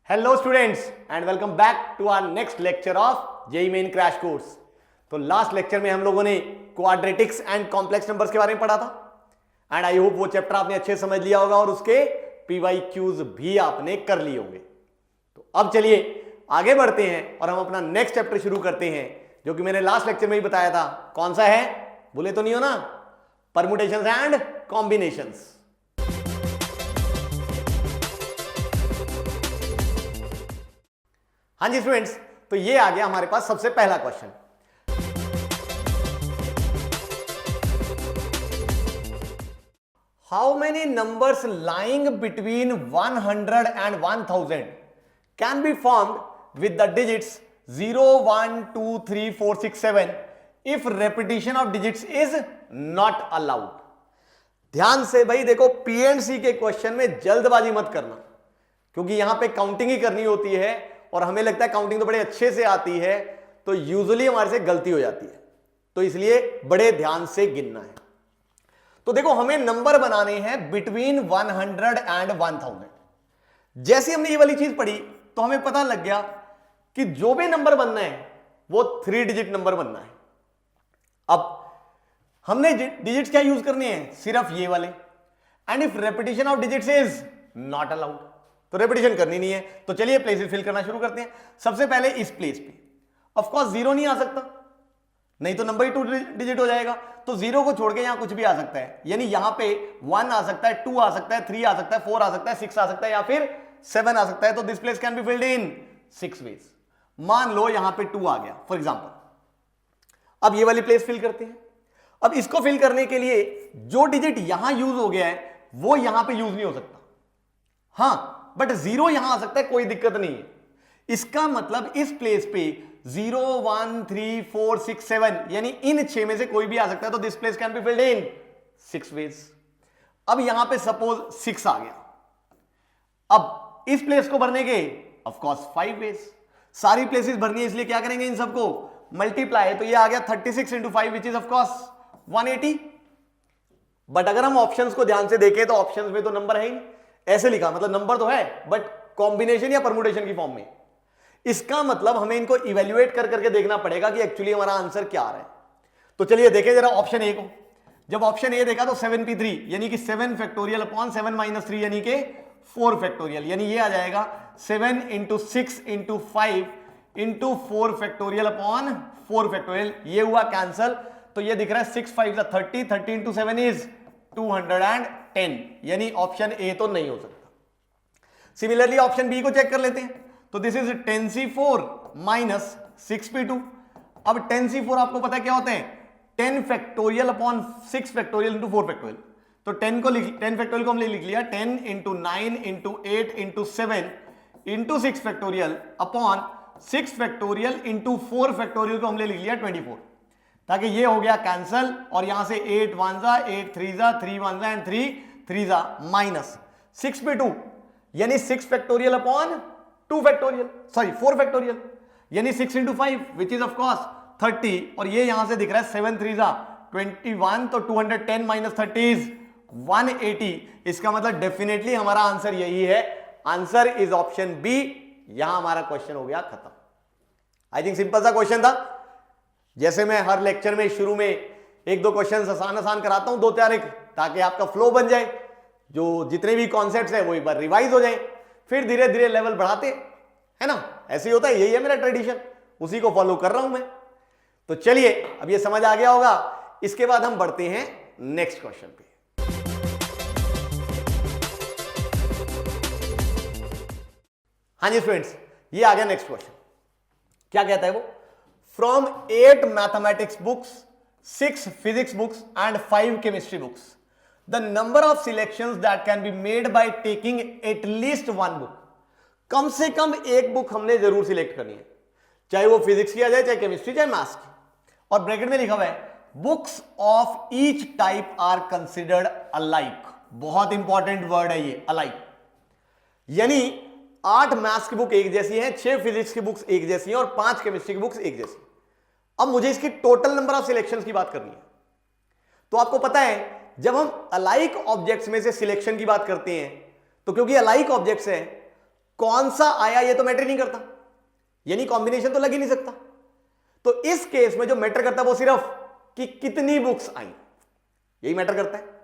Hello students and welcome back to our next lecture of JEE Main crash course. तो last lecture में हम लोगों ने quadratics and complex numbers के बारे में पढ़ा था एंड आई होप वो चैप्टर आपने अच्छे समझ लिया होगा और उसके पीवाईक्यूज भी आपने कर लिए होंगे। तो अब चलिए आगे बढ़ते हैं और हम अपना नेक्स्ट चैप्टर शुरू करते हैं जो कि मैंने लास्ट लेक्चर में ही बताया था। कौन सा है बोले तो नहीं हो ना? Permutations and combinations. हाँ जी स्टूडेंट्स, तो ये आ गया हमारे पास सबसे पहला question. How many numbers lying between 100 and 1000 can be formed with the digits 0 1 2 3 4 6 7 if repetition of digits is not allowed. ध्यान से भाई देखो, पीएनसी के क्वेश्चन में जल्दबाजी मत करना क्योंकि यहां पे काउंटिंग ही करनी होती है और हमें लगता है काउंटिंग तो बड़े अच्छे से आती है, तो यूजुअली हमारे से गलती हो जाती है, तो इसलिए बड़े ध्यान से गिनना है। तो देखो हमें नंबर बनाने हैं बिटवीन 100 एंड 1000। जैसे हमने ये वाली चीज पढ़ी तो हमें पता लग गया कि जो भी नंबर बनना है वो 3 डिजिट नंबर बनना है। अब हमने डिजिट्स क्या यूज करने हैं? सिर्फ ये वाले। And if repetition of digits is not allowed, तो रेपिटेशन करनी नहीं है। तो चलिए प्लेसेस फिल करना शुरू करते हैं। सबसे पहले इस प्लेस पे ऑफ कोर्स 0 नहीं आ सकता, नहीं तो नंबर ही 2 डिजिट हो जाएगा। तो 0 को छोड़ के यहां कुछ भी आ सकता है, यानी यहां पे 1 आ सकता है, 2 आ सकता है, 3 आ सकता है, 4 आ सकता है, 6 आ सकता है या फिर 7 आ सकता है। तो this place can be filled in 6 ways. मान लो यहां पे 2 आ गया फॉर एग्जांपल। अब ये वाली प्लेस फिल करते हैं। अब इसको फिल करने के लिए जो डिजिट यहां यूज हो गया है वो यहां पे यूज नहीं हो सकता। हां बट 0 यहां आ सकता है, कोई दिक्कत नहीं है। इसका मतलब इस प्लेस पे 0 1 3 4 6 7 यानी इन 6 में से कोई भी आ सकता है। तो this place can be filled in 6 ways. अब यहां पे सपोज 6 आ गया। अब इस प्लेस को भरने के ऑफ कोर्स 5 वेज। सारी प्लेसेस भरनी है इसलिए क्या करेंगे, इन सबको मल्टीप्लाई। तो ये आ गया 36 into 5 which is of course 180। But अगर हम ऑप्शंस को ध्यान से देखें तो ऑप्शंस में तो नंबर है ही नहीं। ऐसे लिखा मतलब नंबर तो है बट कॉम्बिनेशन या परमुटेशन की फॉर्म में। इसका मतलब हमें इनको इवेल्युएट कर करके देखना पड़ेगा कि एक्चुअली हमारा आंसर क्या आ रहा है। तो चलिए देखें जरा ऑप्शन ए को। जब ऑप्शन ए देखा तो 7p3 यानी कि 7 फैक्टोरियल अपॉन 7 माइनस 3 यानी कि 4 फैक्टोरियल, यानी ये आ जाएगा 7 into 6 into 5 into 4 factorial upon 4 factorial. ये हुआ कैंसल। तो ये दिख रहा है 6 5 30, 30 इंटू 7 इज 210, यानी ऑप्शन ए तो नहीं हो सकता। सिमिलरली ऑप्शन बी को चेक कर लेते हैं। तो this is 10c4 minus 6p2। अब 10c4 आपको पता है क्या होते हैं? 10 factorial upon 6 factorial into 4 factorial. तो 10 फैक्टोरियल को हमने लिख लिया 10 into 9 into 8 into 7 into 6 factorial upon 6 factorial into 4 factorial को हमने लिख लिया 24, ताकि ये हो गया कैंसल। और यहां से 8 1 जा 8 3 जा 3 1 जा एंड 3 3 जा माइनस 6p2 यानी 6 factorial upon 2 factorial, sorry 4 factorial, यानी 6 into 5 which is of course 30। और ये यहां से दिख रहा है 7 3 जा 21, तो 210 माइनस 30 इज 180। इसका मतलब डेफिनेटली हमारा आंसर यही है। Answer is option B. यहां हमारा क्वेश्चन हो गया खत्म। आई थिंक सिंपल सा क्वेश्चन था। जैसे मैं हर लेक्चर में शुरू में 1-2 क्वेश्चन आसान आसान कराता हूं, 2-4 एक, ताकि आपका फ्लो बन जाए, जो जितने भी कॉन्सेप्ट्स हैं वो एक बार रिवाइज हो जाए, फिर धीरे धीरे लेवल बढ़ाते, है ना? ऐसे ही होता है, यही है मेरा ट्रेडिशन, उसी को फॉलो कर रहा हूं मैं। तो चलिए अब ये समझ आ गया होगा। इसके बाद हम बढ़ते हैं नेक्स्ट क्वेश्चन पे। हाँ जी स्टूडेंट्स, ये आ गया नेक्स्ट क्वेश्चन। क्या कहता है वो? From 8 mathematics books, 6 physics books and 5 chemistry books, the number of selections that can be made by taking at least one book. कम से कम एक बुक हमने जरूर सिलेक्ट करनी है, चाहे वो फिजिक्स की आ जाए, चाहे केमिस्ट्री, चाहे मैथ्स की। और ब्रैकेट में लिखा हुआ है books of each type are considered alike. बहुत इंपॉर्टेंट वर्ड है ये, अलाइक। यानी 8 मैथ्स की बुक एक जैसी है, 6 फिजिक्स की बुक्स एक जैसी है और 5 केमिस्ट्री की बुक्स एक जैसी। अब मुझे इसकी टोटल नंबर ऑफ सिलेक्शंस की बात करनी है। तो आपको पता है जब हम अलाइक ऑब्जेक्ट्स में से सिलेक्शन की बात करते हैं तो क्योंकि अलाइक ऑब्जेक्ट्स हैं कौन सा आया ये तो मैटर नहीं करता, यानी कॉम्बिनेशन तो लग ही नहीं सकता। तो इस केस में जो मैटर करता है वो सिर्फ कि कितनी बुक्स आई, यही मैटर करता है।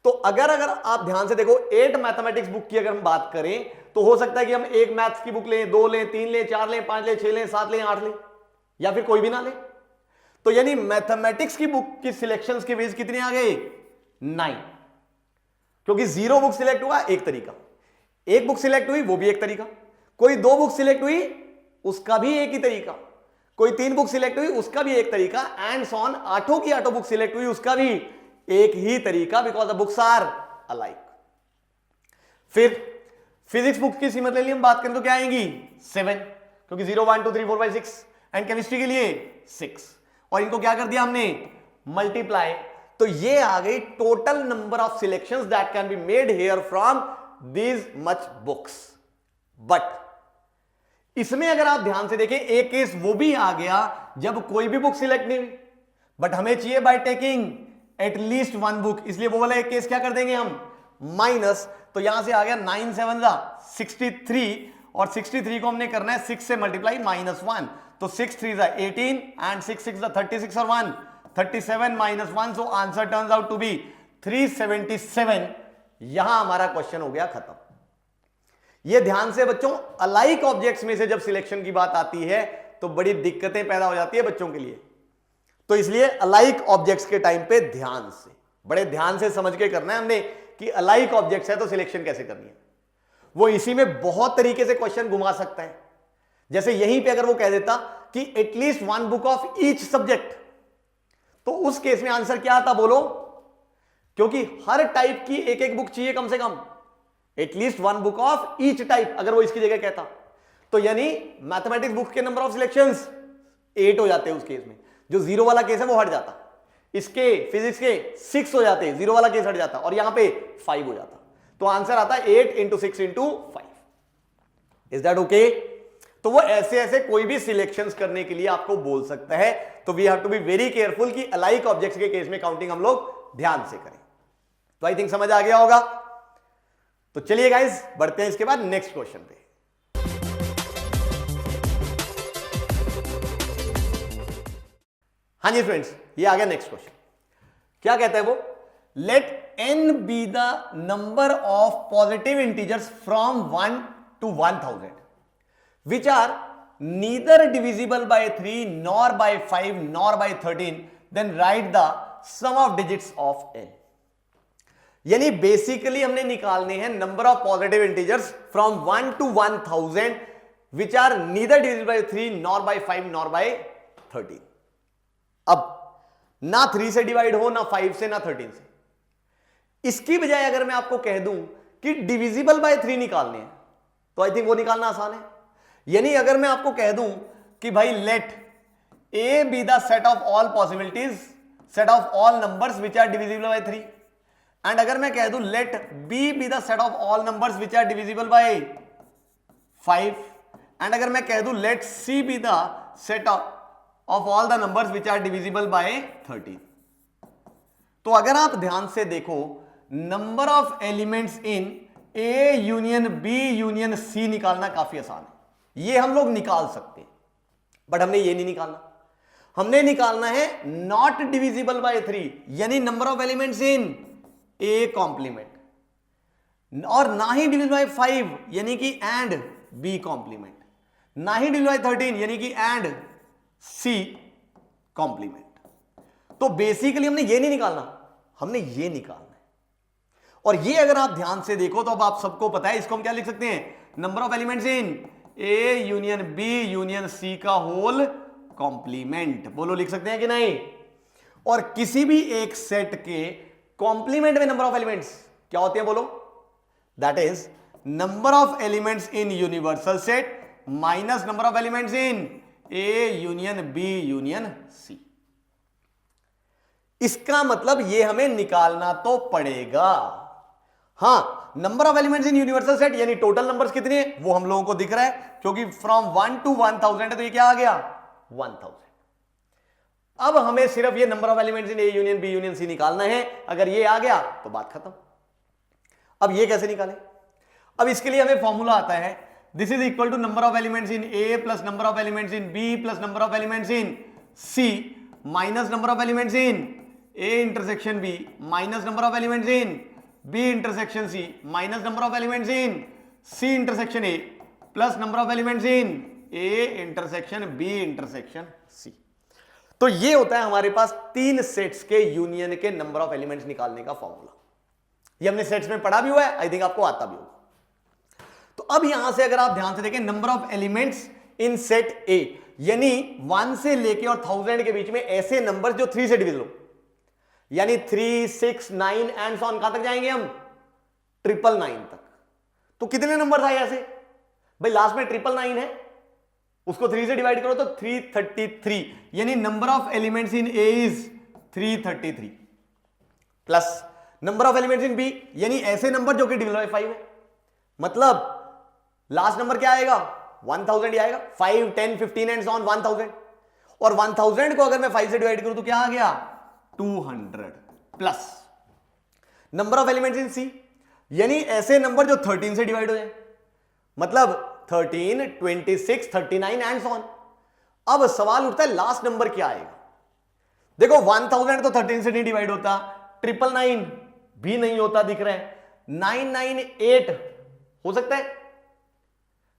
तो अगर आप ध्यान से देखो 8 मैथमेटिक्स बुक की अगर हम बात करें तो हो सकता है कि हम एक मैथ्स की बुक लें, 2 लें, 3 लें, 4 लें, 5 लें, 6 लें, 7 लें, 8 लें, या फिर कोई भी ना लें। तो यानी मैथमेटिक्स की बुक की सिलेक्शंस के बेस कितने आ गए? 9, क्योंकि 0 बुक सिलेक्ट हुआ एक तरीका, एक बुक सिलेक्ट हुई वो भी एक तरीका, कोई 2 बुक सिलेक्ट हुई उसका भी एक ही तरीका, कोई 3 बुक सिलेक्ट हुई उसका भी एक तरीका, एंड सो ऑन 8 की 8 बुक सिलेक्ट हुई उसका भी एक ही तरीका, because the books are alike. फिर फिजिक्स बुक की सीमत ले ली हम बात करें तो क्या आएंगी? 7, क्योंकि 0 1 2 3 4 5 6, एंड केमिस्ट्री के लिए 6, और इनको क्या कर दिया हमने? मल्टीप्लाई। तो ये आ गई total number of selections that can be made here from these much books. But इसमें अगर आप ध्यान से देखें एक केस वो भी आ गया जब कोई भी बुक सिलेक्ट नहीं हुई, बट हमें चाहिए बाय टेकिंग एटलीस्ट 1 बुक, इसलिए वो वाला एक केस क्या कर देंगे हम? माइनस। तो यहां से आ गया 9 7 63, और 63 को हमने करना है 6 से मल्टीप्लाई -1, तो 6 3 18 एंड 6 6 36 और 1 37 -1, so answer turns out to be 377। यहां हमारा क्वेश्चन हो गया खत्म। ये ध्यान से बच्चों, अलाइक ऑब्जेक्ट्स में से जब सिलेक्शन की बात आती है तो बड़ी दिक्कतें पैदा हो जाती है बच्चों के लिए। तो इसलिए अलाइक ऑब्जेक्ट्स के टाइम पे ध्यान से, बड़े ध्यान से समझ के करना है हमने कि अलाइक ऑब्जेक्ट्स है तो सिलेक्शन कैसे करनी है। वो इसी में बहुत तरीके से क्वेश्चन घुमा सकता है। जैसे यहीं पे अगर वो कह देता कि at least 1 book of each subject, तो उस केस में आंसर क्या आता बोलो? क्योंकि हर टाइप की एक एक बुक चाहिए कम से कम, at least 1 book of each type, अगर वो इसकी जगह कहता तो यानी मैथमेटिक्स बुक के नंबर ऑफ सिलेक्शंस 8 हो जाते हैं। उस केस में जो 0 वाला केस है वो हट जाता, इसके फिजिक्स के 6 हो जाते, 0 वाला केस हट जाता, और यहां पे 5 हो जाता। तो आंसर आता 8 × 6 × 5। Is that okay? तो वो ऐसे ऐसे कोई भी सिलेक्शंस करने के लिए आपको बोल सकता है। तो we have to be very careful कि अलाइक ऑब्जेक्ट्स के केस में काउंटिंग हम लोग ध्यान से करें। तो आई थिंक समझ आ गया होगा। तो चलिए गाइस बढ़ते हैं इसके बाद नेक्स्ट क्वेश्चन पे। हाँ जी फ्रेंड्स, ये आ गया नेक्स्ट क्वेश्चन। क्या कहता है वो? Let n be the number of positive integers from 1 to 1000 which are neither divisible by 3 nor by 5 nor by 13, then write the sum of digits of n। यानी बेसिकली हमने निकालने हैं number of positive integers from 1 to 1000 which are neither divisible by 3 nor by 5 nor by 13। अब ना 3 से divide हो, ना 5 से, ना 13 से। इसकी बजाय अगर मैं आपको कह दूं कि डिविजिबल बाय 3 निकालने हैं, तो आई थिंक वो निकालना आसान है। यानी अगर मैं आपको कह दूं कि भाई let A be the set of all possibilities, set of all numbers which are divisible by 3, and अगर मैं कह दूं let B be the set of all numbers which are divisible by 5, and अगर मैं कह दूं let C be the set of all the numbers which are divisible by 13। तो अगर आप ध्यान से देखो number of elements in A union B union C निकालना काफी आसान है। ये हम लोग निकाल सकते हैं, बट हमने ये नहीं निकालना। हमने निकालना है नॉट डिविजिबल बाय 3, यानी number of elements in A complement, और ना ही डिविजिबल बाय 5 यानी कि एंड बी कॉम्प्लीमेंट, ना ही डिविजिबल बाय 13 यानी कि एंड सी कॉम्प्लीमेंट। तो बेसिकली हमने ये नहीं निकालना, हमने ये निकालना है। और ये अगर आप ध्यान से देखो तो अब आप सबको पता है, इसको हम क्या लिख सकते हैं? Number of elements in A union B union C का होल कॉम्प्लीमेंट। बोलो लिख सकते हैं कि नहीं? और किसी भी एक सेट के कॉम्प्लीमेंट में नंबर ऑफ एलिमेंट्स क्या होते हैं बोलो? That is number of elements in universal set minus number of elements in A union B union C. इसका मतलब ये हमें निकालना तो पड़ेगा। हां, number of elements in universal set यानी टोटल नंबर्स कितने हैं वो हम लोगों को दिख रहा है, क्योंकि फ्रॉम 1 to 1000 है, तो ये क्या आ गया? 1000। अब हमें सिर्फ ये number of elements in A union B union C निकालना है। अगर ये आ गया तो बात खत्म। अब ये कैसे निकालें? अब इसके लिए हमें फॉर्मूला आता है this is equal to number of elements in A plus number of elements in B plus number of elements in C minus number of elements in A intersection B minus number of elements in B intersection C minus number of elements in C intersection A plus number of elements in A intersection B intersection C. तो ये होता है हमारे पास तीन sets के union के number of elements निकालने का फॉर्मूला। ये हमने सेट्स में पढ़ा भी हुआ है, आई थिंक आपको आता भी होगा। तो अब यहां से अगर आप ध्यान से देखें number of elements in set ए, यानी 1 से लेके और 1000 के बीच में ऐसे नंबर जो 3 से डिविजिबल हो, यानी 3, 6, 9 एंड सो ऑन। कहां तक जाएंगे हम? 999 तक। तो कितने नंबर था ऐसे भाई? लास्ट में 999 है, उसको 3 से डिवाइड करो तो 333, यानी number of elements in A is 333 plus number of elements in B, यानी ऐसे नंबर जो कि डिविजिबल बाय 5 है। मतलब लास्ट नंबर क्या आएगा? 1000 ही आएगा। 5, 10, 15 एंड सो ऑन 1000, और 1000 को अगर मैं 5 से डिवाइड करूं तो क्या आ गया? 200 plus number of elements in C, यानी ऐसे नंबर जो 13 से डिवाइड हो जाए, मतलब 13, 26, 39 एंड सो ऑन। अब सवाल उठता है लास्ट नंबर क्या आएगा? देखो 1000 तो 13 से नहीं डिवाइड होता, 999 भी नहीं होता दिख रहा है, 998 हो सकता है।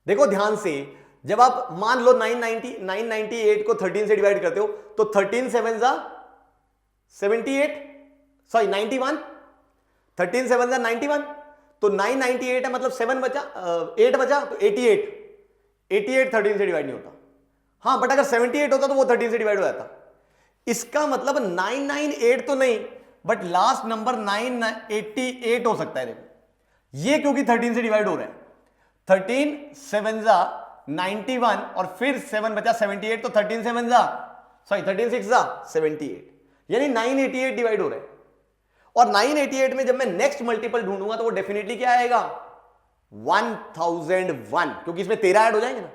देखो ध्यान से, जब आप मान लो 998 को 13 से डिवाइड करते हो तो 13 7 जा 78, सॉरी 91, 13 7 जा 91, तो 998 है, मतलब 7 बचा, 8 बचा तो 88 13 से डिवाइड नहीं होता। हाँ, बट अगर 78 होता तो वो 13 से डिवाइड हो जाता। इसका मतलब 998 तो नहीं, बट लास्ट नंबर 988 हो सकता है। देखो ये क्योंकि 13 से डिवाइड हो रहा है, 13 7 जा 91 और फिर 7 बचा 78, तो 13 7 जा, सॉरी 13 6 जा 78, यानी 988 डिवाइड हो रहा है। और 988 में जब मैं नेक्स्ट मल्टीपल ढूंढूंगा तो वो डेफिनेटली क्या आएगा? 1001, क्योंकि इसमें 13 ऐड हो जाएंगे ना,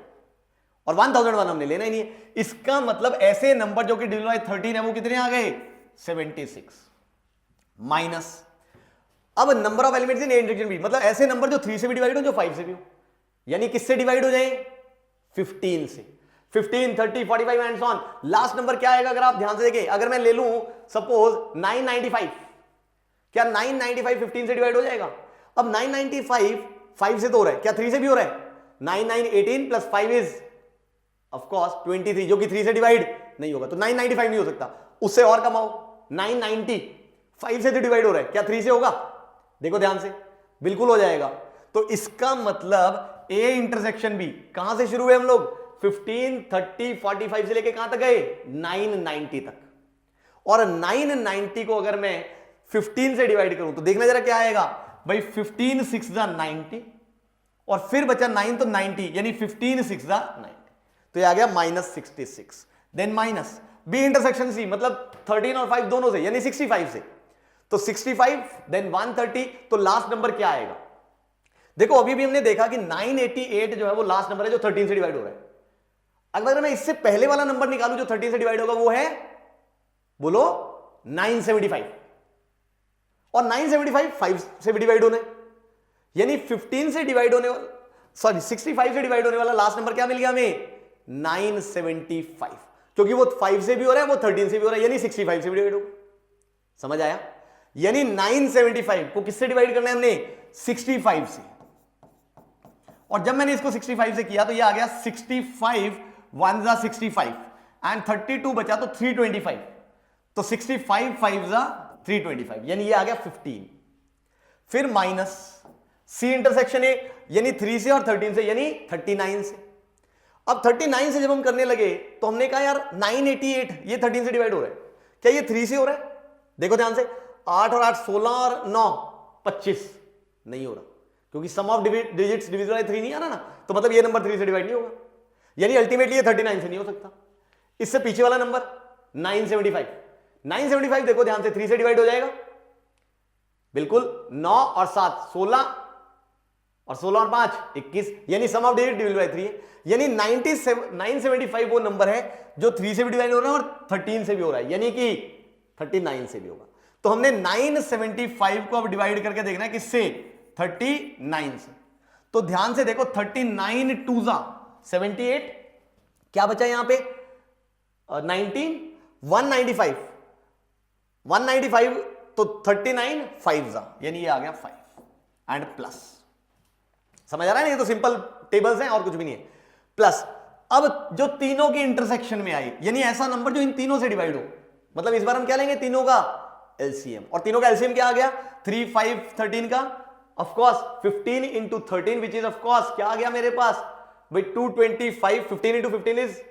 और 1001 हमने लेना ही नहीं है। इसका मतलब ऐसे नंबर जो कि डिविजिबल बाय 13 है वो कितने आ गए? 76 माइनस, अब number of elements in A intersection B, मतलब ऐसे नंबर जो 3 से भी डिवाइड हो, जो 5 से भी हो, यानी किससे डिवाइड हो जाए? 15 से। 15, 30, 45 and so on. Last number क्या आएगा? अगर आप ध्यान से देखें, अगर मैं ले लूं सपोज 995, क्या 995 15 से डिवाइड हो जाएगा? अब 995 5 से तो हो रहा है, क्या 3 से भी हो रहा है? 9 9 18 प्लस 5 इज ऑफ कोर्स 23, जो कि 3 से डिवाइड नहीं होगा, तो 995 नहीं हो सकता। उससे और कम आओ, 990 5 से तो डिवाइड हो रहा है, क्या 3 से होगा? देखो ध्यान से, बिल्कुल हो जाएगा। तो इसका मतलब ए इंटरसेक्शन बी कहां से शुरू हुए हम लोग? 15, 30, 45 से लेके कहां तक गए? 990 तक। और 990 को अगर मैं 15 से डिवाइड करूं तो देखना जरा क्या आएगा भाई? 15 6 जा 90 और फिर बचा 9 तो 90, यानी 15 6 जा 90, तो ये आ गया -66। Then minus B intersection C, मतलब 13 और 5 दोनों से, यानी 65 से, तो 65 देन 130, तो लास्ट नंबर क्या आएगा? देखो अभी भी हमने देखा कि 988 जो है वो लास्ट नंबर है जो 13 से डिवाइड हो रहा है। अगर मैं इससे पहले वाला नंबर निकालूं जो 13 से डिवाइड होगा, वो है, बोलो 975, और 975 5 से भी डिवाइड होने, यानी 15 से डिवाइड होने वाला, सॉरी 65 से डिवाइड होने वाला लास्ट नंबर क्या मिल गया हमें? 975, क्योंकि वो 5 से भी हो रहा है, वो 13 से भी हो रहा है, यानी 65 से भी डिवाइड होगा। समझ आया? यानी 975 को किससे डिवाइड करना है हमने? 65 से। और जब मैंने इसको 65 से किया तो ये आ गया 65 1 जा 65 एंड 32 बचा तो 325, तो 65 5 जा 325, यानी ये आ गया 15। फिर माइनस सी इंटरसेक्शन ए, यानी 3 से और 13 से, यानी 39 से। अब 39 से जब हम करने लगे तो हमने कहा यार 988 ये 13 से डिवाइड हो रहा है, क्या ये 3 से हो रहा है? देखो ध्यान से, 8 और 8 16 और 9 25 नहीं हो रहा, क्योंकि सम ऑफ डिजिट्स डिविजिबल बाय 3 नहीं आ रहा ना, तो मतलब ये नंबर 3 से डिवाइड नहीं होगा, यानी अल्टीमेटली ये 39 से नहीं हो सकता। इससे पीछे वाला नंबर 975 देखो ध्यान से 3 से डिवाइड हो जाएगा, बिल्कुल 9 और 7 16 और 16 और 5 21, यानी सम ऑफ डिजिट डिविजिबल बाय 3 है, यानी 975 वो नंबर है जो 3 से भी डिवाइड हो रहा है और 13 से भी हो रहा है, यानी कि 39 से भी होगा। तो हमने 975 को अब डिवाइड करके देखना है किससे? 39 से। तो ध्यान से देखो 39 2 78, क्या बचा यहां पे 19, 195, 195 तो 39 5 यानी ये आ गया 5 एंड प्लस। समझ आ रहा है ना, ये तो सिंपल टेबल्स हैं और कुछ भी नहीं है। प्लस अब जो तीनों की इंटरसेक्शन में आई, यानी ऐसा नंबर जो इन तीनों से डिवाइड हो, मतलब इस बार हम क्या लेंगे, तीनों का एलसीएम। और तीनों का एलसीएम क्या आ गया 3 5 13 का, of course 15 into 13 which is of course क्या आ गया मेरे पास भाई 225, 15 इंटू 15 इज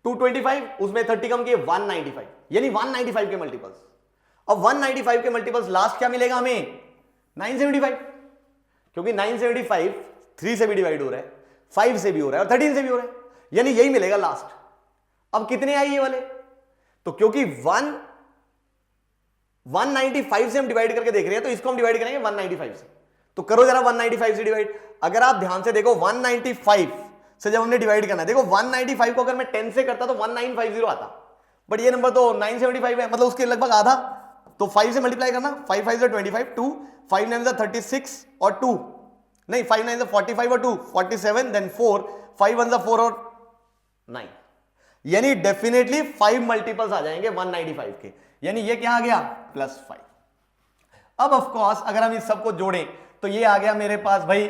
225, उसमें 30 कम किए 195, यानी 195 के मल्टीपल्स। अब 195 के मल्टीपल्स लास्ट क्या मिलेगा हमें 975, क्योंकि 975 3 से भी डिवाइड हो रहा है, 5 से भी हो रहा है और 13 से भी हो रहा है, यानी यही मिलेगा लास्ट। अब कितने आई ये वाले, तो क्योंकि 195 से हम डिवाइड करके देख रहे हैं तो इसको हम डिवाइड करेंगे 195 से, तो करो जरा 195 से डिवाइड। अगर आप ध्यान से देखो 195 से जब हमने डिवाइड करना है, देखो 195 को अगर मैं 10 से करता तो 1950 आता, बट ये नंबर तो 975 है, मतलब उसके लगभग आधा। तो 5 से मल्टीप्लाई करना, 5 5 25, 2 5 9 36 और 2 नहीं 5 9 45 और 2 47, देन 4 5 1 4 और 9, यानी डेफिनेटली 5 मल्टीपल्स आ जाएंगे 195 के, यानी ये क्या आ गया +5। अब ऑफ कोर्स अगर हम इस सबको जोड़ें तो ये आ गया मेरे पास भाई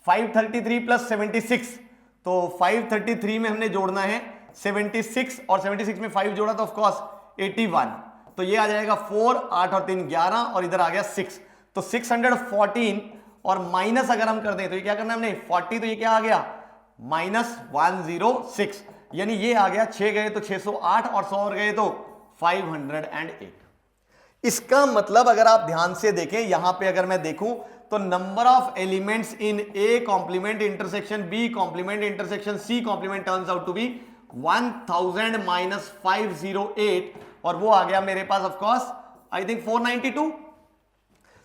533 प्लस 76, तो 533 में हमने जोड़ना है 76 और 76 में 5 जोड़ा तो ऑफ कोर्स 81, तो ये आ जाएगा 4 8 और 3 11 और इधर आ गया 6, तो 614 और माइनस अगर हम कर दें तो ये क्या करना है हमने 40, तो ये क्या आ गया -106, यानी ये आ गया 6 गए तो 608 और 100 और गए तो 508। इसका मतलब अगर आप ध्यान से देखें यहां पे अगर मैं देखूं तो number of elements in A complement intersection B complement intersection C complement turns out to be 1000 -508 और वो आ गया मेरे पास ऑफ कोर्स आई थिंक 492।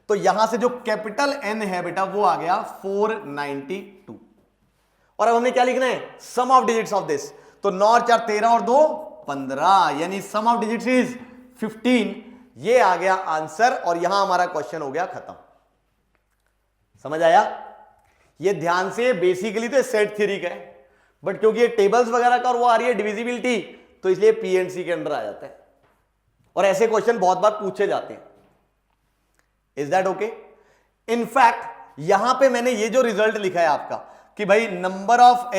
तो यहां से जो कैपिटल एन है बेटा वो आ गया 492। और अब हमें क्या लिखना है सम ऑफ डिजिट्स ऑफ दिस, तो 9 और 4 13 और 2 15, यानी सम ऑफ डिजिट्स इज 15, ये आ गया आंसर और यहां हमारा क्वेश्चन हो गया खत्म। समझ आया? ये ध्यान से बेसिकली तो सेट थ्योरी का है, बट क्योंकि ये टेबल्स वगैरह का और वो आ रही है डिविजिबिलिटी, तो इसलिए पी एंड सी के अंडर आ जाता है और ऐसे क्वेश्चन बहुत बार पूछे जाते हैं। Is that okay? इनफैक्ट यहां पे मैंने ये जो रिजल्ट लिखा है आपका कि भाई number of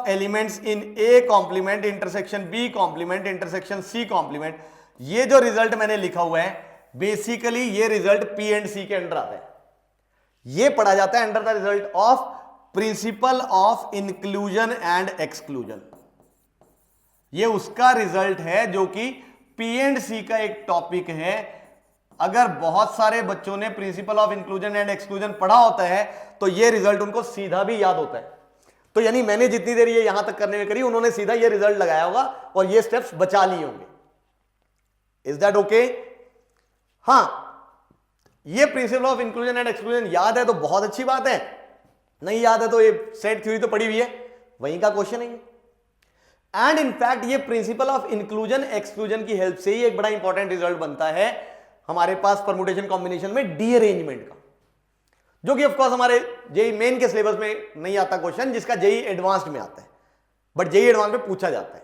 elements in A complement intersection B complement intersection C complement, ये जो रिजल्ट मैंने लिखा हुआ है बेसिकली ये रिजल्ट पी एंड सी के अंडर आता है। ये पढ़ा जाता है under the result of principle of inclusion and exclusion. ये उसका रिजल्ट है जो कि पी एंड सी का एक टॉपिक है। अगर बहुत सारे बच्चों ने principle of inclusion and exclusion पढ़ा होता है तो ये रिजल्ट उनको सीधा भी याद होता है। तो यानी मैंने जितनी देर ये यहां तक करने में करी उन्होंने सीधा ये रिजल्ट लगाया होगा और ये स्टेप्स बचा लिए होंगे। Is that okay? हां, ये principle of inclusion and exclusion याद है तो बहुत अच्छी बात है, नहीं याद है तो ये सेट थ्योरी तो पड़ी हुई है, वहीं का क्वेश्चन है। एंड इनफैक्ट ये प्रिंसिपल ऑफ इंक्लूजन एक्सक्लूजन की हेल्प से ही एक बड़ा इंपॉर्टेंट रिजल्ट बनता है हमारे पास परमुटेशन कॉम्बिनेशन में डीअरेंजमेंट का, जो कि ऑफकोर्स हमारे जेई मेन के सिलेबस में नहीं आता क्वेश्चन, जिसका जेई एडवांस्ड में आता है, बट जेई एडवांस में पूछा जाता है।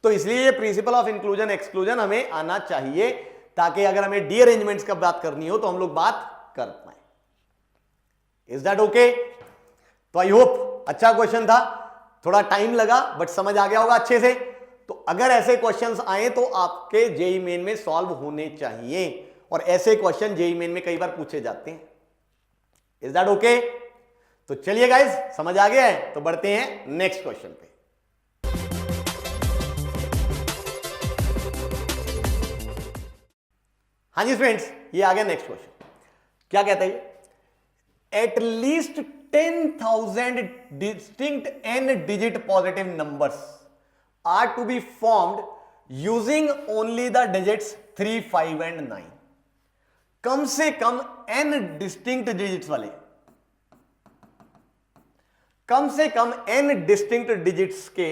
तो इसलिए ये प्रिंसिपल ऑफ इंक्लूजन एक्सक्लूजन हमें आना चाहिए ताकि अगर हमें डीअरेंजमेंट्स का बात करनी हो तो हम लोग बात कर पाए। Is that okay? तो आई होप अच्छा क्वेश्चन था, थोड़ा टाइम लगा बट समझ आ गया होगा अच्छे से। तो अगर ऐसे क्वेश्चंस आए तो आपके जेई मेन में सॉल्व होने चाहिए और ऐसे क्वेश्चन जेई मेन में कई बार पूछे जाते हैं। Is that okay? तो चलिए गाइस, समझ आ गया है तो बढ़ते हैं नेक्स्ट क्वेश्चन पे। हाँ जी फ्रेंड्स, ये आ गया नेक्स्ट क्वेश्चन। क्या कहता है? At least 10,000 distinct n-digit positive numbers are to be formed using only the digits 3, 5 and 9. कम से कम n distinct digits वाले, कम से कम n distinct digits के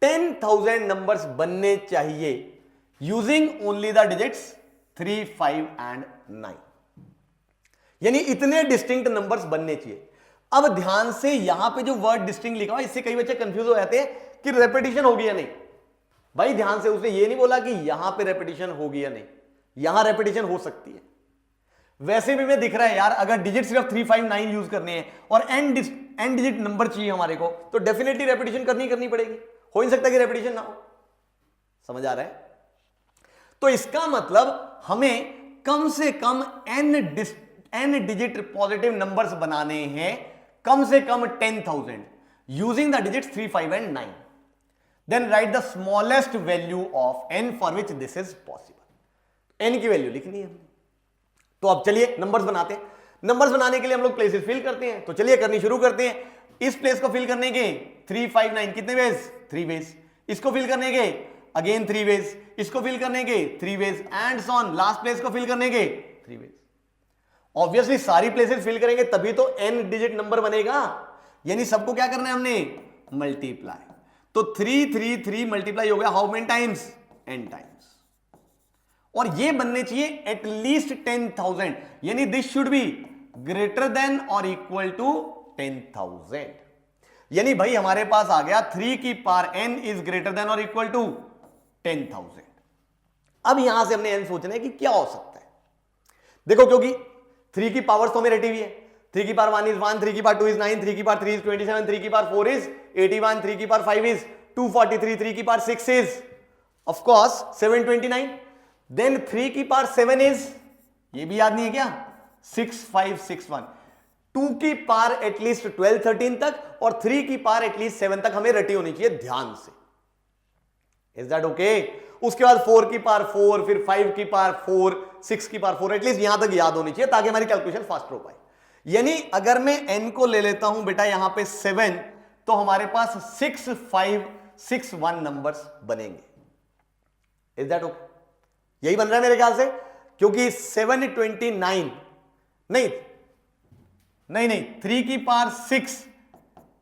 10,000 numbers बनने चाहिए using only the digits 3, 5 and 9. यानी इतने डिस्टिंक्ट नंबर्स बनने चाहिए। अब ध्यान से यहां पे जो वर्ड डिस्टिंक्ट लिखा हुआ, इससे कई बच्चे कंफ्यूज हो जाते हैं कि रेपिटेशन होगी या नहीं। भाई ध्यान से, उसने ये नहीं बोला कि यहां पे रेपिटेशन होगी या नहीं, यहां रेपिटेशन हो सकती है। वैसे भी मैं दिख रहा है यार, अगर डिजिट सिर्फ 3 5 9 यूज करने हैं और एंड डिजिट नंबर चाहिए हमारे को, तो डेफिनेटली रेपिटेशन करनी पड़ेगी। हो नहीं सकता कि रेपिटेशन ना हो। समझ आ रहा है? तो इसका मतलब हमें कम से कम एन डिजिट पॉजिटिव नंबर्स बनाने हैं, कम से कम 10,000 using the digits 3 5 and 9। Then write the smallest value of n for which this is possible. n की वैल्यू लिखनी है हमने। तो अब चलिए नंबर्स बनाते हैं। नंबर्स बनाने के लिए हम लोग प्लेसेस फिल करते हैं, तो चलिए करनी शुरू करते हैं। इस प्लेस को फिल करने के 3 5 9 कितने वेज? 3 वेज। इसको फिल करने के अगेन 3 वेज। इसको फिल करने के 3 ways and so on. Last place को फिल करने के 3 वेज। ऑब्वियसली सारी प्लेसेस फिल करेंगे तभी तो n डिजिट नंबर बनेगा, यानी सबको क्या करना है हमने? मल्टीप्लाई। तो 3 3 3 मल्टीप्लाई हो गया how many times? n times. और ये बनने चाहिए एटलीस्ट 10,000, यानी this should be greater than और इक्वल टू 10,000। यानी भाई हमारे पास आ गया 3 की power n is greater than और इक्वल टू 10,000। अब यहां से हमने n सोचना है कि क्या हो सकता है। देखो, क्योंकि 3 की पावर तो हमें रटी हुई है। 3 की पावर 1 इज 1, 3 की पावर 2 इज 9, 3 की पावर 3 इज 27, 3 की पावर 4 इज 81, 3 की पावर 5 इज 243, 3 की power 6 is of course 729। Then 3 की पावर 7 इज, ये भी याद नहीं है क्या? 6561। 2 की पावर एटलीस्ट 12 13 तक और 3 की पावर एटलीस्ट 7 तक हमें रटी होनी चाहिए ध्यान से। Is that okay? उसके बाद 4 की पावर 4, फिर 5 की पावर 4, 6 की पावर 4, एटलीस्ट यहां तक याद होनी चाहिए ताकि हमारी कैलकुलेशन फास्ट हो पाए। यानी अगर मैं n को ले लेता हूं बेटा यहां पे 7, तो हमारे पास 6561 नंबर्स बनेंगे। Is that okay? यही बन रहा है मेरे ख्याल से, क्योंकि 729 नहीं 3 की पावर 6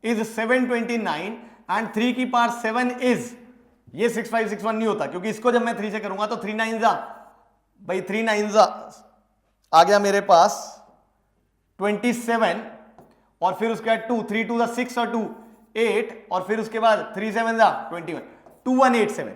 इज 729 एंड 3 की पावर 7 इज, ये 6561 नहीं होता, क्योंकि इसको जब मैं 3 से करूंगा तो 3 9 जा भाई, 3 9 जा आ गया मेरे पास 27, और फिर उसके बाद 2 3 2 6 और 2 8, और फिर उसके बाद 3 7 जा 21 2187।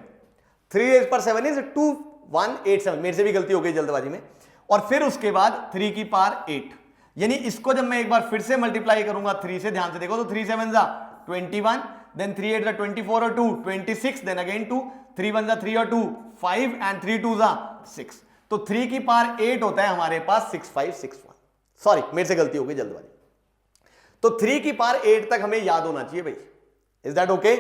3 पर 7 इज 2187। मेरे से भी गलती हो गई जल्दबाजी में। और फिर उसके बाद 3 की पावर 8, यानी इसको जब मैं एक बार फिर से मल्टीप्लाई करूंगा 3 से, ध्यान से देखो, तो 3 7 जा 21, देन 3 8 जा 24 और 2 26, देन अगेन 2 3 1 जा 3 और 2 5 एंड 3 2 जा 6। तो 3 की पावर 8 होता है हमारे पास 6561। सॉरी, मेरे से गलती हो गई जल्दबाजी। तो 3 की पावर 8 तक हमें याद होना चाहिए भाई। Is that okay?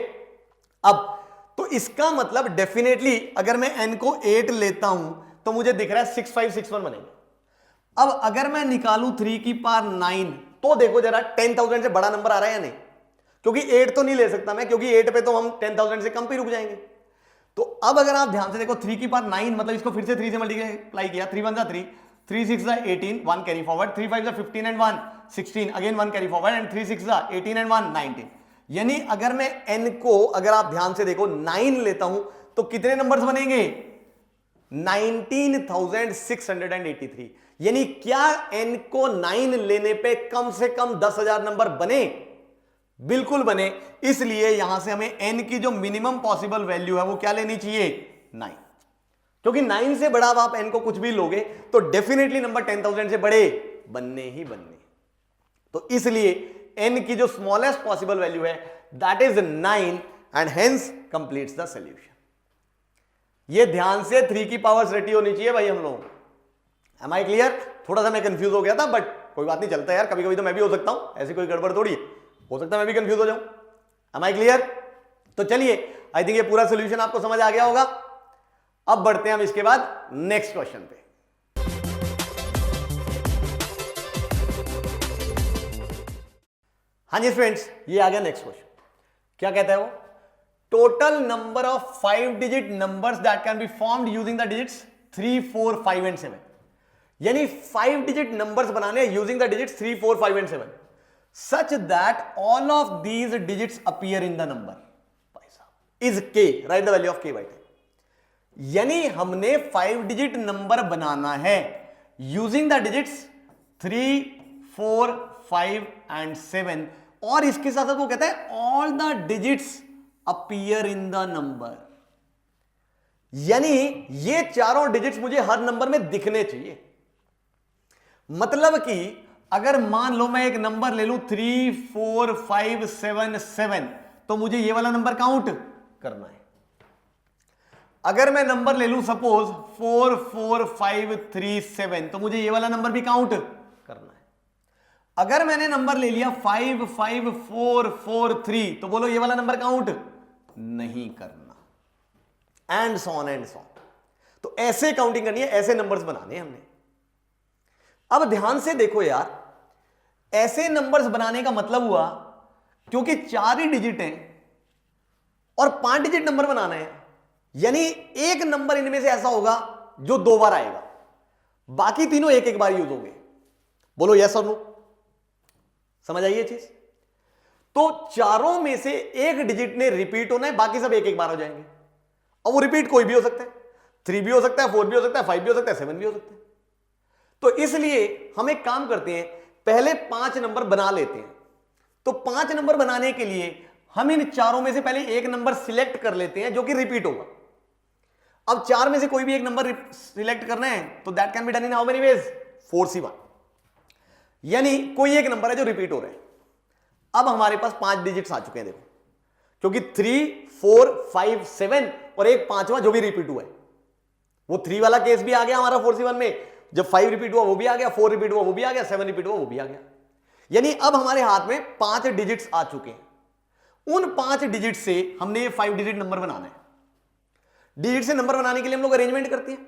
अब तो इसका मतलब डेफिनेटली अगर मैं n को 8 लेता हूं तो मुझे दिख रहा है 6561 बनेंगे। अब अगर मैं निकालूं 3 की पावर 9, तो देखो जरा 10,000 से बड़ा नंबर आ रहा है या नहीं? क्योंकि 8 तो नहीं ले सकता मैं, क्योंकि 8 पे तो हम 10,000 से कम पे रुक जाएंगे। तो अब अगर आप ध्यान से देखो 3 की पावर 9, मतलब इसको फिर से 3 से मल्टीप्लाई किया, 3 1 जा 3, 3 6 जा 18, 1 कैरी फॉरवर्ड, 3 5 जा 15 and 1 16, again 1 carry forward and 3 6 जा 18 एंड 1 19। यानी अगर मैं n को, अगर आप ध्यान से देखो 9 लेता हूं तो कितने नंबर्स बनेंगे? 19,683। यानी क्या n को 9 लेने पे कम से कम 10,000 नंबर बने? बिल्कुल बने। इसलिए यहां से हमें n की जो मिनिमम पॉसिबल वैल्यू है वो क्या लेनी चाहिए? 9। क्योंकि 9 से बड़ा आप n को कुछ भी लोगे तो डेफिनेटली नंबर 10,000 से बड़े बनने ही बनने। तो इसलिए n की जो स्मॉलेस्ट पॉसिबल वैल्यू है that is 9 and hence completes the solution. ये ध्यान से 3 की पावर्स रटी होनी चाहिए भाई हम लोग। Am I clear? थोड़ा सा मैं कंफ्यूज हो गया था, बट कोई बात नहीं, चलता है यार, कभी कभी तो मैं भी हो सकता हूं, ऐसी कोई गड़बड़ थोड़ी है, हो सकता है मैं भी कंफ्यूज हो जाऊं। Am I clear? तो चलिए, आई थिंक ये पूरा सोल्यूशन आपको समझ आ गया होगा। अब बढ़ते हैं हम इसके बाद नेक्स्ट क्वेश्चन पे। हाँ जी फ्रेंड्स, ये आ गया नेक्स्ट क्वेश्चन। क्या कहता है वो? Total number of 5 digit numbers that can be formed using the digits 3 4 5 and 7। यानी 5 डिजिट नंबर्स बनाने using the digits 3 4 5 and 7 such that all of these digits appear in the number is k। Write the value of k by 10। यानी हमने 5 digit number बनाना है using the digits 3, 4, 5 and 7 और इसके साथ साथ वो कहता है all the digits appear in the number, यानी ये चारों डिजिट्स मुझे हर नंबर में दिखने चाहिए। मतलब कि अगर मान लो मैं एक नंबर ले लूं 3, 4, 5, 7, 7 तो मुझे ये वाला नंबर काउंट करना है। अगर मैं नंबर ले लूं सपोज 4, 4, 5, 3, 7 तो मुझे ये वाला नंबर भी काउंट करना है। अगर मैंने नंबर ले लिया 5, 5, 4, 4, 3 तो बोलो ये वाला नंबर काउंट नहीं करना, एंड सॉन एंड सॉन। तो ऐसे काउंटिंग करनी है, ऐसे नंबर्स बनाने हैं हमने। अब ध्यान से देखो यार, ऐसे नंबर्स बनाने का मतलब हुआ क्योंकि 4 ही डिजिट हैं और 5 डिजिट नंबर बनाना है, यानी एक नंबर इनमें से ऐसा होगा जो 2 बार आएगा, बाकी तीनों एक एक बार यूज होंगे। बोलो यस और नो, समझ आई ये चीज? तो चारों में से एक डिजिट ने रिपीट होना है, बाकी सब एक एक बार हो जाएंगे। और वो रिपीट कोई भी हो सकता है, 3 भी हो सकता है, 4 भी हो सकता है, 5 भी हो सकता है, 7 भी हो सकता है। तो इसलिए हम एक काम करते हैं, पहले 5 नंबर बना लेते हैं। तो 5 नंबर बनाने के लिए हम इन चारों में से पहले एक नंबर सिलेक्ट कर लेते हैं जो कि रिपीट होगा। अब 4 में से कोई भी एक नंबर सिलेक्ट करना है तो that can be done in how many veg? 4C1, यानी कोई एक नंबर है जो रिपीट हो रहा है। अब हमारे पास 5 डिजिट्स आ चुके हैं, देखो, क्योंकि 3, 4, 5, 7 और एक 5वां जो भी रिपीट हुआ है। वो 3 वाला केस भी आ गया हमारा 4C1 में, जब 5 रिपीट हुआ वो भी आ गया, 4 रिपीट हुआ वो भी आ गया, 7 रिपीट हुआ वो भी आ गया। यानी अब हमारे हाथ में 5 डिजिट्स आ चुके हैं। उन 5 डिजिट से हमने ये 5 डिजिट नंबर बनाना है। डिजिट से नंबर बनाने के लिए हम लोग अरेंजमेंट करते हैं,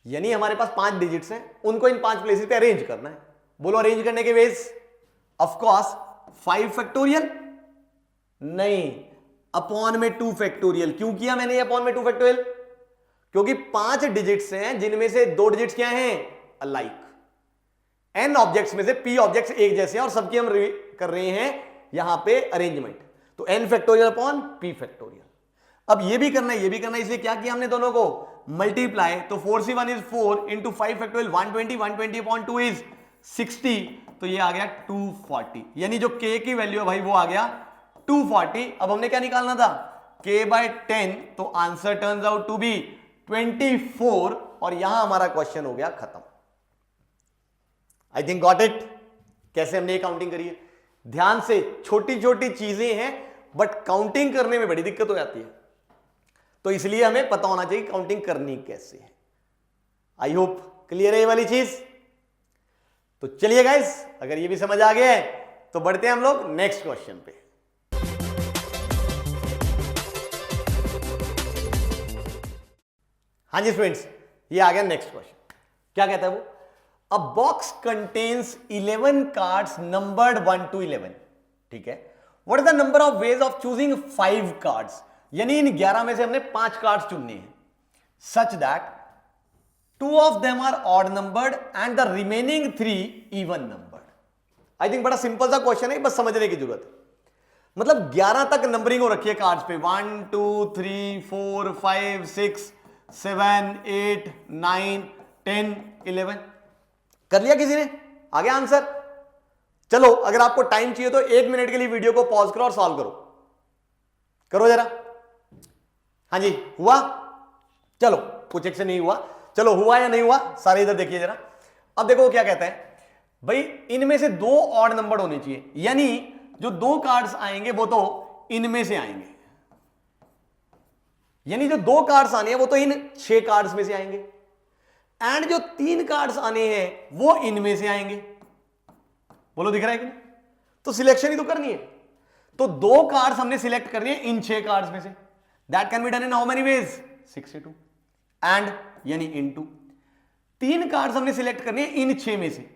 यानी हमारे पास 5 डिजिट्स हैं, उनको इन 5 प्लेसेस पे अरेंज करना है। बोलो अरेंज करने के वेज? ऑफ कोर्स 5 फैक्टोरियल नहीं, अपॉन में 2 फैक्टोरियल। क्यों किया मैंने अपॉन में 2 फैक्टोरियल? क्योंकि 5 डिजिट्स हैं जिनमें से 2 डिजिट्स क्या हैं? अलाइक। n ऑब्जेक्ट्स में से p ऑब्जेक्ट्स एक जैसे हैं और सबकी हम कर रहे हैं यहां पे अरेंजमेंट। तो n factorial upon p factorial. अब ये भी करना है, ये भी करना है, इसलिए क्या किया हमने दोनों को? मल्टीप्लाई। तो 4C1 is 4 into 5 factorial 120, 120 upon 2 is 60, तो ये आ गया 240, यानी जो k की वैल्यू है भाई वो आ गया 240। अब हमने क्या निकालना था? k बाय 10, तो answer turns out to be 24 और यहां हमारा क्वेश्चन हो गया खत्म। I think got it. कैसे हमने ये काउंटिंग करी है? ध्यान से, छोटी छोटी चीजें हैं बट काउंटिंग करने में बड़ी दिक्कत हो जाती है, तो इसलिए हमें पता होना चाहिए काउंटिंग करनी कैसे है। आई होप क्लियर है ये वाली चीज। तो चलिए गाइस, अगर ये भी समझ आ गया है तो बढ़ते हैं हम लोग नेक्स्ट क्वेश्चन पे। हाँ जी स्टूडेंट्स, ये आ गया नेक्स्ट क्वेश्चन। क्या कहता है वो? अ box contains 11 cards numbered 1 to 11। ठीक है, what is the number of ways of choosing 5 cards? यानी इन 11 में से हमने 5 कार्ड्स चुनने हैं, such that 2 of them are odd numbered and the remaining 3 even numbered। I think बड़ा सिंपल सा क्वेश्चन है, बस समझने की जरूरत है। मतलब 11 तक नंबरिंग हो रखी है कार्ड्स पे, 1, 2, 3, 4, 5, 6, 7, 8, 9, 10, 11। कर लिया किसी ने? आ गया आंसर? चलो, अगर आपको टाइम चाहिए तो 1 मिनट के लिए वीडियो को पॉज करो और सॉल्व करो। करो जरा। हाँ जी, हुआ? चलो, कुछ एक से नहीं हुआ, चलो हुआ या नहीं हुआ सारे इधर देखिए जरा। अब देखो क्या कहता है भाई, इनमें से 2 ऑड नंबर होने चाहिए, यानी जो 2 कार्ड्स आएंगे वो तो इनमें से आएंगे, यानी जो 2 कार्ड्स आने हैं वो तो इन 6 कार्ड्स में से आएंगे, एंड जो 3 कार्ड्स आने हैं वो इनमें से आएंगे। बोलो दिख रहा है कि नहीं? तो सिलेक्शन ही तो करनी है। तो 2 कार्ड्स हमने सिलेक्ट करनी है इन 6 कार्ड्स में से। That can be done in how many veg? 62 and यानी इनटू 3 कार्ड्स हमने सिलेक्ट करनी है इन 6 में से।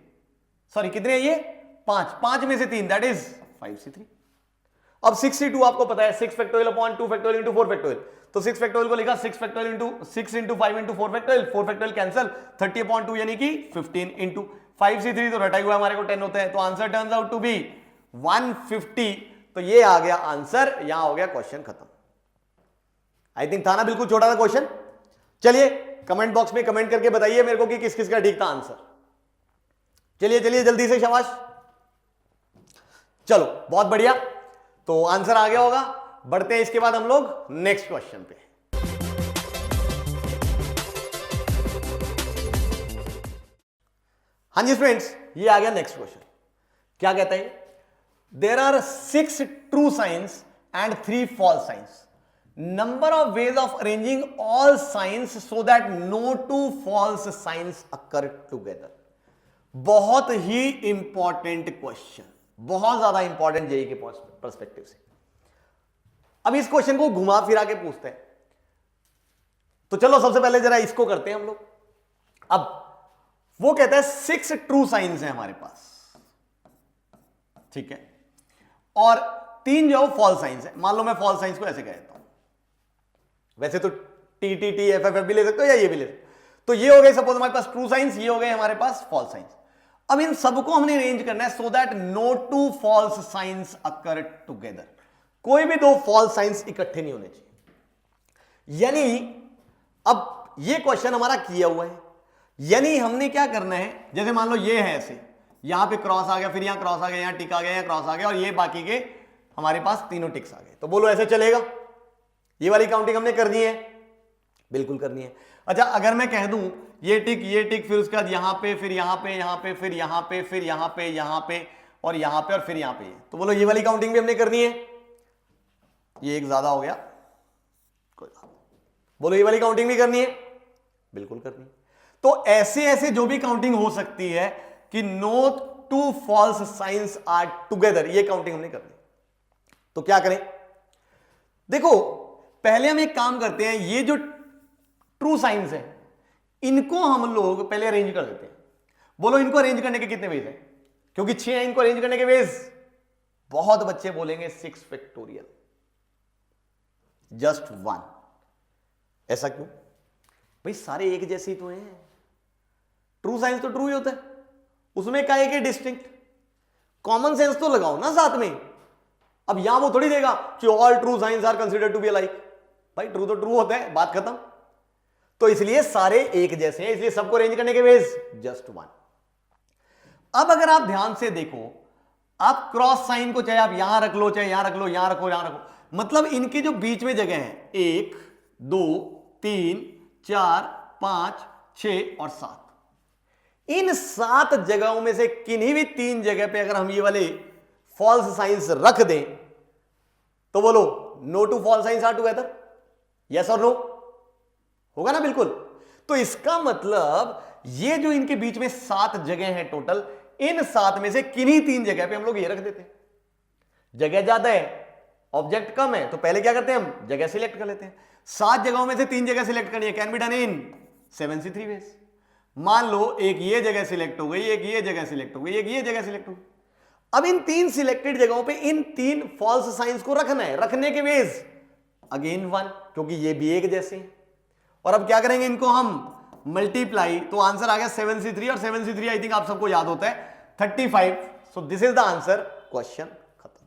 सॉरी कितने हैं ये? 5 में से 3, दैट इज 5C3। अब 62 आपको पता है 6 factorial upon 2 factorial into 4 factorial. तो 6 फैक्टोरियल को लिखा 6 factorial into 6 into 5 into 4 factorial, 4 factorial cancel, 30 upon 2 यानी कि 15 इंटू 5C3 तो रटा हुआ हमारे को 10 होता है, तो answer turns out to be 150। तो ये आ गया आंसर, यहां हो गया क्वेश्चन खत्म। आई थिंक था ना बिल्कुल छोटा सा क्वेश्चन। चलिए कमेंट बॉक्स में कमेंट करके बताइए मेरे को कि किस किस का ठीक था आंसर। चलिए चलिए जल्दी से, शाबाश। चलो बहुत बढ़िया, तो आंसर आ गया होगा। बढ़ते हैं इसके बाद हम लोग नेक्स्ट क्वेश्चन पे। हाँ जी स्टूडेंट्स, ये आ गया नेक्स्ट क्वेश्चन। क्या कहता है? There are 6 true signs and 3 false signs. Number of ways of arranging all signs so that no 2 false signs occur together. बहुत ही इंपॉर्टेंट क्वेश्चन, बहुत ज्यादा इंपॉर्टेंट जेईई के पर्सपेक्टिव से। अब इस क्वेश्चन को घुमा फिरा के पूछते हैं, तो चलो सबसे पहले जरा इसको करते हैं हम लोग। अब वो कहता है 6 ट्रू साइंस है हमारे पास, ठीक है, और 3 जो फॉल्स साइंस है। मान लो मैं फॉल्स साइंस को ऐसे कहता हूं, वैसे तो T T T F F F भी ले सकते हो या ये भी ले सकते हो। तो ये हो गए सपोज हमारे पास ट्रू साइंस, ये हो गए हमारे पास फॉल्स साइंस। अब इन सबको हमने अरेंज करना है so that no 2 false signs occur together. कोई भी 2 फॉल्स साइंस इकट्ठे नहीं होने चाहिए। यानी अब ये क्वेश्चन हमारा किया हुआ है, यानी हमने क्या करना है, जैसे मान लो ये है ऐसे, यहां पे क्रॉस आ गया, फिर यहां क्रॉस आ गया, यहां टिक आ गया, यहां क्रॉस आ गया, और ये बाकी के हमारे पास तीनों टिक्स आ गए। तो बोलो ऐसे चलेगा? ये वाली काउंटिंग हमने करनी है, बिल्कुल करनी है। अच्छा, अगर मैं कह दूं ये टिक, फिर उसके बाद यहां पे, फिर यहां पे, यहां पे, फिर यहां पे, फिर यहां पे, यहां पे, और यहां पे, और फिर यहां पे, तो बोलो ये वाली काउंटिंग भी हमने करनी है। ये एक ज्यादा हो गया, कोई बात नहीं। बोलो ये वाली काउंटिंग भी करनी है, बिल्कुल करनी है। तो ऐसे ऐसे जो भी काउंटिंग हो सकती है कि no 2 false signs are together, ये काउंटिंग हमने करनी। तो क्या करें? देखो पहले हम एक काम करते हैं, ये जो ट्रू साइंस है इनको हम लोग पहले अरेंज कर देते हैं। बोलो इनको अरेंज करने के कितने वेज हैं? क्योंकि 6 हैं, इनको अरेंज करने के वेज। बहुत बच्चे बोलेंगे 6 फैक्टोरियल, जस्ट 1। ऐसा क्यों भाई? सारे एक जैसे ही तो हैं। ट्रू साइंस तो ट्रू ही होता है, उसमें क्या है डिस्टिंक्ट। कॉमन सेंस तो लगाओ ना साथ में। अब यहां वो थोड़ी देगा कि all true signs are considered to be alike. भाई ट्रू तो ट्रू होता है, बात खत्म। तो इसलिए सारे एक जैसे हैं, इसलिए सबको अरेंज करने के वेज जस्ट 1। अब अगर आप ध्यान से देखो, आप क्रॉस साइन को चाहे आप यहां रख लो, चाहे यहां रख लो, यहां रखो, यहां रखो, मतलब इनके जो बीच में जगह है 1 2 3 4 5 6 और 7, इन 7 जगहों में से किन्हीं भी 3 जगह पे अगर हम ये वाले फॉल्स साइंस रख दें तो बोलो no 2 false signs are together, yes और नो? होगा ना? बिल्कुल। तो इसका मतलब ये जो इनके बीच में 7 जगह हैं टोटल, इन 7 में से किन्हीं 3 जगह पे हम लोग ये रख देते हैं। जगह ज्यादा है, ऑब्जेक्ट कम है, तो पहले क्या करते हैं हम? जगह सिलेक्ट कर लेते हैं। 7 जगहों में से 3 जगह सिलेक्ट करनी है, can be done in 7C3 ways. मान लो एक ये जगह सिलेक्ट हो गई, एक ये जगह सिलेक्ट हो गई, एक ये जगह सिलेक्ट हो गई। अब इन 3 सिलेक्टेड जगहों पे इन 3 फॉल्स साइंस को रखना है। रखने के वेज अगेन 1, क्योंकि ये भी एक जैसे हैं। और अब क्या करेंगे? इनको हम मल्टीप्लाई, तो आंसर आ गया 7C3, और 7C3 आई थिंक आप सबको याद होता है 35। So this is the answer. Question खत्म।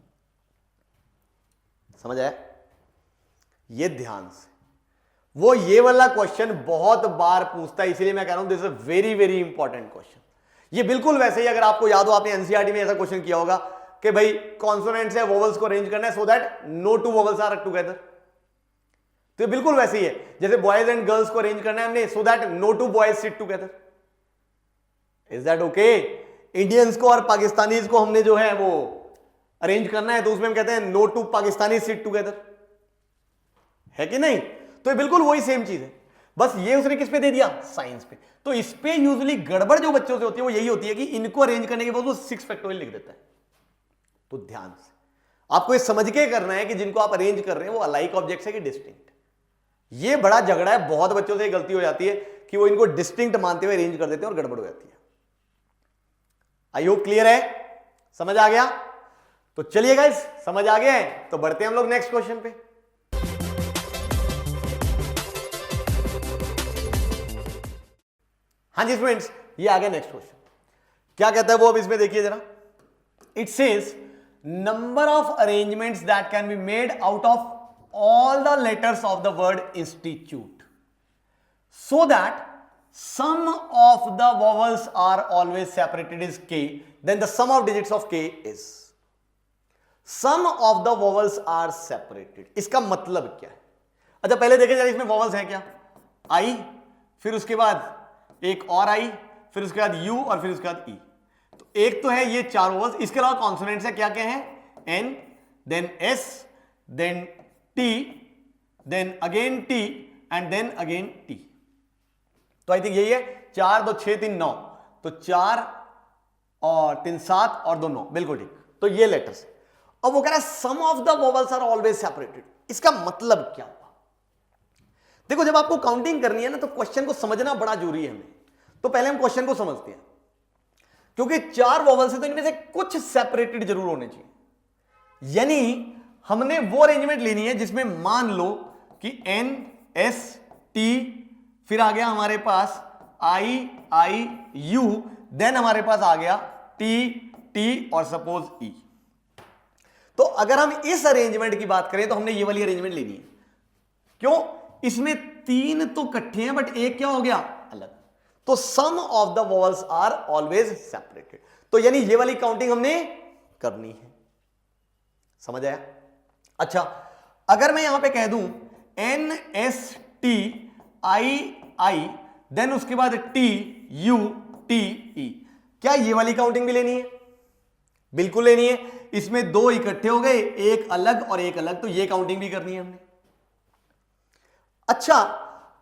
समझ आया? ये ध्यान से, वो ये वाला क्वेश्चन बहुत बार पूछता है, इसलिए मैं कह रहा हूं this is a very very important question. ये बिल्कुल वैसे ही, अगर आपको याद हो, आपने एनसीईआरटी में ऐसा क्वेश्चन किया होगा कि भाई कॉन्सोनेंट्स या वोवल्स को अरेंज करना है so that no 2 vowels are together. तो बिल्कुल वैसे ही है, जैसे बॉयज एंड गर्ल्स को अरेंज करना है हमने so that no 2 boys sit together. Is that okay? Indians को और पाकिस्तानीज को हमने जो है वो अरेंज करना है, तो उसमें हम कहते हैं नो 2 पाकिस्तानी सिट टुगेदर, है कि नहीं? तो ये बिल्कुल वही सेम चीज है, बस ये उसने किस पे दे दिया? साइंस पे। तो इस पे यूजुअली गड़बड़ जो बच्चों से होती है वो यही होती है कि इनको अरेंज करने के बाद वो 6 फैक्टोरियल लिख देता है। तो ध्यान से आपको ये समझ के करना है कि जिनको आप अरेंज कर रहे हैं वो अलाइक ऑब्जेक्ट्स है कि डिस्टिंक्ट। ये बड़ा झगड़ा है, बहुत बच्चों से गलती हो जाती है कि वो इनको डिस्टिंक्ट मानते हुए अरेंज कर देते हैं और गड़बड़ हो जाती है। आई होप क्लियर है, समझ आ गया? तो चलिए गाइस, समझ आ गया है तो बढ़ते हैं हम लोग नेक्स्ट क्वेश्चन पे। हाँ जी स्टूडेंट्स, ये आ गया नेक्स्ट क्वेश्चन। क्या कहता है वो, अब इसमें देखिए जरा। It says number of arrangements that can be made out of all the letters of the word institute so that sum of the vowels are always separated is k, then the sum of digits of k is sum of the vowels are separated. इसका मतलब क्या है? अच्छा पहले देखें जरा इसमें vowels है क्या? I, फिर उसके बाद एक और I, फिर उसके बाद U और फिर उसके बाद E. तो एक तो है ये चार vowels, इसके अलावा कॉन्सोनेंट्स है क्या क्या है? N, then S, then T, then again T and then again T. तो आई थिंक यही है, 4 2 6 3 9, तो 4 और 3 7 और 2 9, बिल्कुल ठीक. तो ये लेटर्स. अब वो कह रहा है सम of the vowels are always separated. इसका मतलब क्या हुआ? देखो जब आपको काउंटिंग करनी है ना तो क्वेश्चन को समझना बड़ा जरूरी है हमें. तो पहले हम क्वेश्चन को समझते हैं, क्योंकि 4 वोवल्स है तो इनमें से कुछ सेपरेटेड जरूर होने चाहिए. यानी हमने वो अरेंजमेंट लेनी है जिसमें मान लो कि N S T, फिर आ गया हमारे पास I U, देन हमारे पास आ गया T T और सपोज E. तो अगर हम इस अरेंजमेंट की बात करें तो हमने ये वाली अरेंजमेंट लेनी है. क्यों? इसमें 3 तो इकट्ठे हैं बट एक क्या हो गया? अलग. तो some of the vowels are always separated. तो यानी ये वाली काउंटिंग हमने करनी है. समझ आया? अच्छा अगर मैं यहां पे कह दूं N S T I then उसके बाद T U T E, क्या ये वाली काउंटिंग भी लेनी है? बिल्कुल लेनी है. इसमें 2 इकट्ठे हो गए, एक अलग और एक अलग, तो ये काउंटिंग भी करनी है हमने. अच्छा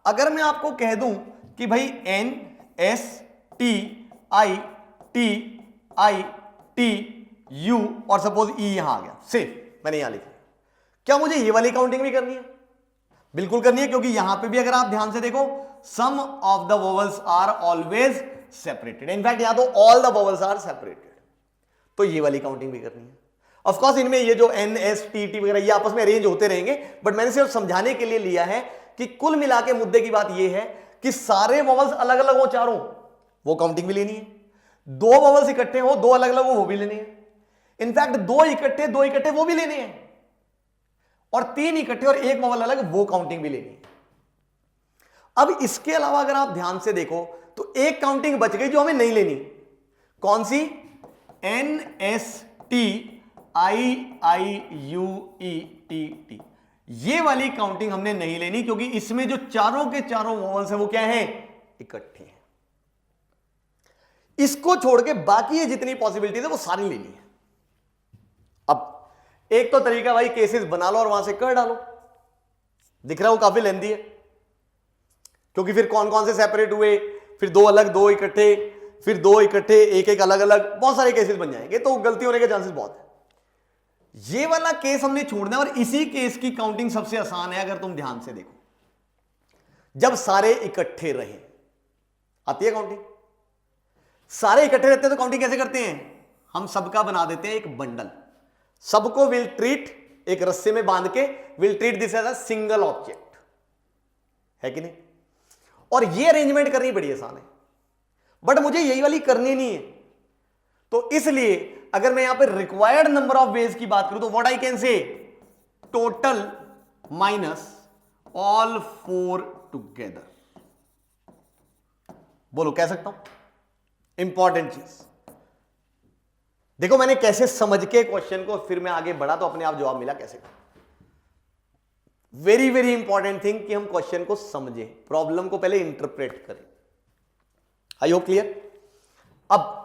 अगर मैं आपको कह दूं कि भाई N S T I T U और सपोज E यहां आ गया, सिर्फ मैंने यहां लिखा, क्या मुझे ये वाली काउंटिंग भी करनी है? बिल्कुल करनी है, क्योंकि यहां पे भी अगर आप ध्यान से देखो some of the vowels are always separated. In fact यहां तो all the vowels are separated. तो ये वाली काउंटिंग भी करनी है. ऑफ कोर्स इनमें ये जो N S T T वगैरह ये आपस में अरेंज होते रहेंगे, बट मैंने सिर्फ समझाने के लिए लिया है कि कुल मिला के मुद्दे की बात ये है कि सारे वोवल्स अलग अलग हो चारों, वो काउंटिंग भी लेनी है. 2 वोवल्स इकट्ठे हो, 2 अलग अलग हो, वो भी लेने हैं. इनफैक्ट 2 इकट्ठे वो भी लेने हैं, और 3 इकट्ठे और 1 वोवल अलग, वो काउंटिंग भी लेनी है. अब इसके अलावा अगर आप ध्यान से देखो तो एक काउंटिंग बच गई जो हमें नहीं लेनी. कौन सी? N S T I U E T T. ये वाली काउंटिंग हमने नहीं लेनी, क्योंकि इसमें जो चारों के चारों वोवल्स हैं वो क्या हैं? इकट्ठे हैं. इसको छोड़ के बाकी ये जितनी पॉसिबिलिटीज है वो सारी लेनी है. अब एक तो तरीका भाई केसेस बना लो और वहां से कर डालो. दिख रहा है वो काफी लेंदी है, क्योंकि फिर कौन कौन से सेपरेट हुए, फिर 2 अलग 2 इकट्ठे, फिर 2 इकट्ठे एक एक अलग अलग, बहुत सारे केसेस बन जाएंगे, तो गलती होने के चांसेस बहुत है. ये वाला केस हमने छोड़ना है, और इसी केस की काउंटिंग सबसे आसान है. अगर तुम ध्यान से देखो, जब सारे इकट्ठे रहे आती है काउंटिंग. सारे इकट्ठे रहते हैं तो काउंटिंग कैसे करते हैं? हम सबका बना देते हैं एक बंडल. सबको विल ट्रीट, एक रस्से में बांध के will treat this as a single object, है कि नहीं? और ये अरेंजमेंट करनी बड़ी आसान है, बट मुझे यही वाली करनी नहीं है. तो इसलिए अगर मैं यहां पे रिक्वायर्ड नंबर ऑफ वेज की बात करूं तो what I can say, total minus all 4 together. बोलो कह सकता हूं? इंपॉर्टेंट चीज देखो, मैंने कैसे समझ के क्वेश्चन को फिर मैं आगे बढ़ा तो अपने आप जवाब मिला कैसे. वेरी वेरी इंपॉर्टेंट थिंग कि हम क्वेश्चन को समझें, प्रॉब्लम को पहले इंटरप्रेट करें. आई होप क्लियर. अब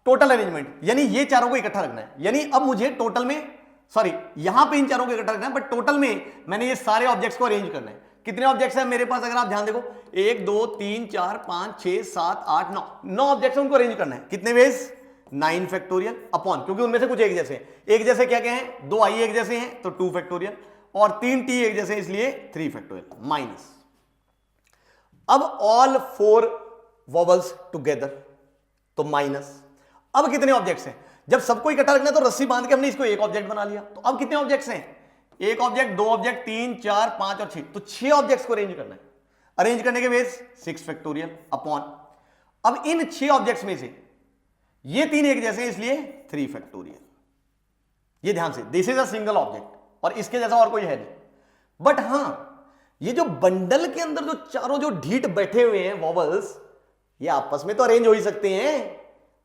टोटल अरेंजमेंट, यानी ये चारों को इकट्ठा रखना है. यानी अब मुझे टोटल में, सॉरी यहां पे इन चारों को इकट्ठा रखना है, बट टोटल में मैंने ये सारे ऑब्जेक्ट्स को अरेंज करना है. कितने ऑब्जेक्ट्स हैं मेरे पास? अगर आप ध्यान देखो 1 2 3 4 5 6 7 8 9 ऑब्जेक्ट्स उनको अरेंज करना है. कितने वेज? 9 फैक्टोरियल अपॉन, क्योंकि उनमें से कुछ एक जैसे हैं. एक जैसे क्या क्या है? 2 I एक जैसे हैं तो 2 फैक्टोरियल, और 3 T एक जैसे इसलिए 3 फैक्टोरियल माइनस. अब ऑल 4 वोवल्स टुगेदर तो माइनस. अब कितने ऑब्जेक्ट्स हैं? जब सबको इकट्ठा रखना है तो रस्सी बांध के हमने इसको एक ऑब्जेक्ट बना लिया. तो अब कितने ऑब्जेक्ट्स हैं? एक ऑब्जेक्ट, 2 ऑब्जेक्ट, 3 4 5 और 6, तो 6 ऑब्जेक्ट्स को अरेंज करना है. अरेंज करने के बेस 6 फैक्टोरियल अपॉन. अब इन 6 ऑब्जेक्ट्स में से ये 3 एक जैसे इसलिए 3 फैक्टोरियल. ये ध्यान से, this is a single object और इसके जैसा और कोई है नहीं. बट हां, ये जो बंडल के अंदर जो चारों जो ढीठ बैठे हुए हैं वोवल्स, ये आपस में तो अरेंज हो ही सकते हैं,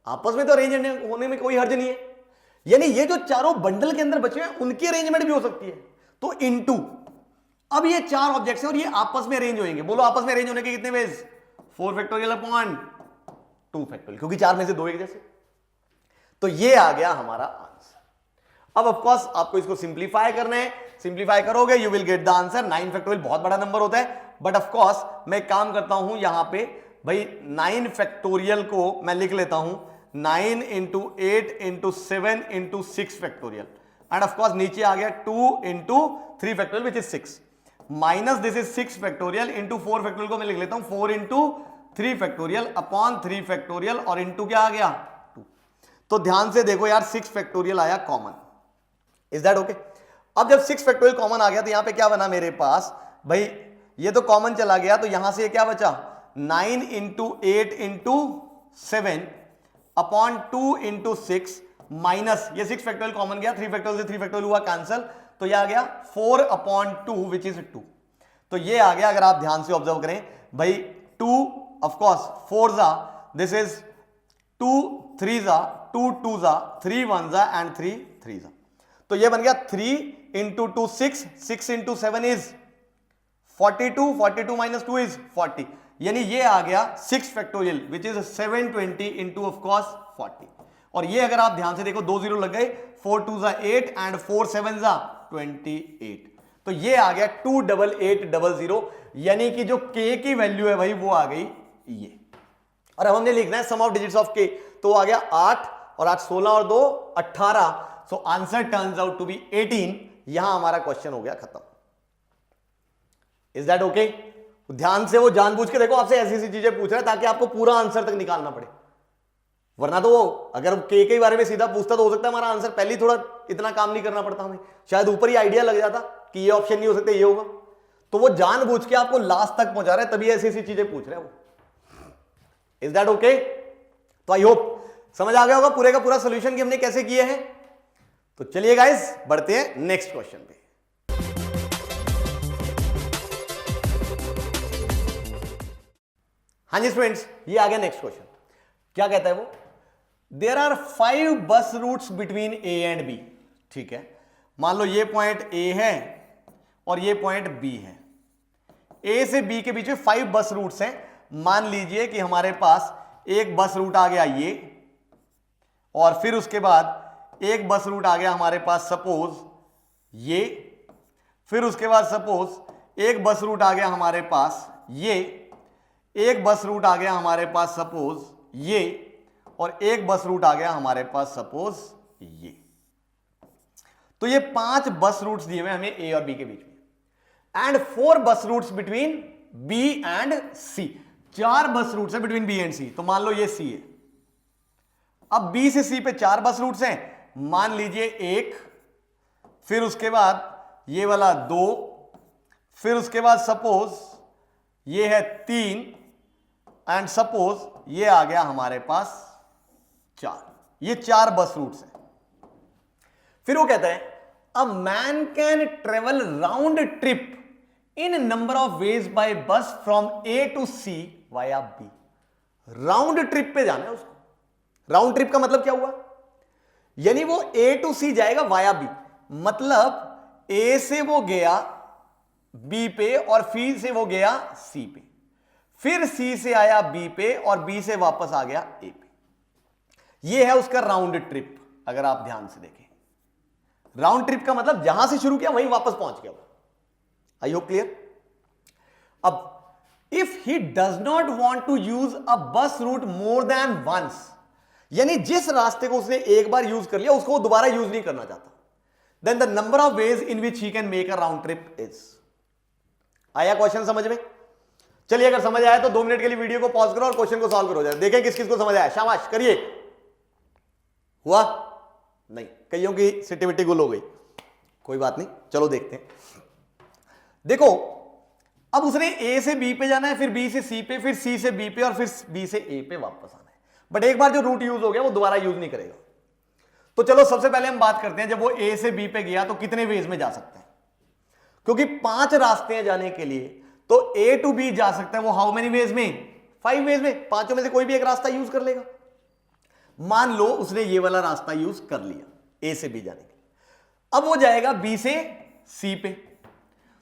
आपस में तो अरेंज होने में कोई हर्ज नहीं है। यानी ये जो चारों बंडल के अंदर बचे हैं उनकी अरेंजमेंट भी हो सकती है। तो इनटू, अब ये चार ऑब्जेक्ट्स हैं और ये आपस में अरेंज होंगे। बोलो आपस में अरेंज होने के कितने वेज? 4 फैक्टोरियल अपॉन 2 फैक्टोरियल, क्योंकि चार में से दो एक जैसे। तो ये आ गया हमारा आंसर। अब ऑफ कोर्स आपको इसको सिंप्लीफाई करना है, सिंप्लीफाई करोगे you will get the answer. 9 factorial बहुत बड़ा नंबर होता है, बट ऑफ कोर्स मैं काम करता हूं यहां पे भाई 9 फैक्टोरियल को मैं लिख लेता हूं 9 into 8 into 7 into 6 factorial, and of course नीचे आ गया 2 into 3 factorial which is 6, minus this is 6 factorial into 4 factorial को मैं लिख लेता हूं 4 इंटू 3 फैक्टोरियल अपॉन 3 फैक्टोरियल, और इंटू क्या आ गया 2। तो ध्यान से देखो यार 6 फैक्टोरियल आया कॉमन, इज दैट ओके? अब जब 6 फैक्टोरियल कॉमन आ गया तो यहां पे क्या बना मेरे पास भाई, ये तो कॉमन चला गया, तो यहां से ये क्या बचा 9 into 8 into 7 upon 2 into 6 minus ये 6 फैक्टोरियल कॉमन गया, 3 फैक्टोरियल से 3 फैक्टोरियल हुआ कैंसिल, तो यह आ गया 4 अपॉन 2 विच इज 2। तो ये आ गया, अगर आप ध्यान से ऑब्जर्व करें भाई 2 ऑफ कोर्स 4 जा, दिस इज 2 3 जा, 2 2 जा, 3 1 जा एंड 3 3 जा। तो ये बन गया 3 into 2 6, 6 into 7 is 42, 42 minus 2 is 40, यानी ये आ गया 6 factorial which is 720 into of course 40। और ये अगर आप ध्यान से देखो 2 जीरो लग गए, 4 2 जा 8 एंड 4 7 जा 28, तो ये आ गया 28800, यानी कि जो k की वैल्यू है भाई वो आ गई ये। और अब हमने लिखना है सम ऑफ डिजिट्स ऑफ k, तो आ गया 8 और 8 16 और 2 18, so answer turns out to be 18। यहां हमारा क्वेश्चन हो गया खत्म। Is that okay? ध्यान से वो जानबूझ के देखो आपसे ऐसी ऐसी चीजें पूछ रहा है ताकि आपको पूरा आंसर तक निकालना पड़े, वरना तो वो अगर के बारे में सीधा पूछता तो हो सकता है हमारा आंसर पहले ही थोड़ा इतना काम नहीं करना पड़ता हमें, शायद ऊपर ही आइडिया लग जाता कि ये ऑप्शन नहीं हो सकता ये होगा। तो वो जानबूझ के आपको लास्ट तक पहुंचा रहा है, तभी ऐसी ऐसी चीजें पूछ रहे हैं वो। Is that okay? तो आई होप समझ आ गया होगा पूरे का पूरा सोल्यूशन कि हमने कैसे किए हैं। तो चलिए गाइस बढ़ते हैं नेक्स्ट क्वेश्चन पे। हाँ जी स्टूडेंट्स, ये आ गया नेक्स्ट क्वेश्चन। क्या कहता है वो? There are 5 bus routes between A and B. ठीक है, मान लो ये पॉइंट ए है और ये पॉइंट बी है। ए से बी के बीच में 5 बस रूट्स हैं। मान लीजिए कि हमारे पास एक बस रूट आ गया ये, और फिर उसके बाद एक बस रूट आ गया हमारे पास सपोज ये, फिर उसके बाद सपोज एक बस रूट आ गया हमारे पास ये, एक बस रूट आ गया हमारे पास सपोज ये, और एक बस रूट आ गया हमारे पास सपोज ये। तो ये 5 बस रूट्स दिए हुए हमें ए और बी के बीच में, एंड 4 बस रूट्स बिटवीन बी एंड सी। 4 बस रूट्स है बिटवीन बी एंड सी। तो मान लो ये सी है, अब बी से सी पे 4 बस रूट्स हैं, मान लीजिए एक, फिर उसके बाद ये वाला 2, फिर उसके बाद सपोज ये है 3, एंड सपोज ये आ गया हमारे पास 4। ये 4 बस रूट्स हैं। फिर वो कहता है a man can travel round trip in number of ways by bus from A to C via B. Round trip पे जाना है उसको। राउंड ट्रिप का मतलब क्या हुआ? यानी वो ए टू सी जाएगा वाया बी, मतलब ए से वो गया बी पे और फिर से वो गया सी पे, फिर सी से आया बी पे और बी से वापस आ गया ए पे। ये है उसका राउंड ट्रिप। अगर आप ध्यान से देखें, राउंड ट्रिप का मतलब जहां से शुरू किया वहीं वापस पहुंच गया वो। I hope clear? अब if he does not want to use a bus route more than once, यानी जिस रास्ते को उसने एक बार यूज कर लिया उसको वो दोबारा यूज नहीं करना चाहता, then the number of ways in which he can make a round trip is. आया क्वेश्चन समझ में? चलिए अगर समझ आया तो 2 मिनट के लिए वीडियो को पॉज करो और क्वेश्चन को सॉल्व करो जाए, देखें किस किस को समझ आया। शाबाश करिए। हुआ नहीं? कईयों की सिटिविटी गुल हो गई, कोई बात नहीं, चलो देखते हैं। देखो अब उसने ए से बी पे जाना है, फिर बी से सी पे, फिर सी से बी पे और फिर बी से ए पे वापस आना है। बट एक बार जो रूट यूज हो गया वो दोबारा यूज नहीं करेगा। तो चलो सबसे पहले हम बात करते हैं जब वो ए से बी पे गया तो कितने वेज में जा सकते हैं, क्योंकि 5 रास्ते हैं जाने के लिए, तो ए टू बी जा सकता है वो हाउ मेनी वेज में? 5 वेज में, पांचों में से कोई भी एक रास्ता यूज कर लेगा। मान लो उसने ये वाला रास्ता यूज कर लिया ए से बी जाने के लिए, अब वो जाएगा बी से सी पे।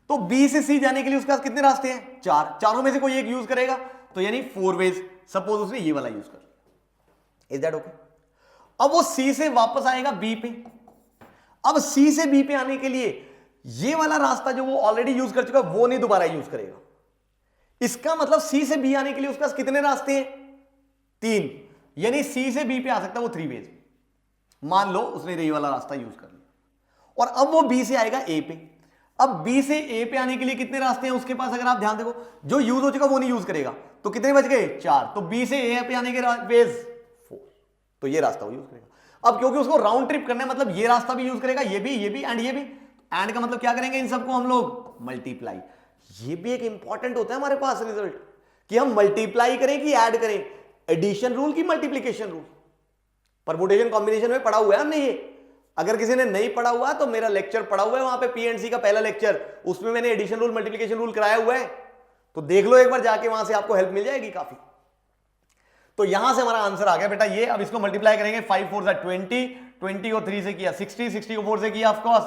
तो बी से सी जाने के लिए उसके पास कितने रास्ते हैं? 4, चारों में से कोई एक यूज करेगा, तो यानी 4 वेज। सपोज उसने ये वाला यूज कर लिया, इज दैट ओके? अब वो सी से वापस आएगा बी पे। अब सी से बी पे आने के लिए ये वाला रास्ता जो वो ऑलरेडी यूज कर चुका है वो नहीं दोबारा यूज करेगा। इसका मतलब सी से बी आने के लिए उसके पास कितने रास्ते हैं? 3, यानी सी से बी पे आ सकता है वो 3 वेज। मान लो उसने ये वाला रास्ता यूज कर लिया और अब वो बी से आएगा ए पे। अब बी से ए पे आने के लिए कितने रास्ते हैं उसके पास? अगर आप ध्यान देखो, जो यूज हो चुका वो नहीं यूज करेगा, तो कितने बच गए? 4। तो बी से ए पे आने के वेज 4, तो ये रास्ता वो यूज करेगा। अब क्योंकि उसको राउंड ट्रिप करना है, मतलब ये रास्ता भी यूज करेगा, ये भी एंड ये भी। एंड का मतलब क्या करेंगे? इन सबको हम लोग मल्टीप्लाई। ये भी एक इंपॉर्टेंट होता है हमारे पास रिजल्ट, कि हम मल्टीप्लाई करें कि ऐड करें। एडिशन रूल की मल्टीप्लीकेशन रूल, परमुटेशन कॉम्बिनेशन में पढ़ा हुआ है हमने ये। अगर किसी ने नहीं पढ़ा हुआ तो मेरा लेक्चर पढ़ा हुआ है वहां पे, पीएनसी का पहला लेक्चर, उसमें मैंने एडिशन रूल मल्टीप्लिकेशन रूल कराया हुआ है, तो देख लो एक बार जाके, वहां से आपको हेल्प मिल जाएगी काफी। तो यहां से हमारा आंसर आ गया बेटा ये। अब इसको मल्टीप्लाई करेंगे, 5 4 20, 20 को 3 से किया 60, 60 को 4 से किया of course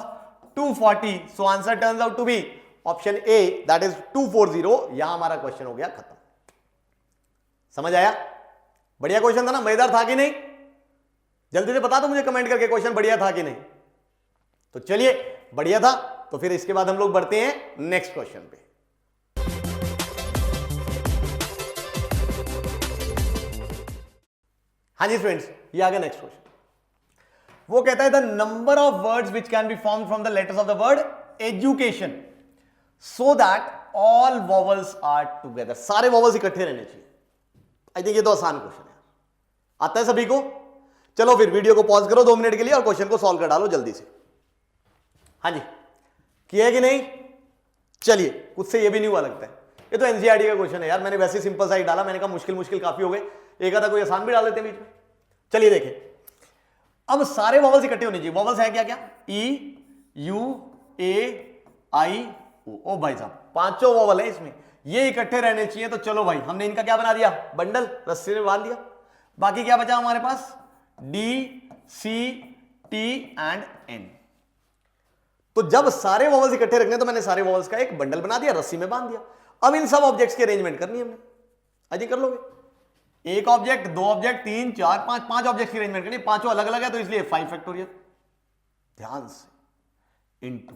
240। So answer turns out to be option A, that is 240। यहां हमारा क्वेश्चन हो गया खत्म। समझ आया? बढ़िया क्वेश्चन था ना, मजेदार था कि नहीं? जल्दी से बता दो मुझे कमेंट करके क्वेश्चन बढ़िया था कि नहीं। तो चलिए, बढ़िया था, तो फिर इसके बाद हम लोग बढ़ते हैं नेक्स्ट क्वेश्चन पे। हाँ जी फ्रेंड्स, ये आ गया नेक्स्ट क्वेश्चन। वो कहता है the number of words which can be form from the letters of the word education so that all vowels are together. सारे वॉवल्स इकट्ठे रहने चाहिए। आई थिंक ये तो आसान क्वेश्चन है, आता है सभी को। चलो फिर वीडियो को पॉज करो 2 मिनट के लिए और क्वेश्चन को सॉल्व कर डालो जल्दी से। हाँ जी, किया है कि नहीं? चलिए, कुछ से ये भी नहीं हुआ लगता है। ये तो एनसीईआरटी का क्वेश्चन है यार, मैंने वैसे सिंपल सा ही डाला। मैंने कहा मुश्किल काफी हो गए, एक आधा कोई आसान भी डाल देते हैं बीच में। चलिए देखें, अब सारे वॉवल्स इकट्ठे होने चाहिए। वॉवल्स है क्या क्या? ई, यू, ए, आई, ओ भाई साहब, 5 वॉवल है इसमें, ये इकट्ठे रहने चाहिए। तो चलो भाई, हमने इनका क्या बना दिया? बंडल, रस्सी में बांध दिया। बाकी क्या बचा हमारे पास? D, C, T and N. तो जब सारे वॉवल्स इकट्ठे रखने, तो मैंने सारे वॉवल्स का एक बंडल बना दिया, रस्सी में बांध दिया। अब इन सब ऑब्जेक्ट्स की अरेंजमेंट करनी है हमने। आज कर लोगे? एक ऑब्जेक्ट, 2 ऑब्जेक्ट, 3 4 5 ऑब्जेक्ट की अरेंजमेंट करनी। 5 अलग अलग है, तो इसलिए 5 फैक्टोरियल। ध्यान से, इनटू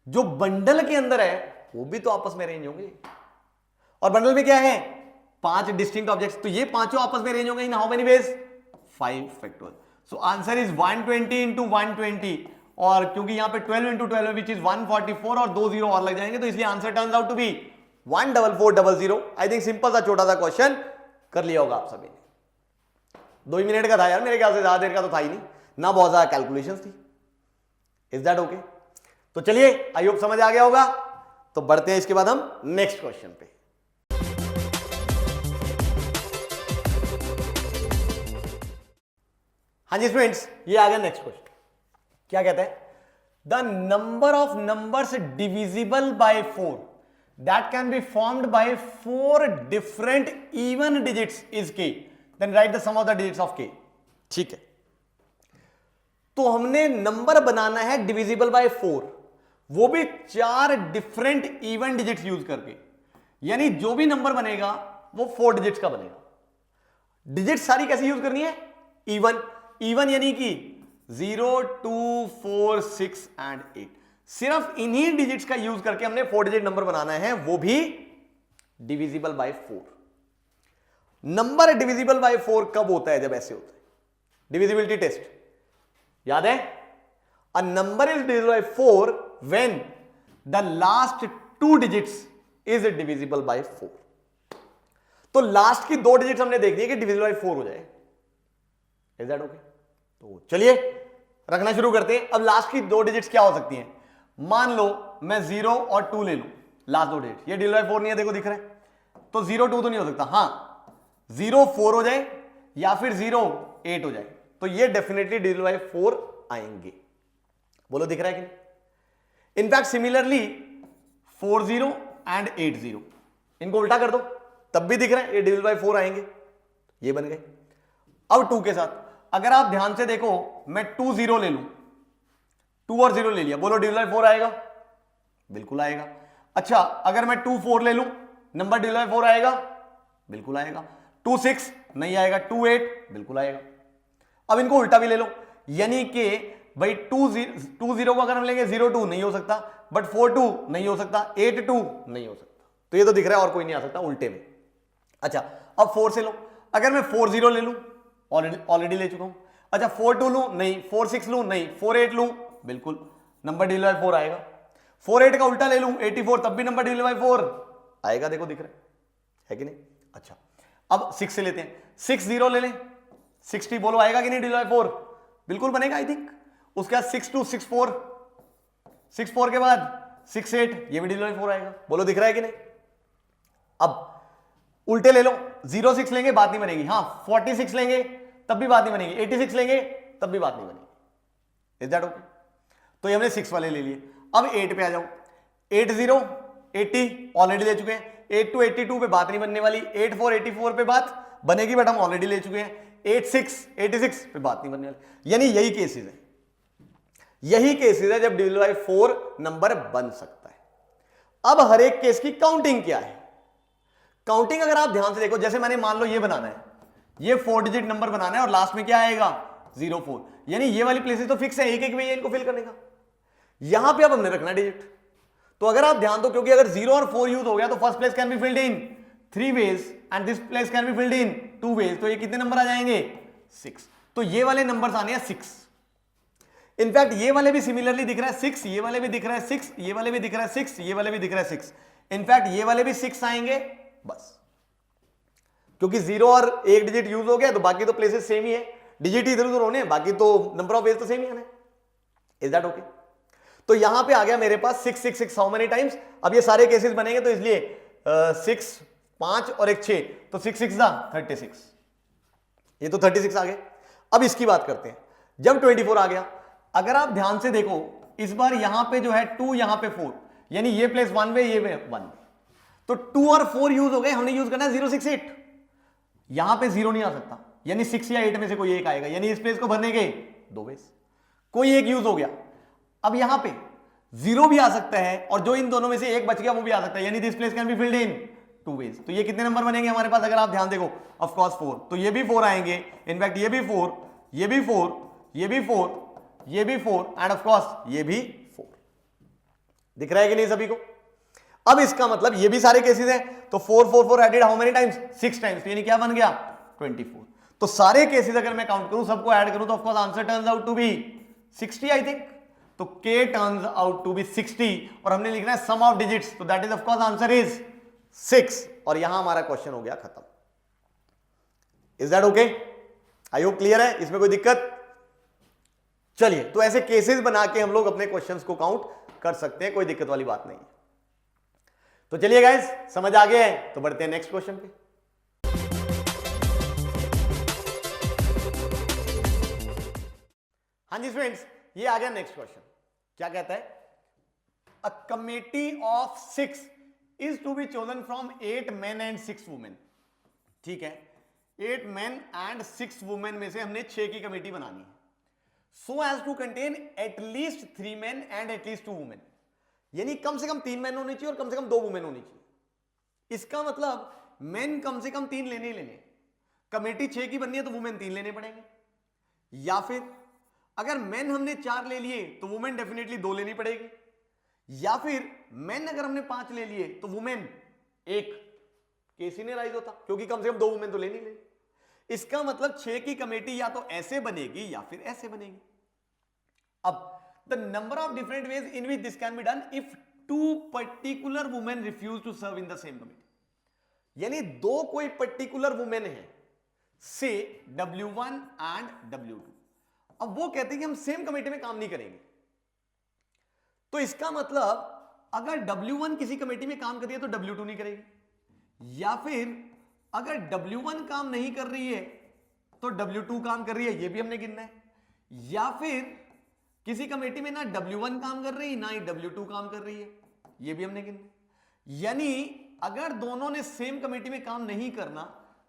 जो बंडल के अंदर है वो भी तो आपस में अरेंज होंगे। और बंडल में क्या है? 5 डिस्टिंक्ट ऑब्जेक्ट्स, तो ये 5 आपस में अरेंज होंगे इन how many veg? 5 factorial. So answer is 120 into 120, और क्योंकि यहां पे 12 इंटू 12 विच इज 144 और 2 0 और लग जाएंगे, तो इसलिए answer turns out to be 14400। I think simple सा छोटा सा क्वेश्चन कर लिया होगा आप सभी ने। 2 ही मिनट का था यार, मेरे ख्याल से ज्यादा देर का तो था ही नहीं ना, बहुत ज्यादा कैलकुलेशंस थी। Is that okay? तो चलिए, आई होप समझ आ गया होगा। तो बढ़ते हैं इसके बाद हम नेक्स्ट क्वेश्चन पे। हाँ जी फ्रेंड्स, ये आ गया नेक्स्ट क्वेश्चन। क्या कहता है? The number of numbers divisible by 4 that can be formed by 4 different even digits is K, then write the sum of the digits of K. ठीक है, तो हमने नंबर बनाना है डिविजिबल बाय 4, वो भी 4 डिफरेंट इवन डिजिट्स यूज करके। यानी जो भी नंबर बनेगा वो 4 डिजिट्स का बनेगा। डिजिट्स सारी कैसे यूज करनी है? इवन। इवन यानी कि 0 2 4 6 एंड 8। सिर्फ इन्हीं डिजिट्स का यूज करके हमने 4 डिजिट नंबर बनाना है, वो भी divisible by 4। Number divisible by 4 कब होता है? जब ऐसे होता है, डिविजिबिलिटी टेस्ट याद है? A number is divisible by 4 when the last 2 digits is divisible by 4। तो लास्ट की 2 डिजिट्स हमने देख दी कि डिविजिबल बाय 4 हो जाए। Is that okay? तो चलिए रखना शुरू करते हैं। अब लास्ट की 2 डिजिट्स क्या हो सकती हैं? मान लो मैं 0 और 2 ले लूं, लास्ट 2 डिजिट। ये डिविजिबल बाय 4 नहीं है, देखो दिख रहा है, तो 0 2 तो नहीं हो सकता। हां, 0 4 हो जाए या फिर 0 8 हो जाए, तो ये डेफिनेटली डिविजिबल बाय 4 आएंगे। बोलो दिख रहा है कि नहीं? इनफैक्ट सिमिलरली 4 0 एंड 8 0, इनको उल्टा कर दो, तब भी दिख रहा है, ये डिवाइड बाय 4 आएंगे, ये बन गए। अब 2 के साथ अगर आप ध्यान से देखो, मैं 2 0 ले लूं, 2 और 0 ले लिया, बोलो डिवाइड बाय 4 आएगा, बिल्कुल आएगा। अच्छा अगर मैं 2 4 ले लूं, नंबर डिवाइड बाय 4 आएगा, बिल्कुल आएगा। 2 6 नहीं आएगा, 2 8 बिल्कुल आएगा। अब इनको उल्टा भी ले लो, यानी कि भाई 2 0 को अगर हम लेंगे 0 2 नहीं हो सकता, बट 4 2 नहीं हो सकता, 8 2 नहीं हो सकता, तो ये तो दिख रहा है और कोई नहीं आ सकता उल्टे में। अच्छा अब 4 से लो, अगर मैं 4 0 ले लूं, ऑलरेडी ले चुका हूं। अच्छा 4 2 लूं, नहीं। 4 6 लूं, नहीं। 4 8 लूं, बिल्कुल नंबर डिवाइड बाय 4 आएगा। 4 8 का उल्टा ले लूं, 84, तब भी नंबर डिवाइड बाय 4 आएगा, देखो दिख रहा है कि नहीं। अच्छा अब 6 से लेते हैं, 6 0 ले लें, 60 बोलो आएगा कि नहीं डिवाइड बाय 4, बिल्कुल बनेगा आई थिंक। उसके बाद 6 2 6 4, 6 4 के बाद 6 8, ये भी डिवाइड बाय 4 आएगा, बोलो दिख रहा है कि नहीं। अब उल्टे ले लो, 0 6 लेंगे बात नहीं बनेगी, हाँ 46 लेंगे तब भी बात नहीं बनेगी, 86 लेंगे तब भी बात नहीं बनेगी। Is that okay? तो ये हमने 6 वाले ले लिए। अब 8 पे आ जाओ, 8 0 80 ऑलरेडी ले चुके हैं, 8 2 82 पे बात नहीं बनने वाली, 8 4 84 पे बात बनेगी बट हम ऑलरेडी ले चुके हैं, 8 6 86 पे बात नहीं बनने वाली। यानी यही केसेस है, यही केसेस है जब डिवाइड बाय 4 नंबर बन सकता है। अब हर एक केस की काउंटिंग क्या है? काउंटिंग अगर आप ध्यान से देखो, जैसे मैंने मान लो ये बनाना है, ये 4 डिजिट नंबर बनाना है और लास्ट में क्या आएगा 0 4, यानी ये वाली प्लेसेस तो फिक्स है, एक एक वे इनको फिल करने का। यहां पे अब हमने रखना डिजिट, तो अगर आप ध्यान दो, क्योंकि अगर 0 और 4 यूज हो गया तो first place can be filled in 3 ways and this place can be filled in 2 ways, तो ये कितने नंबर आ जाएंगे 6। तो ये वाले नंबर्स आने हैं 6। इनफैक्ट ये वाले भी सिमिलरली दिख रहा है 6, ये वाले भी दिख रहा है 6, ये वाले भी दिख रहा है 6, ये वाले भी दिख रहा है 6। इनफैक्ट ये वाले भी 6 आएंगे बस, क्योंकि 0 और 1 डिजिट यूज हो गया तो बाकी तो प्लेसेस सेम ही है, डिजिट इधर उधर होने, बाकी तो नंबर ऑफ वेज तो सेम ही है। Is that okay? तो यहां पे आ गया मेरे पास 6 6 6 हाउ मेनी टाइम्स। अब ये सारे केसेस बनेंगे तो इसलिए 6 5 और एक 6, तो 6 6 36, ये तो 36 आ गए। अब इसकी बात करते हैं, जब 24 आ गया, अगर आप ध्यान से देखो इस बार यहां पे जो है 2, यहां पे 4, यानी ये प्लेस 1 वे, ये 1 वे, तो 2 और 4 यूज हो गए, हमने यूज करना है 0 6 8। यहां पे 0 नहीं आ सकता, यानी 6 या 8 में से कोई एक आएगा, यानी इस प्लेस को भरने के 2 वेज, कोई एक यूज हो गया। अब यहां पे 0 भी आ सकता है और जो इन दोनों में से एक बच गया वो भी आ सकता है, यानी this place can be filled in 2 ways. तो ये कितने नंबर बनेंगे हमारे पास अगर आप ध्यान देखो, ऑफ कोर्स 4, तो ये भी 4 आएंगे, इनफैक्ट ये भी 4, ये भी 4, ये भी 4, ये भी 4 एंड ऑफ कोर्स ये भी 4। दिख रहा है कि नहीं सभी को? अब इसका मतलब ये भी सारे केसेस हैं, तो 4 4 4 added how many times 6 times, तो यानी क्या बन गया 24। तो सारे केसेस अगर मैं काउंट करूं, सबको ऐड करूं, तो of course answer turns out to be 60 I think. तो k turns out to be 60 और हमने लिखना है सम ऑफ डिजिट्स, तो that is of course answer is 6 और यहां हमारा क्वेश्चन हो गया खत्म। Is that okay? I hope clear है, इसमें कोई दिक्कत? चलिए, तो ऐसे केसेस बना के हम लोग अपने क्वेश्चंस को काउंट कर सकते हैं, कोई दिक्कत वाली बात नहीं है। तो चलिए गाइस, समझ आ गया है, तो बढ़ते हैं नेक्स्ट क्वेश्चन पे। हाँ जी फ्रेंड्स, ये आ गया नेक्स्ट क्वेश्चन। क्या कहता है? A committee of 6 is to be chosen from 8 men and 6 women। ठीक है, 8 men and 6 women में से हमने 6 की कमेटी बनानी है, so as to contain at least 3 men and at least 2 women, यानी कम से कम 3 मैन होने चाहिए और कम से कम 2 वुमेन होनी चाहिए। इसका मतलब मैन कम से कम 3 लेने ही लेने, कमेटी 6 की बननी है तो वुमेन 3 लेने पड़ेंगे, या फिर अगर मैन हमने 4 ले लिए तो वुमेन डेफिनेटली 2 लेनी पड़ेगी, या फिर मैन अगर हमने 5 ले लिए तो वुमेन 1 केस ही नहीं राइज होता, क्योंकि कम से कम 2 वुमेन तो लेनी ले। इसका मतलब 6 की कमेटी या तो ऐसे बनेगी या फिर ऐसे बनेगी। अब the number of different ways in which this can be done if 2 particular women refuse to serve in the same committee, यानी 2 कोई पर्टिकुलर वुमेन है, से W1 एंड W2, अब वो कहते हैं कि हम सेम कमेटी में काम नहीं करेंगे। तो इसका मतलब अगर W1 किसी कमेटी में काम कर रही है तो W2 नहीं करेगी, या फिर अगर W1 काम नहीं कर रही है तो W2 काम कर रही है, ये भी हमने गिनना है, या फिर किसी कमेटी में ना W1 काम कर रही है ना ही W2 काम कर रही है, ये भी हमने गिनना है। यानी अगर दोनों ने सेम कमेटी में काम नहीं करना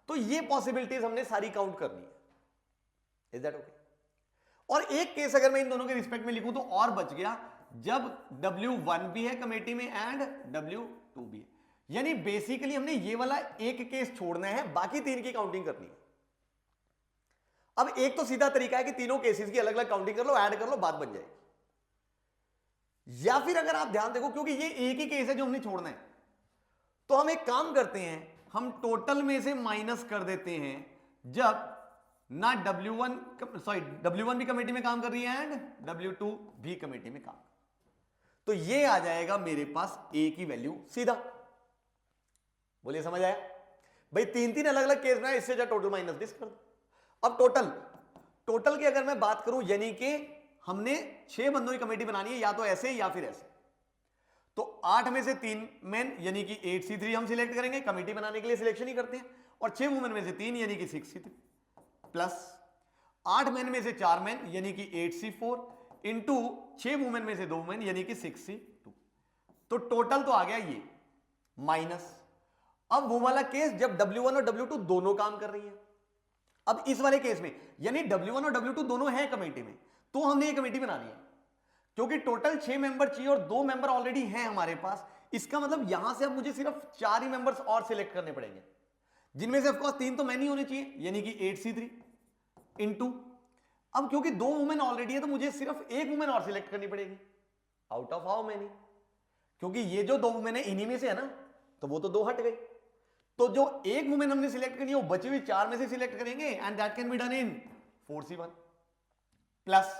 तो ये पॉसिबिलिटीज हमने सारी काउंट करनी है। Is that okay? और एक केस अगर मैं इन दोनों के रिस्पेक्ट में लिखूं तो और बच गया, जब W1 भी है कमेटी में एंड W2 भी है। यानी बेसिकली हमने ये वाला एक केस छोड़ना है, बाकी तीन की काउंटिंग करनी है। अब एक तो सीधा तरीका है कि तीनों केसेस की अलग अलग काउंटिंग कर लो, ऐड कर लो, बात बन जाएगी। या फिर अगर आप ध्यान देखो, क्योंकि ये एक ही केस है जो हमने छोड़ना है, तो हम एक काम करते हैं, हम टोटल में से माइनस कर देते हैं जब ना W1 भी कमेटी में काम कर रही है एंड W2 भी कमेटी में काम। तो ये आ जाएगा मेरे पास A की वैल्यू सीधा। बोलिए समझ आया? भाई तीन तीन अलग अलग केस में है, इससे जो टोटल माइनस दिस कर दो। अब टोटल की अगर मैं बात करूं, यानी कि हमने 6 बंदों की कमेटी बनानी है, या तो ऐसे या फिर ऐसे, तो 8 में से 3 मेन यानी कि 8C3 हम सिलेक्ट करेंगे, कमेटी बनाने के लिए सिलेक्शन ही करते हैं, और 6 वुमेन में से 3 यानी कि 6C3 प्लस 8 मेन में से 4 मेन यानी कि 8C4 इंटू 6 वुमेन में से 2 वुमेन यानी कि 6C2। तो टोटल तो आ गया ये माइनस। अब वो वाला केस जब W1 और W2 दोनों काम कर रही है। अब इस वाले केस में यानी W1 और W2 दोनों हैं कमेटी में, तो हमने ये कमेटी बनानी है, क्योंकि टोटल 6 मेंबर चाहिए और 2 मेंबर ऑलरेडी हैं हमारे पास। इसका मतलब यहां से अब मुझे सिर्फ 4 ही मेंबर्स और सिलेक्ट करने पड़ेंगे, जिनमें से ऑफकोर्स 3 तो मैं नहीं होने चाहिए, यानी कि 8C3 इंटू, अब क्योंकि 2 वुमेन ऑलरेडी है तो मुझे सिर्फ 1 वुमेन और सिलेक्ट करनी पड़ेगी। Out of how many? क्योंकि ये जो 2 वुमेन है इन्हीं में से है ना, तो वो तो 2 हट गई। तो जो 1 वुमेन हमने सिलेक्ट करनी है वो बची हुई 4 में से सिलेक्ट करेंगे, and that can be done in 4C1 plus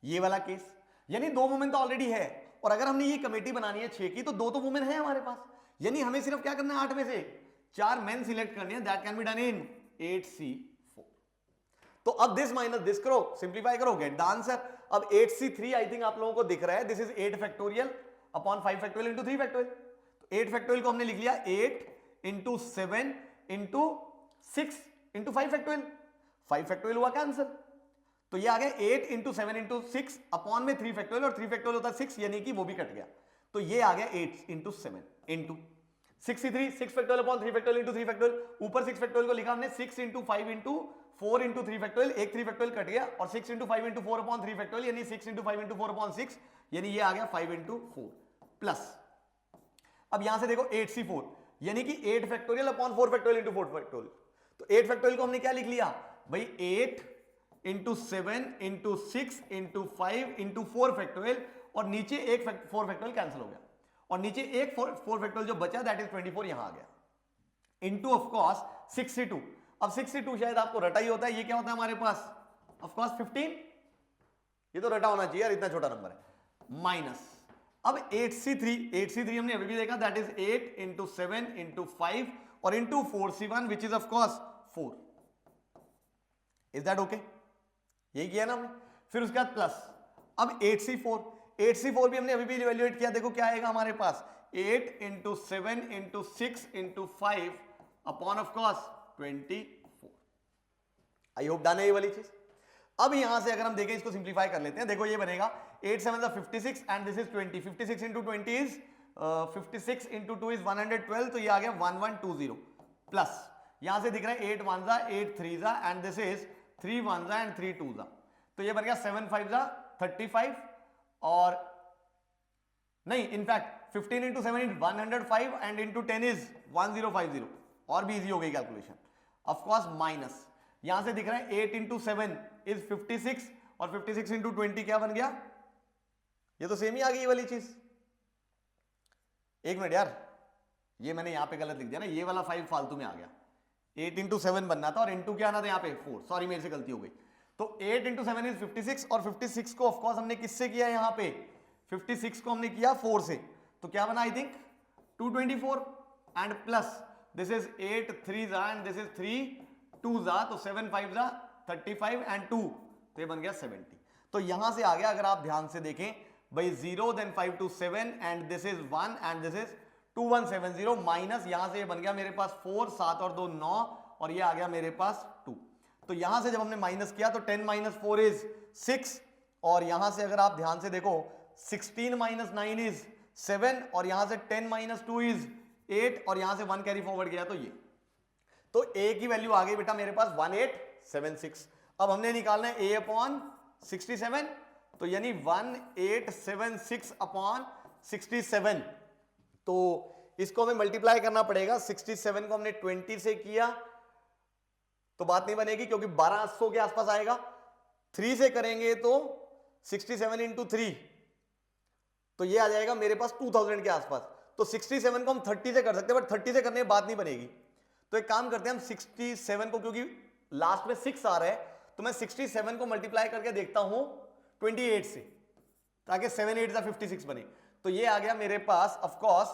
ये वाला केस, यानी 2 वुमेन तो ऑलरेडी है, और अगर हमने ये कमेटी बनानी है 6 की, तो 2 तो वुमेन है हमारे पास, यानी हमें सिर्फ क्या करना है, 8 में से 4 मेन सिलेक्ट करने हैं, that can be done in 8C4। तो अब दिस माइनस दिस करो, सिंप्लीफाई करो, गेट द आंसर। अब 8C3 आई थिंक आप लोगों को दिख रहा है, this is 8 factorial upon 5 factorial into 3 factorial. तो 8 फैक्टोरियल को हमने लिख लिया 8 into 7 into 6 into 5 factorial, 5 factorial हुआ कैंसिल। तो ये आ गया 8 इंटू 7 इंटू 6 अपॉन में 3 फैक्टोरियल, और 3 फैक्टोरियल होता है 6, यानी कि वो भी कट गया। तो ये आ गया 8 into 7 into 63, 6 factorial upon 3 factorial into 3 factorial. ऊपर 6 फैक्टोरियल को लिखा हमने 6 इंटू 5 इंटू 4 इंटू 3 फैक्टोरियल, एक 3 फैक्टोरियल कट गया, और 6 इंटू 5 इंटू 4 अपॉन 3 फैक्टोरियल, यानी 6 इंटू 5 इंटू 4 अपॉन 6, यानी ये आ गया 5 इंटू 4 प्लस। अब यहां से देखो 8C4 यानी कि 8 factorial upon 4 factorial into 4 factorial. तो 8 फैक्टोरियल को हमने क्या लिख लिया भाई, 8 into 7 into 6 into 5 into 4 factorial, और नीचे एक 4 फैक्टोरियल कैंसिल हो गया, और नीचे एक 4 फैक्टोरियल जो बचा दैट इज 24 यहां आ गया, इंटू ऑफकोर्स 62। अब 62 शायद आपको रटा ही होता है, ये क्या होता है हमारे पास ऑफकोर्स 15, ये तो रटा होना चाहिए यार, इतना छोटा नंबर है, माइनस। अब 8C3 हमने अभी भी देखा, दैट इज 8 इंटू 7 इंटू 5 और into 4C1 which is of course 4। Is that okay? यही किया ना हमने। फिर उसके बाद प्लस, अब 8C4 भी हमने अभी भी इवैल्यूएट किया, देखो क्या आएगा हमारे पास, 8 into 7 into 6 into 5 upon of course 24। आई होप डन है ये वाली चीज। अब यहां से अगर हम देखें, इसको सिंप्लीफाई कर लेते हैं, देखो ये बनेगा 8 7 56 and this is 20, 56 into 20 is 56 into 2 is 112, तो ये आ गया 1120 प्लस यहां से दिख रहा है 8 1 8 3 एंड दिस इज 3 1 एंड 3 2, तो ये बन गया 7 5 35, और नहीं in fact 15 into 7 is 105 and into 10 is 1050, और भी इजी हो गई कैलकुलेशन। ऑफकोर्स माइनस यहां से दिख रहा है 8 इंटू 7 इज 56, और 56 इंटू 20 क्या बन गया, ये तो सेम ही आ गई ये वाली चीज। एक मिनट यार, ये मैंने यहां पे गलत लिख दिया ना, ये वाला 5 फालतू में आ गया, 8 इंटू 7 बनना था और इंटू क्या आना था यहाँ पे 4, सॉरी मेरे से गलती हो गई। तो 8 इंटू 7 इज 56, और 56 को ऑफकोर्स हमने किससे किया यहां पे, 56 को हमने किया 4 से, तो क्या बना I think 224 and plus this is 8 3 and this is 3 2 तो 7 5 35 एंड 2, तो ये बन गया 70। तो यहां से आ गया, अगर आप ध्यान से देखें भाई 0 then 5 2 7 and this is 1 and this is 2170 minus यहां से ये बन गया मेरे पास 4 7 और 2 9, और ये आ गया मेरे पास 2। तो यहां से जब हमने माइनस किया तो 10 माइनस 4 इज 6, और यहां से अगर आप ध्यान से देखो 16 माइनस 9 इज 7, और यहां से 10 माइनस 2 इज 8 और यहां से 1 कैरी फॉरवर्ड गया तो ये, तो a की वैल्यू आ गई बेटा मेरे पास 1876। अब हमने निकालना है a अपॉन 67, तो यानी 1876 अपॉन 67, तो इसको हमें मल्टीप्लाई करना पड़ेगा। 67 को हमने 20 से किया तो बात नहीं बनेगी क्योंकि 1200 के आसपास आएगा। 3 से करेंगे तो 67 इंटू 3, तो ये आ जाएगा मेरे पास 2000 के आसपास। तो 67 को हम 30 से कर सकते हैं, बट 30 से करने में बात नहीं बनेगी। तो एक काम करते हैं हम 67 को, क्योंकि लास्ट में 6 आ रहा है, तो मैं 67 को मल्टीप्लाई करके देखता हूं 28 से, ताकि 7 8 56 बने। तो ये आ गया मेरे पास। ऑफ कोर्स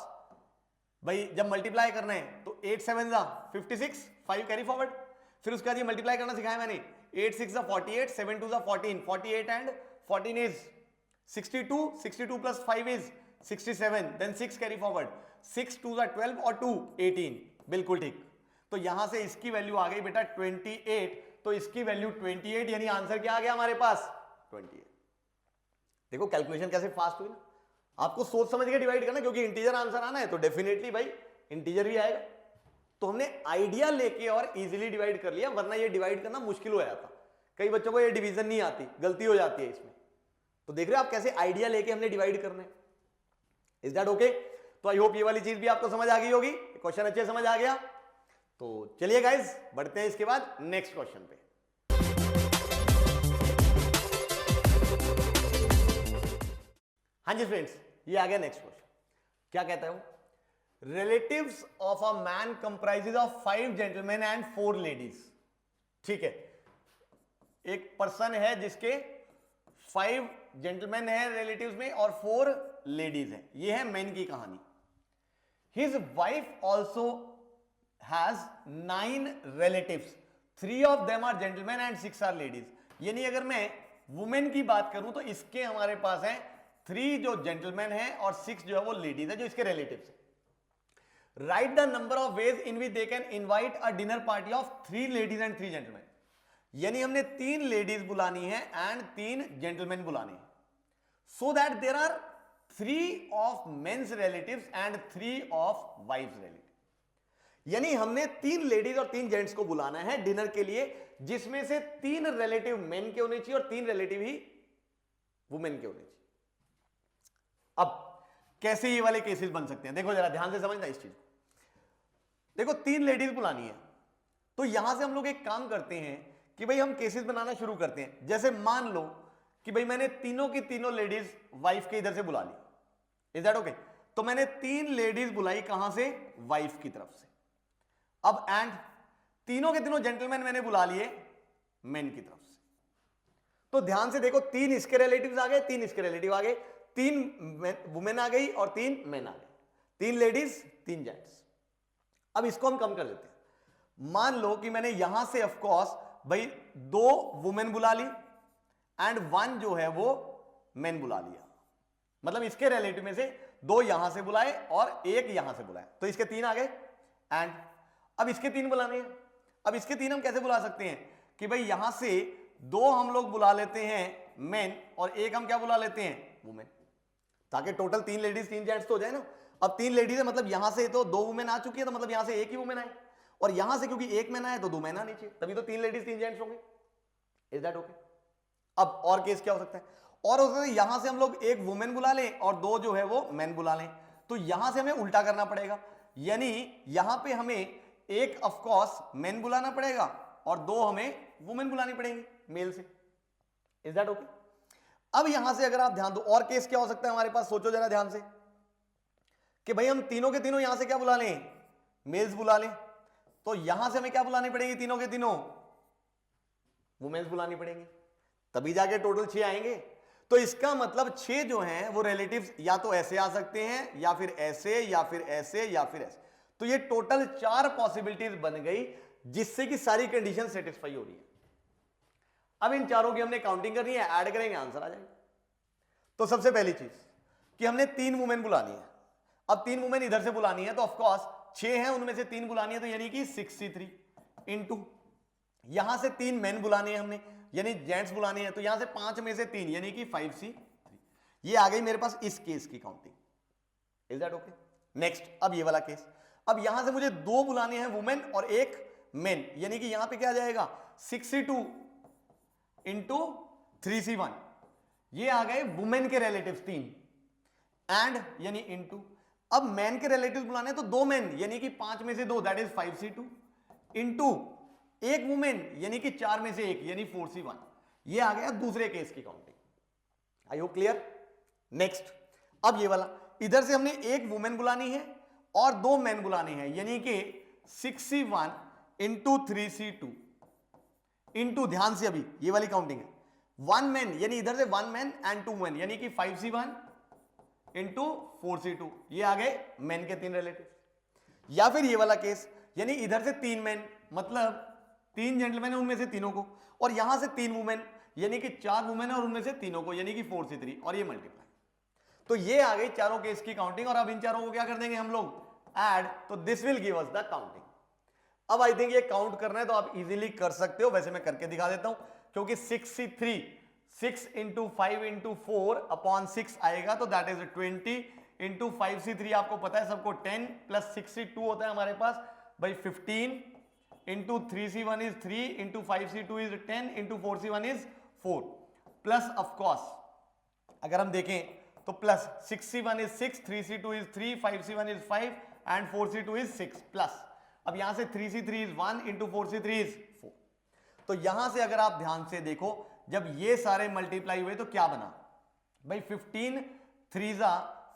भाई जब मल्टीप्लाई करना है तो 8 7 56, 5 कैरी फॉरवर्ड, फिर उसके बाद ये मल्टीप्लाई करना सिखाया मैंने। 8 6 48, 7 2 14, 48 and 14 is 62, 62 plus 5 is 67, then 6 carry forward, 6 2 12 और 2 18, बिल्कुल ठीक। तो यहां से इसकी वैल्यू आ गई बेटा 28, तो इसकी वैल्यू 28, यानी आंसर क्या आ गया हमारे पास 28। देखो कैलकुलेशन कैसे फास्ट हुई ना। आपको सोच समझ के डिवाइड करना, क्योंकि इंटीजर आंसर आना है तो डेफिनेटली भाई इंटीजर ही आएगा। तो हमने आइडिया लेके और इजीली डिवाइड कर लिया, वरना ये डिवाइड करना मुश्किल हो जाता। कई बच्चों को ये डिवीजन नहीं आती, गलती हो जाती है इसमें। तो देख रहे हो आप कैसे आइडिया लेके हमने डिवाइड करना है। Is that okay? तो आई होप ये वाली चीज भी आपको समझ आ गई होगी, क्वेश्चन अच्छे समझ आ गया। तो चलिए गाइज बढ़ते हैं इसके बाद नेक्स्ट क्वेश्चन पे। हाँ जी फ्रेंड्स, ये आ गया नेक्स्ट क्वेश्चन। क्या कहता है वो? Relatives of a man comprises of 5 gentleman and 4 ladies. ठीक है, एक पर्सन है जिसके 5 जेंटलमैन है रिलेटिव्स में और 4 लेडीज है। ये है मैन की कहानी। His wife also has 9 relatives, 3 of them are gentlemen and 6 are ladies। यानी अगर मैं वुमेन की बात करूं तो इसके हमारे पास है 3 जो जेंटलमैन है और 6 जो है वो लेडीज है, जो इसके रिलेटिव्स है। Right the number of ways in which they can invite a dinner party of 3 ladies and 3 gentleman. यानी हमने 3 लेडीज बुलानी है एंड 3 जेंटलमैन बुलाने हैं, so that there are 3 of men's relatives and 3 of wife's relative. यानी हमने 3 ladies और 3 gents को बुलाना है डिनर के लिए, जिसमें से 3 रिलेटिव मेन के होने चाहिए और 3 रिलेटिव ही वुमेन के होने चाहिए। अब कैसे ये वाले केसेस बन सकते हैं, देखो जरा ध्यान से समझना इस चीज को। देखो 3 लेडीज बुलानी है, तो यहां से हम लोग एक काम करते हैं कि भाई हम केसेस बनाना शुरू करते हैं। जैसे मान लो कि भाई मैंने तीनों की तीनों लेडीज वाइफ के इधर से बुला ली। Is that okay? तो मैंने 3 लेडीज बुलाई कहां से? वाइफ की तरफ से। अब एंड तीनों के तीनों जेंटलमैन मैंने बुला लिए मेन की तरफ से। तो ध्यान से देखो, 3 इसके रिलेटिव्स आ गए, 3 इसके रिलेटिव आ गए, 3 वुमेन आ गई और 3 मेन आ गए, 3 लेडीज 3 जेंट्स। अब इसको हम कम कर देते हैं। मान लो कि मैंने यहां से ऑफ कोर्स भाई 2 वुमेन बुला ली एंड 1 जो है वो मेन बुला लिया। मतलब इसके रिलेटिव में से 2 यहां से बुलाए और 1 यहां से बुलाए, तो इसके 3 आ गए। एंड अब इसके 3 बुलाने हैं। अब इसके 3 हम कैसे बुला सकते हैं कि भाई यहां से 2 हम लोग बुला लेते हैं मेन और 1 हम क्या बुला लेते हैं? वुमेन, ताकि टोटल 3 लेडीज 3 जेंट्स तो हो जाए ना। अब 3 लेडीज है, मतलब यहां से तो 2 वुमेन आ चुकी है, तो मतलब यहां से 1 ही वुमेन आए, और यहां से क्योंकि 1 मैन आए तो 2 मैन आने चाहिए, तभी तो 3 लेडीज 3 जेंट्स होंगे। Is that okay? अब और केस क्या हो सकता है? और हो सकता है यहां से हम लोग 1 वुमेन बुला लें और 2 जो है वो मेन बुला लें। तो यहां से हमें उल्टा करना पड़ेगा, यानी यहां पे हमें 1 ऑफ कोर्स मेन बुलाना पड़ेगा और 2 हमें वुमेन बुलानी पड़ेंगी मेल से। Is that okay? अब यहां से अगर आप ध्यान दो, और केस क्या हो सकता है हमारे पास, सोचो जरा ध्यान से कि भाई हम तीनों के तीनों यहां से क्या बुला लें? मेल्स बुला लें। तो यहां से हमें क्या बुलानी पड़ेगी? तीनों के तीनों वुमेन्स बुलानी पड़ेंगी, तभी जाके टोटल 6 आएंगे। तो इसका मतलब 6 जो हैं वो रिलेटिव्स या तो ऐसे आ सकते हैं, या फिर ऐसे, या फिर ऐसे, या फिर ऐसे। तो ये टोटल 4 पॉसिबिलिटीज बन गई, जिससे कि सारी कंडीशन सेटिस्फाई हो रही है। अब इन चारों की हमने काउंटिंग करनी है, ऐड करेंगे आंसर आ जाएगा। तो सबसे पहली चीज कि हमने 3 वुमेन बुलानी है। अब 3 वुमेन इधर से बुलानी है, तो ऑफकोर्स 6 हैं, उनमें से 3 बुलानी है, तो यानी कि 63 इंटू यहां से 3 मेन बुलाने हैं हमने, यानी जेंट्स बुलाने हैं, तो यहां से 5 में से 3 यानी कि 5C3। ये आ गई मेरे पास इस केस की counting. Is that okay? Next, अब ये वाला केस, अब यहां से मुझे दो बुलाने हैं वुमेन और एक मेन, यानी कि यहां पे क्या आ जाएगा 6C2 इंटू 3C1, ये आ गए वुमेन के रिलेटिव्स 3 एंड यानी इंटू, अब मैन के रिलेटिव्स बुलाने तो दो मैन यानी कि 5 में से 2 दैट इज 5C2 इंटू एक वुमेन यानी कि 4 में से 1 यानी 4C1, ये आ गया दूसरे केस की काउंटिंग। आई होप क्लियर। नेक्स्ट, अब ये वाला इधर से हमने एक वुमेन बुलानी है और दो मैन बुलाने हैं, यानी कि 6C1 इंटू 3C2 इंटू, ध्यान से अभी ये वाली काउंटिंग है, 1 मैन यानी इधर से 1 मैन एंड 2 मैन यानी कि 5C1 इंटू 4C2, ये आ गए मैन के 3 रिलेटिव। या फिर ये वाला केस यानी इधर से 3 मैन मतलब 3 जेंटलमैन है उनमें से तीनों को, और यहां से 3 वुमेन यानी कि 4 वुमेन है और उनमें से तीनों को यानी कि 4C3, और ये मल्टीप्लाई। तो ये आ गई चारों केस की काउंटिंग, और अब इन चारों को क्या कर देंगे हम लोग ऐड, तो this will give us the counting. अब आई थिंक ये काउंट करना है तो आप इजीली कर सकते हो, वैसे मैं करके दिखा देता हूं, क्योंकि 6C3 6 इंटू 5 इंटू 4 अपॉन 6 आएगा, तो दैट इज 20 इंटू 5C3 आपको पता है सबको 10 प्लस 6C2 होता है हमारे पास भाई 15 into 3C1 is 3 into 5C2 is 10 into 4C1 is 4 plus of course अगर हम देखें तो plus 6C1 is 6, 3C2 is 3, 5C1 is 5 and 4C2 is 6 plus, अब यहां से 3C3 is 1 into 4C3 is 4। तो यहां से अगर आप ध्यान से देखो जब ये सारे मल्टीप्लाई हुए तो क्या बना भाई 15 3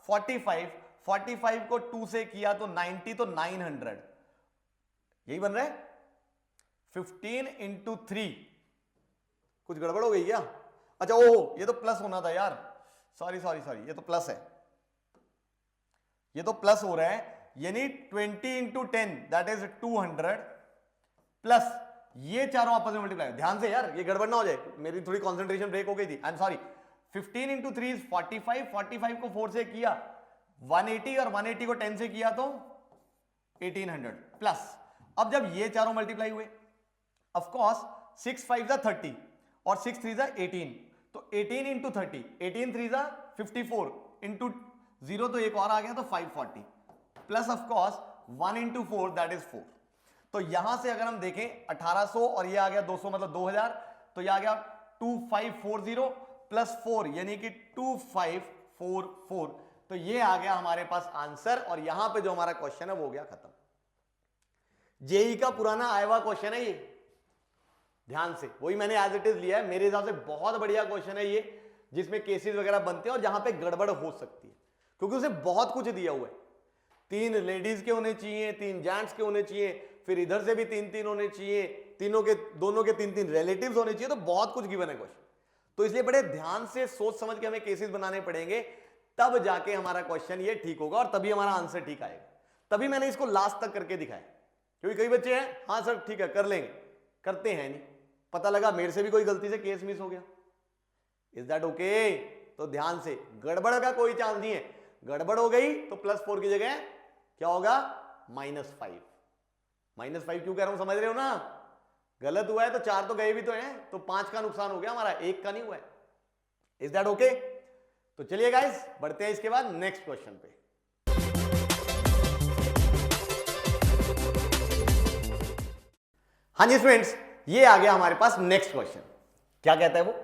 45, 45 को 2 से किया तो 90, तो 900, यही बन रहा है 15 इंटू 3, कुछ गड़बड़ हो गई क्या? अच्छा ओह ये तो प्लस होना था यार, सॉरी सॉरी सॉरी, ये तो प्लस है, ये तो प्लस हो रहा है, यानी 20 इंटू 10 दैट इज 200 प्लस ये चारों आपस में मल्टीप्लाई। ध्यान से यार ये गड़बड़ ना हो जाए, मेरी थोड़ी कंसंट्रेशन ब्रेक हो गई थी, I am sorry. 15 into 3 is 45, 45 को 4 से किया 180 और 180 को 10 से किया तो 1800 प्लस, अब जब ये चारों मल्टीप्लाई हुए ऑफ कोर्स 6 5 जा 30 और 6 3 जा 18, तो 18 इंटू 30, 18 3 जा 54 इंटू 0 तो एक और आ गया तो 540 plus of course 1 into 4 that is 4। तो यहां से अगर हम देखें 1800 और ये आ गया 200 मतलब 2000, तो ये आ गया 2540 प्लस 4 यानी कि 2544, तो ये आ गया हमारे पास आंसर, और यहां पे जो हमारा क्वेश्चन है वो हो गया खत्म। जेई का पुराना आया हुआ क्वेश्चन है ये, ध्यान से, वही मैंने एज इट इज लिया है, मेरे हिसाब से बहुत बढ़िया क्वेश्चन है ये, जिसमें केसेस वगैरह बनते हैं और जहां पे गड़बड़ हो सकती है, क्योंकि उसे बहुत कुछ दिया हुआ है, 3 लेडीज के होने चाहिए, 3 जेंट्स के होने चाहिए, फिर इधर से भी 3 होने चाहिए, तीनों के दोनों के 3 रिलेटिव्स होने चाहिए, तो बहुत कुछ गिवन है क्वेश्चन। तो इसलिए बड़े ध्यान से सोच समझ के हमें केसेस बनाने पड़ेंगे, तब जाके हमारा क्वेश्चन ये ठीक होगा और तभी हमारा आंसर ठीक आएगा। तभी मैंने इसको लास्ट तक करके दिखाया, क्योंकि कई बच्चे हैं हाँ सर ठीक है कर लेंगे, करते हैं नहीं, पता लगा मेरे से भी कोई गलती से केस मिस हो गया, इज दैट ओके? तो ध्यान से, गड़बड़ का कोई चांस नहीं है, गड़बड़ हो गई तो +4 की जगह क्या होगा -5। -5 क्यों कह रहा हूं समझ रहे हो ना? गलत हुआ है तो 4 तो गए भी तो हैं, तो 5 का नुकसान हो गया हमारा, 1 का नहीं हुआ है। Is that okay? तो चलिए गाइस बढ़ते हैं इसके बाद नेक्स्ट क्वेश्चन पे। हाँ जी स्टूडेंट्स, ये आ गया हमारे पास नेक्स्ट क्वेश्चन। क्या कहता है वो?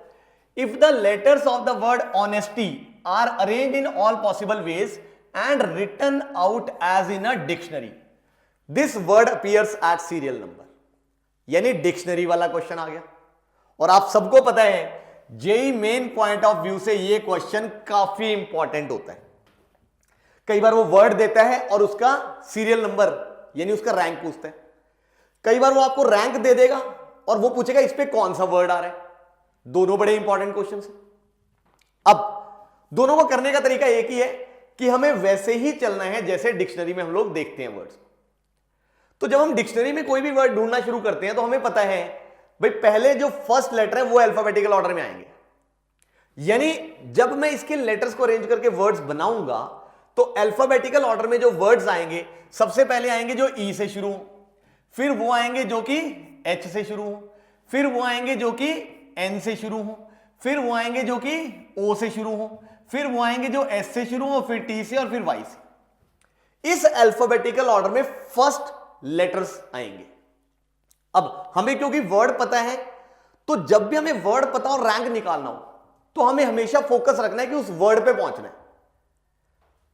If the letters of the word honesty are arranged in all possible ways and written out as in a dictionary, this word appears at serial number. यानी डिक्शनरी वाला क्वेश्चन आ गया, और आप सबको पता है JEE Main point of view से ये क्वेश्चन काफी इंपॉर्टेंट होता है। कई बार वो वर्ड देता है और उसका सीरियल नंबर यानी उसका रैंक पूछता है, कई बार वो आपको रैंक दे देगा और वो पूछेगा इस पे कौन सा वर्ड आ रहा है। दोनों बड़े इंपॉर्टेंट क्वेश्चन है। अब दोनों को करने का तरीका एक ही है कि हमें वैसे ही चलना है जैसे डिक्शनरी में हम लोग देखते हैं वर्ड्स। तो जब हम डिक्शनरी में कोई भी वर्ड ढूंढना शुरू करते हैं तो हमें पता है भाई पहले जो फर्स्ट लेटर है वो अल्फाबेटिकल ऑर्डर में आएंगे, यानी जब मैं इसके लेटर्स को अरेंज करके वर्ड्स बनाऊंगा तो अल्फाबेटिकल ऑर्डर में जो वर्ड्स आएंगे सबसे पहले आएंगे जो ई से शुरू हो, फिर वो आएंगे जो कि एच से शुरू हो, फिर वो आएंगे जो कि एन से शुरू हो, फिर वो आएंगे जो कि ओ से शुरू हो, फिर वो आएंगे जो एस से शुरू हो, फिर टी से और फिर वाई से। इस अल्फाबेटिकल ऑर्डर में फर्स्ट लेटर्स आएंगे। अब हमें क्योंकि वर्ड पता है, तो जब भी हमें वर्ड पता और रैंक निकालना हो तो हमें हमेशा फोकस रखना है कि उस वर्ड पे पहुंचना है।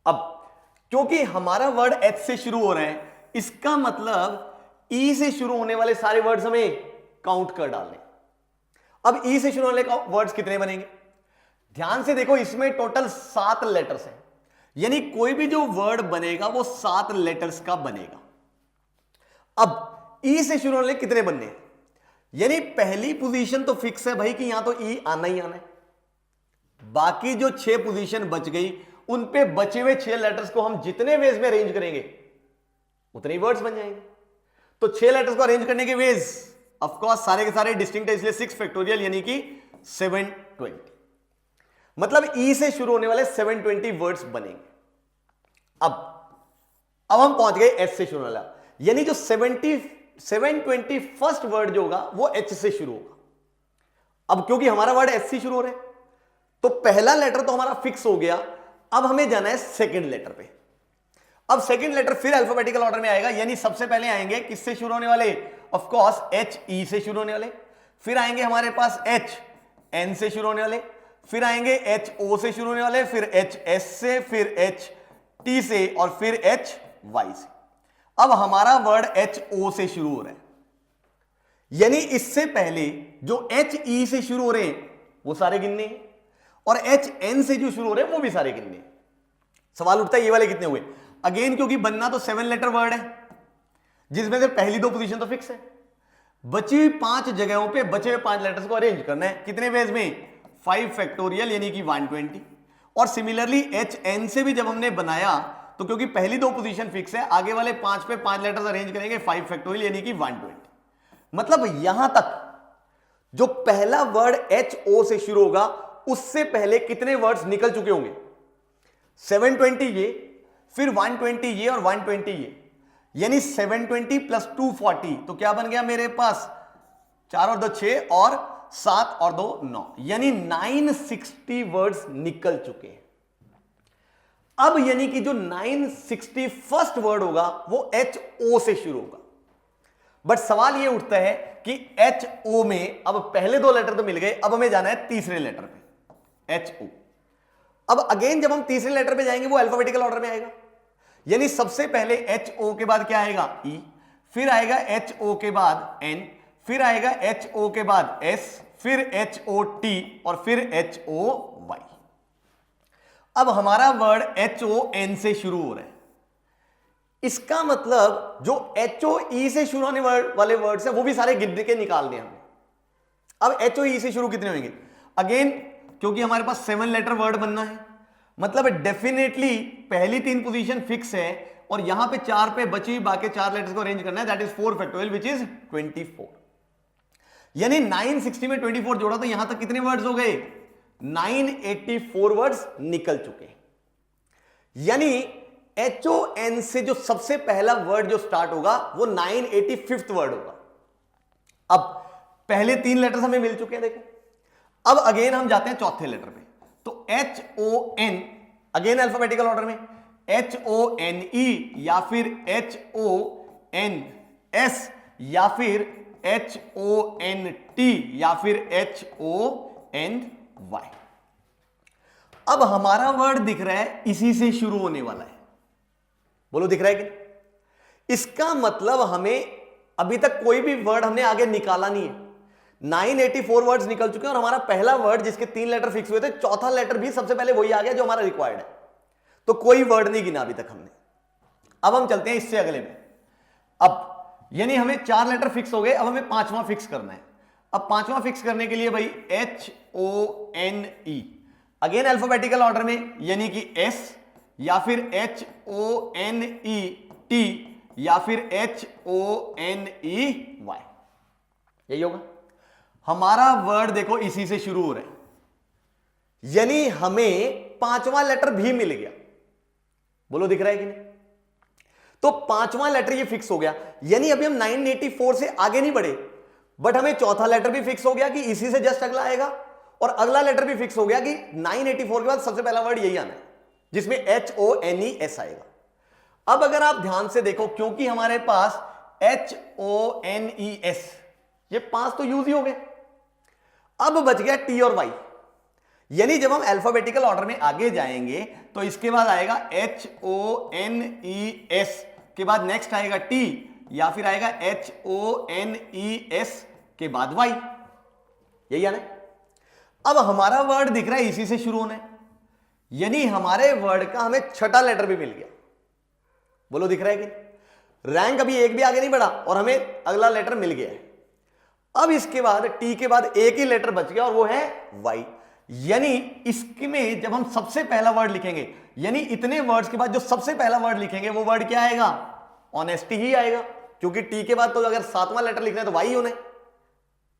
अब क्योंकि हमारा वर्ड एच से शुरू हो रहा है, इसका मतलब ई से शुरू होने वाले सारे वर्ड्स हमें काउंट कर डालने। अब ई से शुरू होने वाले वर्ड्स कितने बनेंगे? ध्यान से देखो, इसमें टोटल 7 लेटर्स हैं, यानी कोई भी जो वर्ड बनेगा वो 7 लेटर्स का बनेगा। अब ई से शुरू होने कितने बनने हैं? यानी पहली पोजीशन तो फिक्स है भाई कि यहां तो ई आना ही आना है। बाकी जो 6 पोजीशन बच गई, उन पे बचे हुए 6 लेटर्स को हम जितने वेज में अरेंज करेंगे उतने ही वर्ड्स बन जाएंगे। तो 6 लेटर्स को अरेंज करने के वेज ऑफ कोर्स सारे के सारे डिस्टिंक्ट है, इसलिए 6 फैक्टोरियल यानी कि 720। मतलब ई से शुरू होने वाले 720 वर्ड्स बनेंगे। अब हम पहुंच गए एच से शुरू होने वाला, यानी जो 720 फर्स्ट वर्ड जो होगा वो एच से शुरू होगा। अब क्योंकि हमारा वर्ड एच से शुरू हो रहा है तो पहला लेटर तो हमारा फिक्स हो गया। अब हमें जाना है सेकंड लेटर पे। अब सेकंड लेटर फिर अल्फाबेटिकल ऑर्डर में आएगा, यानी सबसे पहले आएंगे किससे शुरू होने वाले? ऑफ कोर्स एच ई से शुरू होने वाले। फिर आएंगे हमारे पास एच एन से शुरू होने वाले, फिर आएंगे एच ओ से शुरू होने वाले, फिर एच एस से, फिर एच टी से और फिर एच वाई से। अब हमारा वर्ड एच ओ से शुरू हो रहा है, यानी इससे पहले जो एच ई से शुरू हो रहे हैं वो सारे गिनने हैं और एच एन से जो शुरू हो रहे हैं वो भी सारे गिनने हैं। सवाल उठता है ये वाले कितने हुए? अगेन क्योंकि बनना तो 7 लेटर वर्ड है, जिसमें से पहली 2 पोजीशन तो फिक्स है। बची हुई 5 जगहों पे बचे हुए 5 लेटर्स को अरेंज करना है। कितने वेज में? 5 फैक्टोरियल यानी कि 120। और सिमिलरली एच एन से भी जब हमने बनाया तो क्योंकि पहली 2 पोजीशन फिक्स है, आगे वाले 5 पे 5 लेटर्स अरेंज करेंगे 5 फैक्टोरियल यानी कि 120। मतलब यहां तक जो पहला वर्ड एच ओ से शुरू होगा उससे पहले कितने वर्ड्स निकल चुके होंगे? 720 ये, फिर 120 ये और 120 ये, यानी 720 प्लस 240 तो क्या बन गया मेरे पास? 4 और 2 6 और 7 और 2 9, यानी 960 वर्ड्स निकल चुके हैं। अब यानी कि जो 961st वर्ड होगा वो एच ओ से शुरू होगा। बट सवाल ये उठता है कि एच ओ में अब पहले 2 लेटर तो मिल गए, अब हमें जाना है तीसरे लेटर पे एच ओ। अब अगेन जब हम तीसरे लेटर पे जाएंगे वो अल्फाबेटिकल ऑर्डर में आएगा, यानी सबसे पहले एच ओ के बाद क्या आएगा? ई, फिर आएगा एच ओ के बाद एन, फिर आएगा एच ओ के बाद एस, फिर एच ओ टी और फिर एच ओ वाई। अब हमारा वर्ड एच ओ एन से शुरू हो रहा है, इसका मतलब जो एच ओ ई से शुरू होने वाले वर्ड्स हैं वो भी सारे गिन के निकालने हैं हमें। अब एच ओ ई से शुरू कितने होंगे? अगेन क्योंकि हमारे पास 7 लेटर वर्ड बनना है, मतलब डेफिनेटली पहली 3 पोजीशन फिक्स है और यहां पे 4 पे बची बाकी 4 लेटर्स को अरेंज करना है, that is 4 factorial which is 24। यानी 960 में 24 जोड़ा तो यहां तक कितने वर्ड्स हो गए? 984 वर्ड्स निकल चुके। यानी एच ओ एन से जो सबसे पहला वर्ड जो स्टार्ट होगा वो 985th वर्ड होगा। अब पहले 3 लेटर्स हमें मिल चुके हैं, देखो। अब अगेन हम जाते हैं चौथे लेटर पे, तो H O N again alphabetical order में, एच ओ एन ई या फिर एच ओ एन एस या फिर एच ओ एन टी या फिर एच ओ एन वाई। अब हमारा वर्ड दिख रहा है इसी से शुरू होने वाला है, बोलो दिख रहा है कि? इसका मतलब हमें अभी तक कोई भी वर्ड हमने आगे निकाला नहीं है। 984 वर्ड्स निकल चुके हैं और हमारा पहला वर्ड जिसके 3 लेटर फिक्स हुए थे, चौथा लेटर भी सबसे पहले वही आ गया जो हमारा रिक्वायर्ड है, तो कोई वर्ड नहीं गिना अभी तक हमने। अब हम चलते हैं इससे अगले में। अब यानी हमें 4 लेटर फिक्स हो गए, अब हमें 5वां फिक्स करना है। अब 5वां फिक्स करने के लिए भाई H O N E again alphabetical order में, यानी कि एस या फिर H O N E T या फिर H O N E Y, यही होगा हमारा वर्ड। देखो इसी से शुरू हो रहा है, यानी हमें 5वां लेटर भी मिल गया, बोलो दिख रहा है कि नहीं? तो 5वां लेटर ये फिक्स हो गया, यानी अभी हम 984 से आगे नहीं बढ़े, बट हमें चौथा लेटर भी फिक्स हो गया कि इसी से जस्ट अगला आएगा, और अगला लेटर भी फिक्स हो गया कि 984 के बाद सबसे पहला वर्ड यही आना है जिसमें H O N E S आएगा। अब अगर आप ध्यान से देखो, क्योंकि हमारे पास HONES ये 5 तो यूज ही हो गए, अब बच गया T और Y। यानी जब हम अल्फाबेटिकल ऑर्डर में आगे जाएंगे तो इसके बाद आएगा HONES के बाद नेक्स्ट आएगा T, या फिर आएगा HONES के बाद Y। यही आना। अब हमारा वर्ड दिख रहा है इसी से शुरू होना है, यानी हमारे वर्ड का हमें छठा लेटर भी मिल गया। बोलो दिख रहा है कि रैंक अभी एक भी आगे नहीं बढ़ा और हमें अगला लेटर मिल गया है। अब इसके बाद टी के बाद एक ही लेटर बच गया और वो है वाई। यानी इसमें जब हम सबसे पहला वर्ड लिखेंगे, यानी इतने वर्ड्स के बाद जो सबसे पहला वर्ड लिखेंगे वो वर्ड क्या आएगा? ऑनेस्टी ही आएगा, क्योंकि टी के बाद तो अगर 7वां लेटर लिखना है तो वाई होना है।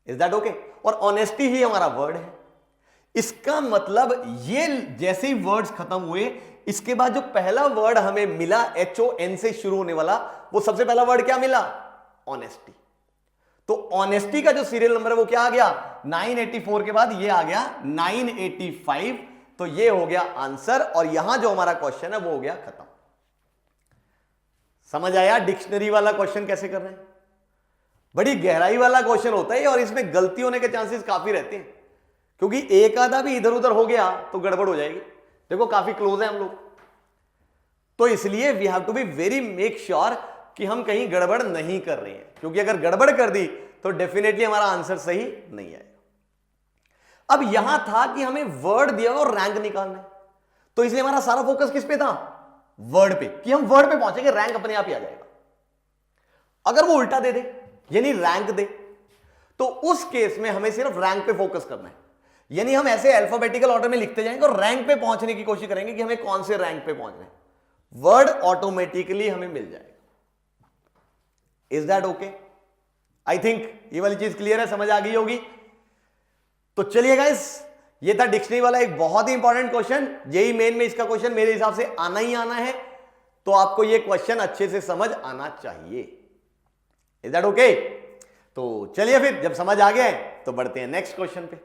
Is that okay? और ऑनेस्टी ही हमारा वर्ड है। इसका मतलब ये जैसे ही वर्ड्स खत्म हुए, इसके बाद जो पहला वर्ड हमें मिला HON से शुरू होने वाला, वो सबसे पहला वर्ड क्या मिला? ऑनेस्टी। तो ऑनेस्टी का जो सीरियल नंबर है वो क्या आ गया? 984 के बाद ये आ गया 985। तो ये हो गया आंसर, और यहां जो हमारा क्वेश्चन है वो हो गया खत्म। समझ आया डिक्शनरी वाला क्वेश्चन कैसे कर रहे हैं? बड़ी गहराई वाला क्वेश्चन होता है और इसमें गलती होने के चांसेस काफी रहते हैं, क्योंकि एक आधा भी इधर उधर हो गया तो गड़बड़ हो जाएगी। देखो काफी क्लोज है हम लोग, तो इसलिए we have to be very make sure कि हम कहीं गड़बड़ नहीं कर रहे हैं, क्योंकि अगर गड़बड़ कर दी तो डेफिनेटली हमारा आंसर सही नहीं आएगा। अब यहां था कि हमें वर्ड दिया और रैंक निकालना है, तो इसलिए हमारा सारा फोकस किस पे था? वर्ड पे, कि हम वर्ड पे पहुंचेंगे, रैंक अपने आप ही आ जाएगा। अगर वो उल्टा दे दे, यानी रैंक दे, तो उस केस में हमें सिर्फ रैंक पे फोकस करना है। यानी हम ऐसे अल्फाबेटिकल ऑर्डर में लिखते जाएंगे और रैंक पे पहुंचने की कोशिश करेंगे कि हमें कौन से रैंक पे पहुंचना है। वर्ड ऑटोमेटिकली हमें मिल जाएगा। Is that okay? I think ये वाली चीज क्लियर है, समझ आ गई होगी। तो चलिए गाइस, ये था डिक्शनरी वाला एक बहुत ही इंपॉर्टेंट क्वेश्चन। जेईई मेन में इसका क्वेश्चन मेरे हिसाब से आना ही आना है, तो आपको ये क्वेश्चन अच्छे से समझ आना चाहिए। Is that okay? तो चलिए फिर, जब समझ आ गया है तो बढ़ते हैं नेक्स्ट क्वेश्चन पे।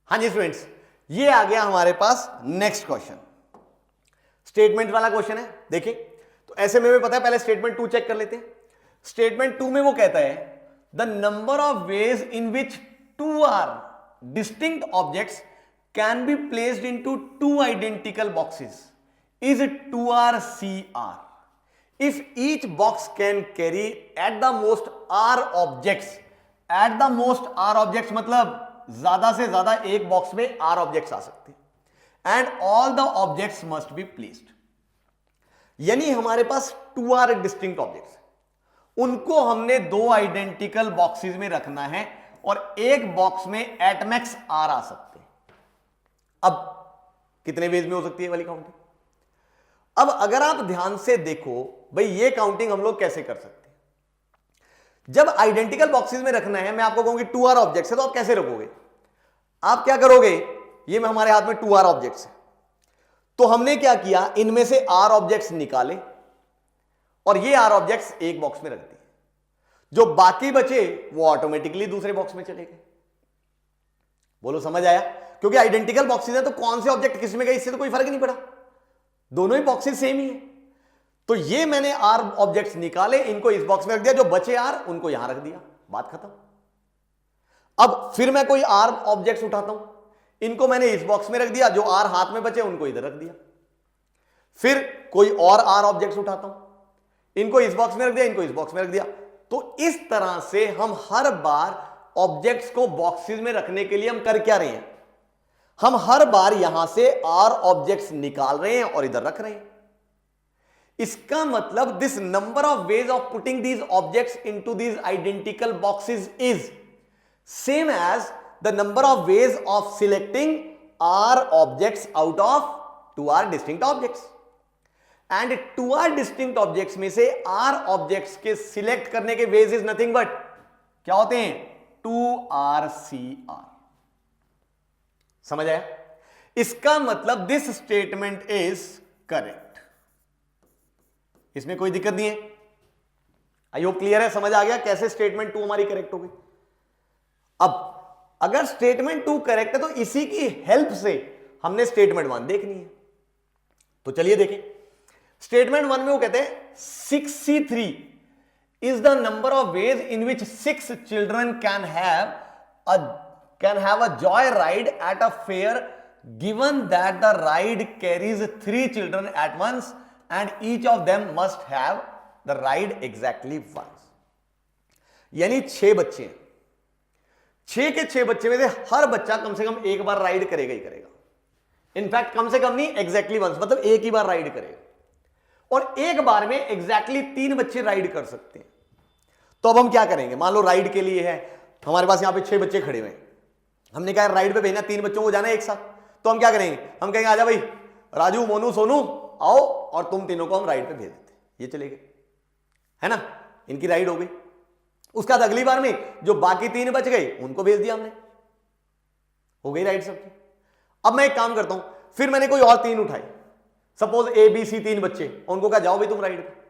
हाँ जी स्टूडेंट्स, ये आ गया हमारे पास नेक्स्ट क्वेश्चन। स्टेटमेंट वाला क्वेश्चन है। देखिए, तो ऐसे में पता है, पहले स्टेटमेंट 2 चेक कर लेते हैं। स्टेटमेंट 2 में वो कहता है the number of ways in which 2 are distinct objects can be placed into 2 identical boxes is 2RCR if each box can carry at the most R objects। at the most R objects मतलब ज्यादा से ज्यादा एक box में R objects आ सकते हैं, and all the objects must be placed. यानी हमारे पास 2R डिस्टिंक्ट ऑब्जेक्ट्स, उनको हमने 2 आइडेंटिकल बॉक्सेस में रखना है, और एक बॉक्स में एट मैक्स R आ सकते हैं। अब कितने वेज में हो सकती है वाली काउंटिंग? अब अगर आप ध्यान से देखो भाई, ये काउंटिंग हम लोग कैसे कर सकते हैं? जब आइडेंटिकल बॉक्सेस में रखना है, मैं आपको कहूंगी 2R ऑब्जेक्ट्स है, तो आप कैसे रखोगे? आप क्या करोगे? ये में हमारे हाथ में 2R ऑब्जेक्ट्स है, तो हमने क्या किया, इनमें से R ऑब्जेक्ट्स निकाले और ये R ऑब्जेक्ट्स एक बॉक्स में रख दिए। जो बाकी बचे वो ऑटोमेटिकली दूसरे बॉक्स में चले गए। बोलो समझ आया? क्योंकि आइडेंटिकल बॉक्सेस है, तो कौन से ऑब्जेक्ट किस में गए इससे तो कोई फर्क नहीं पड़ा, दोनों ही बॉक्सेस सेम ही है। तो ये मैंने R ऑब्जेक्ट्स निकाले, इनको इस बॉक्स में रख दिया, जो बचे R उनको यहां रख दिया, बात खत्म। अब फिर मैं कोई R ऑब्जेक्ट्स उठाता हूं, इनको मैंने इस बॉक्स में रख दिया, जो R हाथ में बचे उनको इधर रख दिया। फिर कोई और R ऑब्जेक्ट्स उठाता हूं, इनको इस बॉक्स में रख दिया, इनको इस बॉक्स में रख दिया। तो इस तरह से हम हर बार ऑब्जेक्ट्स को बॉक्सेस में रखने के लिए हम कर क्या रहे हैं? हम हर बार यहां से R ऑब्जेक्ट्स निकाल रहे हैं और इधर रख रहे हैं। इसका मतलब this number of ways of putting these objects into these identical boxes is same as the number of ways of selecting R objects out of 2R distinct objects. And 2R distinct objects में से R objects के select करने के veg is nothing but क्या होते हैं? 2RCR। समझ आया? इसका मतलब दिस स्टेटमेंट इज करेक्ट। इसमें कोई दिक्कत नहीं है। आई होप क्लियर है, समझ आ गया कैसे स्टेटमेंट 2 हमारी करेक्ट हो गई। अब अगर स्टेटमेंट 2 करेक्ट है तो इसी की हेल्प से हमने स्टेटमेंट 1 देखनी है। तो चलिए देखें। स्टेटमेंट 1 में वो कहते हैं 63 is the number of ways in which 6 children can have a joy ride at a fair, given that the ride carries 3 children at once and each of them must have the ride exactly once. यानी 6 बच्चे हैं, 6 के 6 बच्चे में से हर बच्चा कम से कम एक बार राइड करेगा ही करेगा। इनफैक्ट कम से कम नहीं, एग्जैक्टली वंस, मतलब एक ही बार राइड करेगा। और एक बार में एग्जैक्टली 3 बच्चे राइड कर सकते हैं। तो अब हम क्या करेंगे, मान लो राइड के लिए है, हमारे पास यहां पे 6 बच्चे खड़े हुए हैं, हमने कहा राइड पे भेजना 3 बच्चों को जाना है एक साथ। तो हम क्या करेंगे, हम कहेंगे आजा भाई राजू मोनू सोनू आओ, और तुम तीनों को हम राइड पे भेज देते, ये चले गए, है ना, इनकी राइड हो गई। उसका बाद अगली बार में जो बाकी 3 बच गए उनको भेज दिया हमने, हो गई राइड सबकी। अब मैं एक काम करता हूं, फिर मैंने कोई और 3 उठाए, सपोज ए बी सी 3 बच्चे, उनको कहा जाओ भाई तुम राइड पे।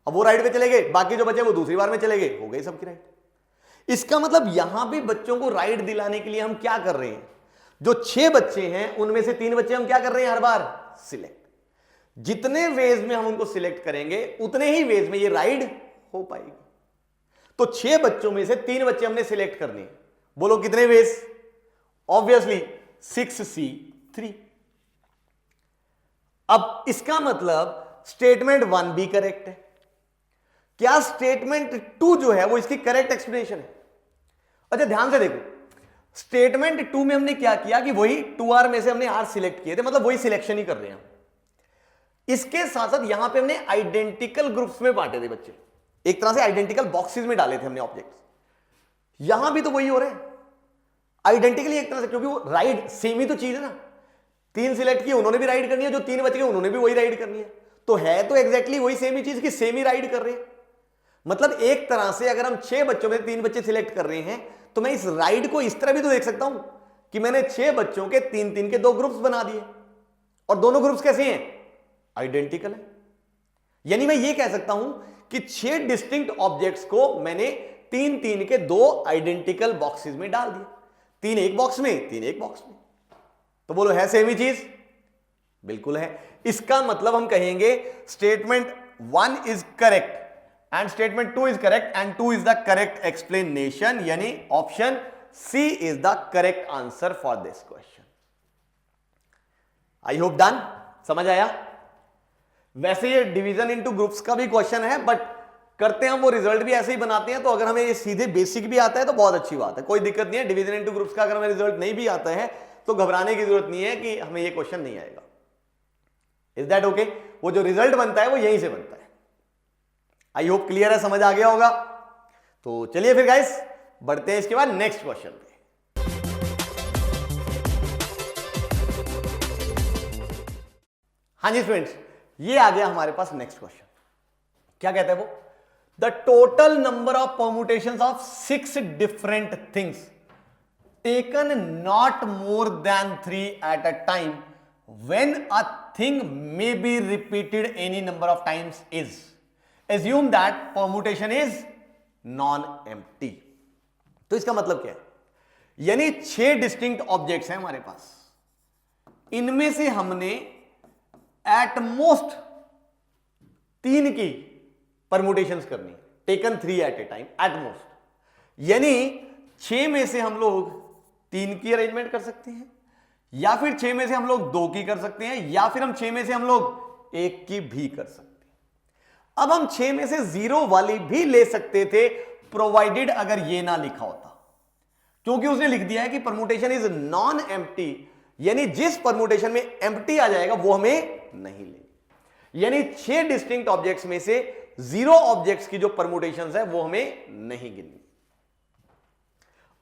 अब वो राइड पे चले गए, बाकी जो बचे वो दूसरी बार में चले गए, हो गई सबकी राइड। इसका मतलब यहां भी बच्चों को राइड दिलाने के लिए हम क्या कर रहे हैं, जो 6 बच्चे हैं उनमें से 3 बच्चे हम क्या कर रहे हैं, हर बार सिलेक्ट। जितने वेज में हम उनको सिलेक्ट करेंगे उतने ही वेज में ये राइड हो पाएगी। तो 6 बच्चों में से 3 बच्चे हमने सिलेक्ट करने हैं, बोलो कितने वेज, ऑब्वियसली 6C3। अब इसका मतलब स्टेटमेंट 1 भी करेक्ट है। क्या स्टेटमेंट 2 जो है वो इसकी करेक्ट एक्सप्लेनेशन है? अच्छा ध्यान से देखो, स्टेटमेंट 2 में हमने क्या किया कि वही 2R में से हमने R सिलेक्ट किए थे, मतलब वही सिलेक्शन ही कर रहे हैं। इसके साथ साथ यहां पे हमने आइडेंटिकल ग्रुप्स में बांटे थे बच्चे, एक तरह से आइडेंटिकल बॉक्सेस में डाले थे हमने ऑब्जेक्ट्स। यहां भी तो वही हो रहा है, आइडेंटिकली एक तरह से, क्योंकि वो राइड सेम ही तो चीज है ना। 3 सिलेक्ट किए उन्होंने भी राइड करनी है, जो 3 बच गए उन्होंने भी वही राइड करनी है। तो है तो एग्जैक्टली वही सेम ही चीज की सेम ही राइड कर रहे हैं। मतलब एक तरह से अगर हम 6 बच्चों में 3 बच्चे सिलेक्ट कर रहे हैं तो मैं इस राइड को इस तरह भी तो देख सकता हूं कि मैंने 6 बच्चों के 3-3 के 2 ग्रुप्स बना दिए, और दोनों ग्रुप्स कैसे हैं, आइडेंटिकल है। यानी मैं ये कह सकता हूं कि 6 डिस्टिंक्ट ऑब्जेक्ट्स को मैंने 3-3 के 2 आइडेंटिकल बॉक्सेस में डाल दिया, 3 एक बॉक्स में 3 एक बॉक्स में। तो बोलो है सेम ही चीज, बिल्कुल है। इसका मतलब हम कहेंगे statement 1 is correct and statement 2 is correct and 2 is the correct explanation, यानी option C is the correct answer for this question. I hope done, समझ आया। वैसे ये डिवीजन इनटू ग्रुप्स का भी क्वेश्चन है, बट करते हैं हम वो रिजल्ट भी ऐसे ही बनाते हैं। तो अगर हमें ये सीधे बेसिक भी आता है तो बहुत अच्छी बात है, कोई दिक्कत नहीं है। डिवीजन इनटू ग्रुप्स का अगर हमें रिजल्ट नहीं भी आता है तो घबराने की जरूरत नहीं है कि हमें ये क्वेश्चन नहीं आएगा। Is that okay? वो जो रिजल्ट बनता है वो यहीं से बनता है। आई होप क्लियर है, समझ आ गया होगा। तो चलिए फिर गाइस बढ़ते हैं इसके बाद नेक्स्ट क्वेश्चन पे। हाँ जी स्टूडेंट्स, ये आ गया हमारे पास नेक्स्ट क्वेश्चन। क्या कहता है वो, the total number of permutations of 6 different things taken not more than 3 at a time when a thing may be repeated any number of times is, assume that permutation is non-empty। तो इसका मतलब क्या है, यानी 6 distinct objects हैं हमारे पास, इनमें से हमने एट मोस्ट 3 की परम्यूटेशंस करनी है, taken 3 at a time at most. यानी 6 में से हम लोग 3 की अरेंजमेंट कर सकते हैं, या फिर 6 में से हम लोग 2 की कर सकते हैं, या फिर हम 6 में से हम लोग 1 की भी कर सकते हैं। अब हम 6 में से 0 वाली भी ले सकते थे, प्रोवाइडेड अगर ये ना लिखा होता, क्योंकि उसने लिख दिया है कि परम्यूटेशन इज नॉन एम्प्टी, यानी जिस परम्यूटेशन में एम्प्टी आ जाएगा वो हमें नहीं लेनी। यानी 6 डिस्टिंक्ट ऑब्जेक्ट्स में से 0 ऑब्जेक्ट्स की जो परम्यूटेशंस है वो हमें नहीं गिननी।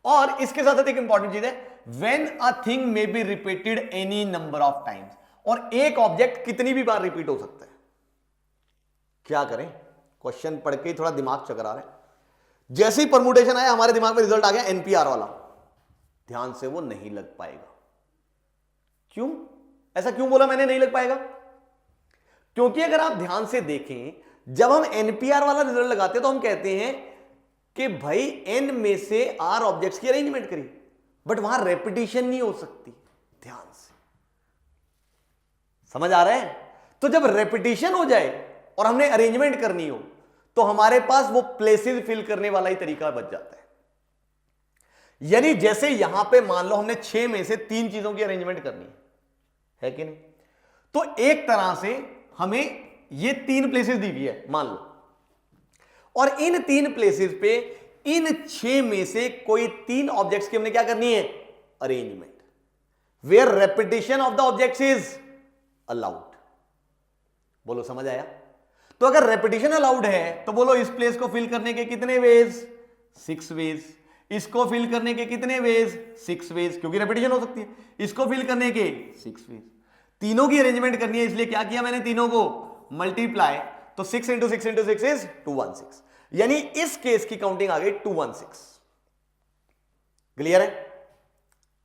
और इसके साथ एक इंपॉर्टेंट चीज है, when a thing may be repeated any number of times, और एक ऑब्जेक्ट कितनी भी बार रिपीट हो सकता है। क्या करें, क्वेश्चन पढ़ के ही थोड़ा दिमाग चकरा रहा है। जैसे ही परम्यूटेशन आया हमारे दिमाग में रिजल्ट आ गया एनपीआर वाला, ध्यान से वो नहीं लग पाएगा। क्यों ऐसा क्यों बोला मैंने नहीं लग पाएगा? क्योंकि अगर आप ध्यान से देखें, जब हम एनपीआर वाला रिजल्ट लगाते हैं तो हम कहते हैं कि भाई एन में से आर ऑब्जेक्ट्स की अरेंजमेंट करिए, बट वहां रेपिटेशन नहीं हो सकती। ध्यान से समझ आ रहा है? तो जब रेपिटेशन हो जाए और हमने अरेंजमेंट करनी हो तो हमारे पास वो प्लेसेस फिल करने वाला ही तरीका बच जाता है। यानी जैसे यहां पे मान लो हमने 6 में से 3 चीजों की अरेंजमेंट करनी है कि नहीं, तो एक तरह से हमें ये 3 प्लेसेस दी हुई है मान लो, और इन 3 प्लेसेस पे इन 6 में से कोई 3 ऑब्जेक्ट्स की हमने क्या करनी है, arrangement, where repetition of the objects is allowed. बोलो समझ आया? तो अगर रेपिटेशन अलाउड है तो बोलो इस प्लेस को फिल करने के कितने वेज, 6 वेज, इसको फिल करने के कितने वेज, 6 वेज, क्योंकि रेपिटेशन हो सकती है, इसको फिल करने के 6 वेज, तीनों की अरेंजमेंट करनी है, इसलिए क्या किया मैंने, तीनों को मल्टीप्लाई, तो 6 इंटू 6 इंटू 6 इज 216, यानी इस केस की काउंटिंग आ गई 216। क्लियर है?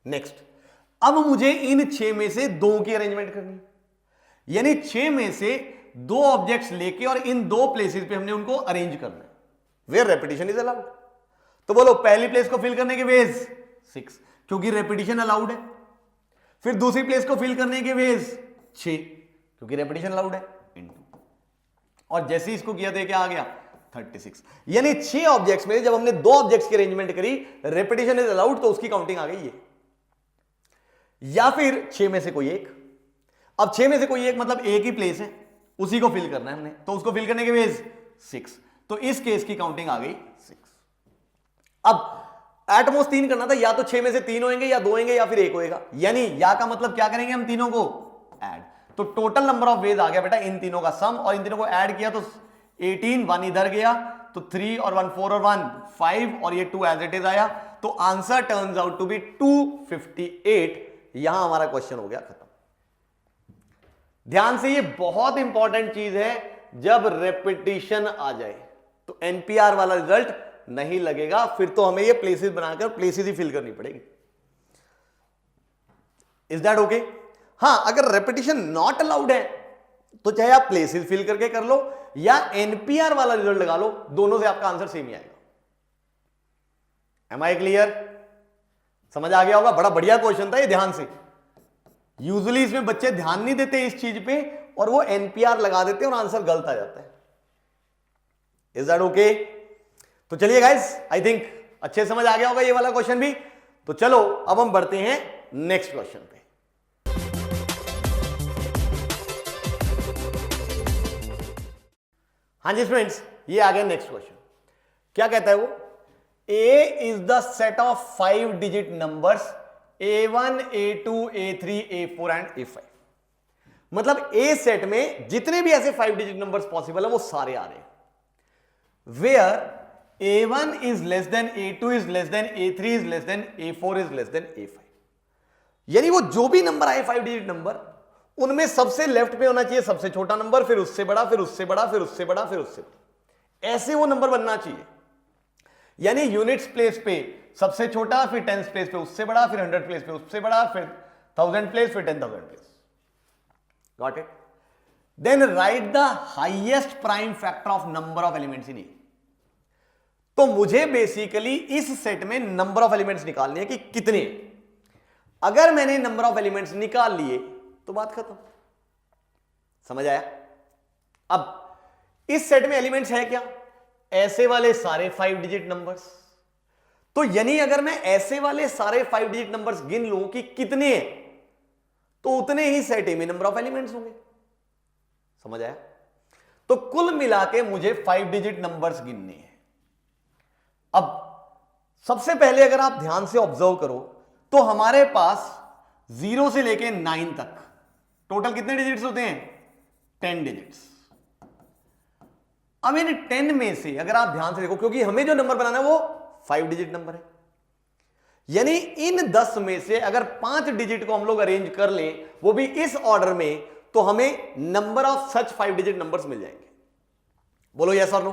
नेक्स्ट, अब मुझे इन 6 में से 2 की अरेंजमेंट करनी है, यानी 6 में से 2 ऑब्जेक्ट्स लेके और इन 2 प्लेसेस पे हमने उनको अरेंज करना है, वेयर रेपिटेशन इज अलाउड। तो बोलो पहली प्लेस को फिल करने के वेज 6, क्योंकि रेपिटेशन अलाउड है, फिर दूसरी प्लेस को फिल करने के वेज 6, क्योंकि रेपिटेशन अलाउड है, इनटू, और जैसे इसको किया तो क्या आ गया 36, यानी 6 ऑब्जेक्ट्स में जब हमने 2 ऑब्जेक्ट्स की अरेंजमेंट करी, रेपिटेशन इज अलाउड, तो उसकी काउंटिंग आ गई ये। या फिर 6 में से कोई एक, अब 6 में से कोई एक मतलब एक ही प्लेस है, उसी को फिल करना है हमने, तो उसको फिल करने के वेज 6, तो इस केस की काउंटिंग आ गई 6। अब एटमोस्ट 3 करना था, या तो 6 में से 3 होंगे, या 2 होंगे, या फिर 1 होएगा, यानी या का मतलब क्या करेंगे हम, तीनों को ऐड, तो टोटल नंबर ऑफ वेज आ गया बेटा इन तीनों का सम, और इन तीनों को ऐड किया तो 18, 1 इधर गया तो 3 और 1 4 और 1 5, और ये 2 एज इट इज आया, तो answer turns out to be 258। यहां हमारा क्वेश्चन हो गया खत्म। ध्यान से, ये बहुत इंपॉर्टेंट चीज है, जब रेपिटेशन आ जाए तो एनपीआर वाला रिजल्ट नहीं लगेगा, फिर तो हमें ये प्लेसेस बनाकर प्लेसेस ही फिल करनी पड़ेगी। Is that okay? हां, अगर रेपिटेशन नॉट अलाउड है तो चाहे आप प्लेसेस फिल करके कर लो या एनपीआर वाला रिजल्ट लगा लो, दोनों से आपका आंसर सेम ही आएगा। Am I clear? समझ आ गया होगा? बड़ा बढ़िया क्वेश्चन था ये, ध्यान से। यूजुअली इसमें बच्चे ध्यान नहीं देते इस चीज पे और वो एनपीआर लगा देते हैं और आंसर गलत आ जाता है। Is that okay? तो चलिए गाइस, आई थिंक अच्छे समझ आ गया होगा ये वाला क्वेश्चन भी। तो चलो अब हम बढ़ते हैं नेक्स्ट क्वेश्चन पे। हाँ जी स्टूडेंट्स, ये आ गया नेक्स्ट क्वेश्चन। क्या कहता है वो? A is the set of 5 digit numbers A1, A2, A3, A4 and A5। मतलब A सेट में जितने भी ऐसे 5 डिजिट नंबर्स पॉसिबल है वो सारे आ रहे हैं, where A1 is less than A2 is less than A3 is less than A4 is less than A5। यानी वो जो भी नंबर आए 5 डिजिट नंबर, उनमें सबसे लेफ्ट पे होना चाहिए सबसे छोटा नंबर, फिर उससे बड़ा, फिर उससे बड़ा, फिर उससे बड़ा, फिर उससे बड़ा, ऐसे वो नंबर बनना चाहिए। यानी यूनिट्स प्लेस पे सबसे छोटा, फिर टेंस प्लेस पे उससे बड़ा, फिर 100 प्लेस पे उससे बड़ा, फिर 1000 प्लेस, फिर 10,000 place. Got it? Then write the highest prime factor of number of elements in A. तो मुझे बेसिकली इस सेट में नंबर ऑफ एलिमेंट्स निकालने हैं कि कितने। अगर मैंने नंबर ऑफ एलिमेंट्स निकाल लिए तो बात खत्म। समझ आया? अब इस सेट में एलिमेंट्स है क्या? ऐसे वाले सारे 5 डिजिट नंबर्स। तो यानी अगर मैं ऐसे वाले सारे 5 डिजिट नंबर्स गिन लूं कि कितने हैं, तो उतने ही सेट ए में नंबर ऑफ एलिमेंट्स होंगे। समझ आया? तो कुल मिला के मुझे 5 डिजिट नंबर्स गिनने हैं। अब सबसे पहले अगर आप ध्यान से ऑब्जर्व करो तो हमारे पास 0 से लेके 9 तक टोटल कितने डिजिट्स होते हैं? 10 डिजिट्स। अब इन 10 में से अगर आप ध्यान से देखो, क्योंकि हमें जो नंबर बनाना है वो 5 डिजिट नंबर है, यानी इन 10 में से अगर 5 डिजिट को हम लोग अरेंज कर लें, वो भी इस ऑर्डर में, तो हमें number of such 5 digit numbers मिल जाएंगे। बोलो यस और नो,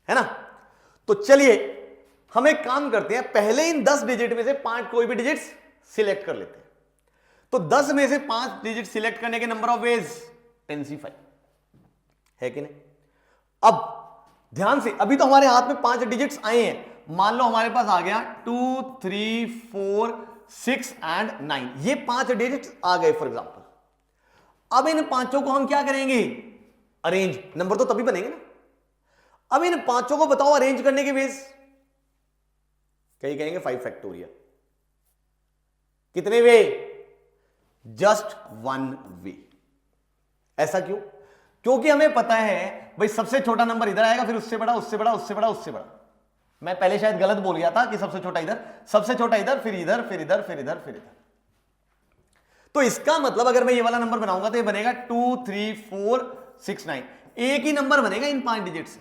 है ना? तो चलिए हम एक काम करते हैं, पहले इन 10 डिजिट में से 5 कोई भी डिजिट्स सिलेक्ट कर लेते हैं। तो 10 में से 5 डिजिट सिलेक्ट करने के नंबर ऑफ वेज 10c5 है कि नहीं? अब ध्यान से, अभी तो हमारे हाथ में 5 डिजिट्स आए हैं। मान लो हमारे पास आ गया 2, 3, 4, 6 एंड 9, ये 5 डिजिट्स आ गए फॉर एग्जांपल। अब इन पांचों को हम क्या करेंगे, अरेंज, नंबर तो तभी बनेंगे ना। अब इन पांचों को बताओ अरेंज करने के बेस, कहीं कहेंगे 5 फैक्टोरियल। कितने वे, जस्ट 1 वे। ऐसा क्यों, क्योंकि हमें पता है भाई सबसे छोटा नंबर इधर आएगा, फिर उससे बड़ा, उससे बड़ा, उससे बड़ा, उससे बड़ा। मैं पहले शायद गलत बोल गया था कि सबसे छोटा इधर, सबसे छोटा इधर, फिर इधर, फिर इधर, फिर इधर, फिर इधर। तो इसका मतलब अगर मैं ये वाला नंबर बनाऊंगा तो ये बनेगा 2 3 4 6 9, एक ही नंबर बनेगा इन 5 डिजिट से।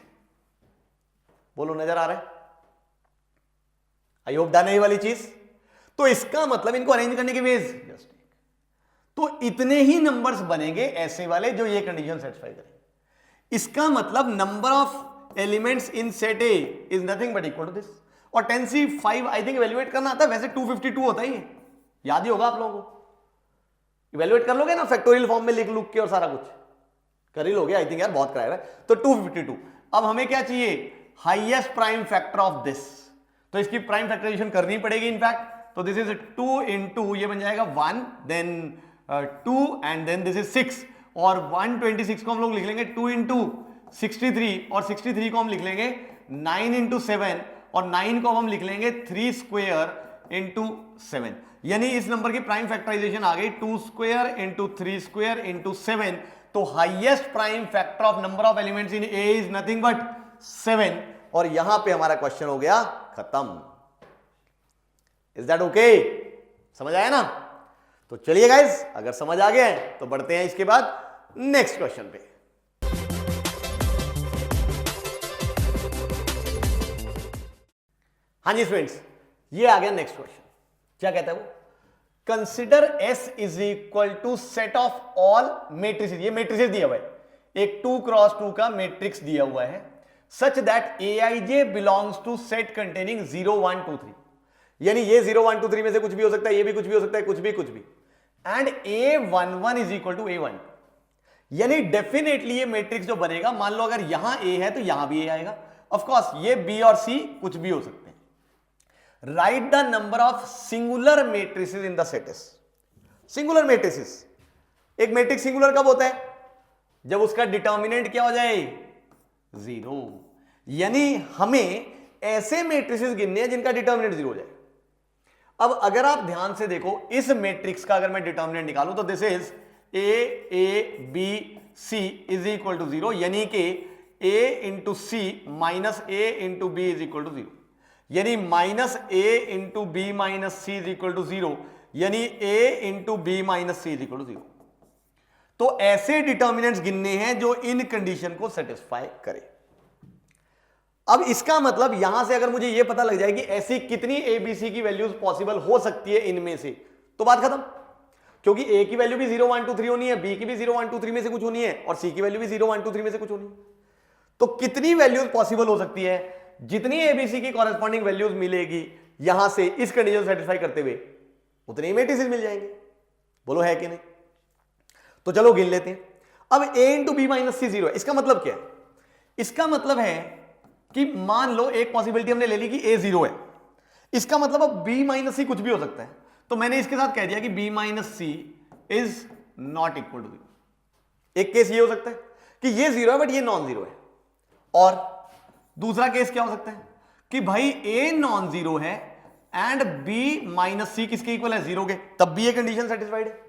बोलो नजर आ रहा है, आई होप डन है ये वाली चीज। तो इसका मतलब इनको अरेंज करने के वेज जस्ट, तो इतने ही नंबर्स बनेंगे ऐसे वाले जो ये कंडीशन सेटिस्फाई करेंगे। इसका मतलब number of elements in set A is nothing but equal to this. और 10C5 आई थिंक इवैल्यूएट करना आता है, वैसे 252 होता ही है, याद ही होगा आप लोगों को। इवैल्यूएट कर लोगे ना फैक्टोरियल फॉर्म में लिख लुक के और सारा कुछ कर ही लोगे आई थिंक यार, बहुत कराया है। तो 252। अब हमें क्या चाहिए, highest prime factor of this, तो इसकी प्राइम फैक्टराइजेशन करनी पड़ेगी इनफैक्ट। तो दिस इज 2 into ये बन जाएगा 1, then 2 and then this is 6, और 126 को हम लोग लिख लेंगे 2 into 63, और 63 को हम लिख लेंगे 9 into 7, और 9 को हम लिख लेंगे 3 square into 7। यानी इस नंबर की प्राइम फैक्टराइजेशन आ गई 2 square into 3 square into 7। तो highest prime factor of number of elements in A is nothing but 7। और यहां पे हमारा क्वेश्चन हो गया खत्म। इज दैट ओके, समझ आया ना? तो चलिए गाइस, अगर समझ आ गया है तो बढ़ते हैं इसके बाद नेक्स्ट क्वेश्चन पे। हाँ जी स्टूडेंट्स, ये आ गया नेक्स्ट क्वेश्चन। क्या कहता है वो, consider S is equal to set of all matrices. ये मेट्रिसेस दिया हुआ है, एक 2x2 का मैट्रिक्स दिया हुआ है, such that Aij belongs to set containing 0 1 2 3। यानी ये 0 1 2 3 में से कुछ भी हो सकता है, ये भी कुछ भी हो सकता है, कुछ भी कुछ भी। And A11 is equal to A12। यानी डेफिनेटली ये मैट्रिक्स जो बनेगा, मान लो अगर यहां A है तो यहां भी A आएगा। ऑफ कोर्स ये B और C कुछ भी हो सकते हैं। Right the number of singular matrices in the set S। Singular matrices, एक मैट्रिक्स सिंगुलर कब होता है, जब उसका डिटर्मिनेंट क्या हो जाए, 0। यानी हमें ऐसे मैट्रिसेस गिनने हैं जिनका डिटर्मिनेंट 0 हो जाए। अब अगर आप ध्यान से देखो, इस मैट्रिक्स का अगर मैं डिटर्मिनेंट निकालूं तो this is A B C is equal to 0, यानी कि A into C minus A into B is equal to 0। यानी minus A into B minus C is equal to 0, यानी A into B minus C is equal to 0। तो ऐसे determinants गिनने हैं जो इन condition को सेटिस्फाई करे। अब इसका मतलब यहां से अगर मुझे यह पता लग जाए कि ऐसी कितनी ABC की वैल्यूज पॉसिबल हो सकती है इनमें से, तो बात खत्म। क्योंकि A की वैल्यू भी 0 1 2 3 होनी है, B की भी 0 1 2 3 में से कुछ होनी है, और C की वैल्यू भी 0 1 2 3 में से कुछ होनी है। तो कितनी वैल्यूज पॉसिबल हो सकती है, जितनी ABC की कॉरेस्पॉन्डिंग वैल्यूज मिलेगी यहां से इस कंडीशन सेटिस्फाई करते हुए, उतने मैट्रिसेस मिल जाएंगे। बोलो है कि नहीं? तो चलो गिन लेते हैं। अब A into B minus C 0 है। इसका मतलब क्या है, इसका मतलब है कि मान लो एक पॉसिबिलिटी हमने ले ली कि A 0 है, इसका मतलब अब B माइनस C कुछ भी हो सकता है। तो मैंने इसके साथ कह दिया कि B minus C is not equal to 0। एक केस ये हो सकता है कि ये 0 है बट ये नॉन 0 है, और दूसरा केस क्या हो सकता है कि भाई A नॉन 0 है एंड B माइनस C किसके इक्वल है, 0 के, तब भी ये कंडीशन सेटिस्फाइड है।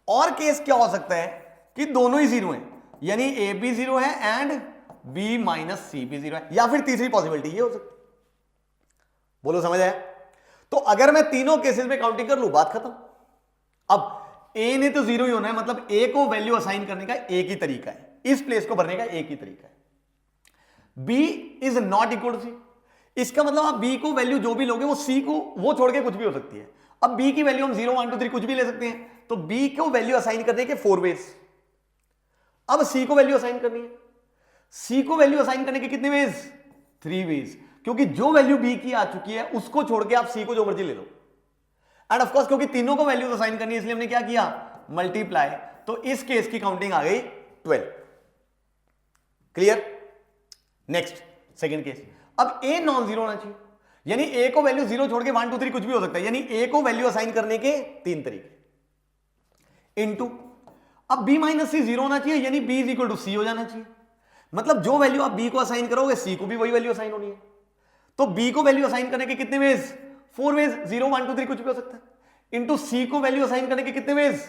और केस क्या हो सकता है कि दोनों ही 0 हैं, यानी A भी 0 है एंड B माइनस C भी 0 है, या फिर तीसरी पॉसिबिलिटी ये हो सकती है। बोलो समझ आया? तो अगर मैं तीनों केसेस में काउंटिंग कर लूं, बात खत्म। अब A ने तो 0 ही होना है, मतलब A को वैल्यू असाइन करने का एक ही तरीका है, इस प्लेस को भरने का एक ही तरीका है। B is not equal to C, इसका मतलब आप B को वैल्यू जो भी लोगे वो C को वो छोड़ के कुछ भी हो सकती है। अब B की वैल्यू हम 0 1 2 3 कुछ भी ले सकते हैं, तो B को वैल्यू असाइन करने के 4 वेज। अब C को वैल्यू असाइन करनी है, C को वैल्यू असाइन करने के कितने वेज, 3 वेज, क्योंकि जो वैल्यू B की आ चुकी है उसको छोड़ के आप C को जो मर्जी ले लो। एंड ऑफ कोर्स क्योंकि तीनों को वैल्यूज असाइन करनी है इसलिए हमने क्या किया, मल्टीप्लाई। तो इस केस की काउंटिंग आ गई 12। क्लियर? Next second case. अब A नॉन 0 होना चाहिए, यानी A को वैल्यू 0 छोड़ के 1 2 3 कुछ भी हो सकता है, यानी A को वैल्यू असाइन करने के 3 तरीके। इनटू अब b माइनस सी जीरो होना चाहिए, यानी b इज इक्वल टू सी हो जाना चाहिए। मतलब जो वैल्यू आप b को असाइन करोगे c को भी वही वैल्यू असाइन होनी है। तो b को वैल्यू असाइन करने के कितने वेज? 4 वेज, 0 1 2 3 कुछ भी हो सकता है। इंटू c को वैल्यू असाइन करने के कितने वेज?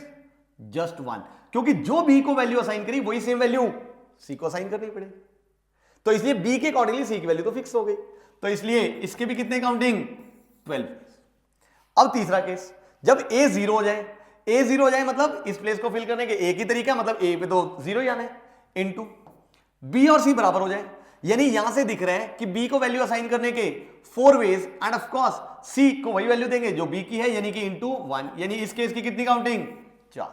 जस्ट 1, क्योंकि जो b को वैल्यू असाइन करी वही सेम वैल्यू c को असाइन करनी पड़ेगी। तो इसलिए b के अकॉर्डिंगली c की वैल्यू तो फिक्स हो गई। तो इसलिए इसके भी कितने काउंटिंग? 12। अब तीसरा केस, जब a 0 हो जाए, a 0 हो जाए मतलब इस प्लेस को फिल करने के एक ही तरीका, मतलब a पे तो 0 ही आना है, इंटू b और c बराबर हो जाए, यानी यहां से दिख रहा है कि b को वैल्यू असाइन करने के 4 ways and of course c को वही वैल्यू देंगे जो b की है, यानी कि इंटू 1, यानी इस केस की कितनी काउंटिंग? 4।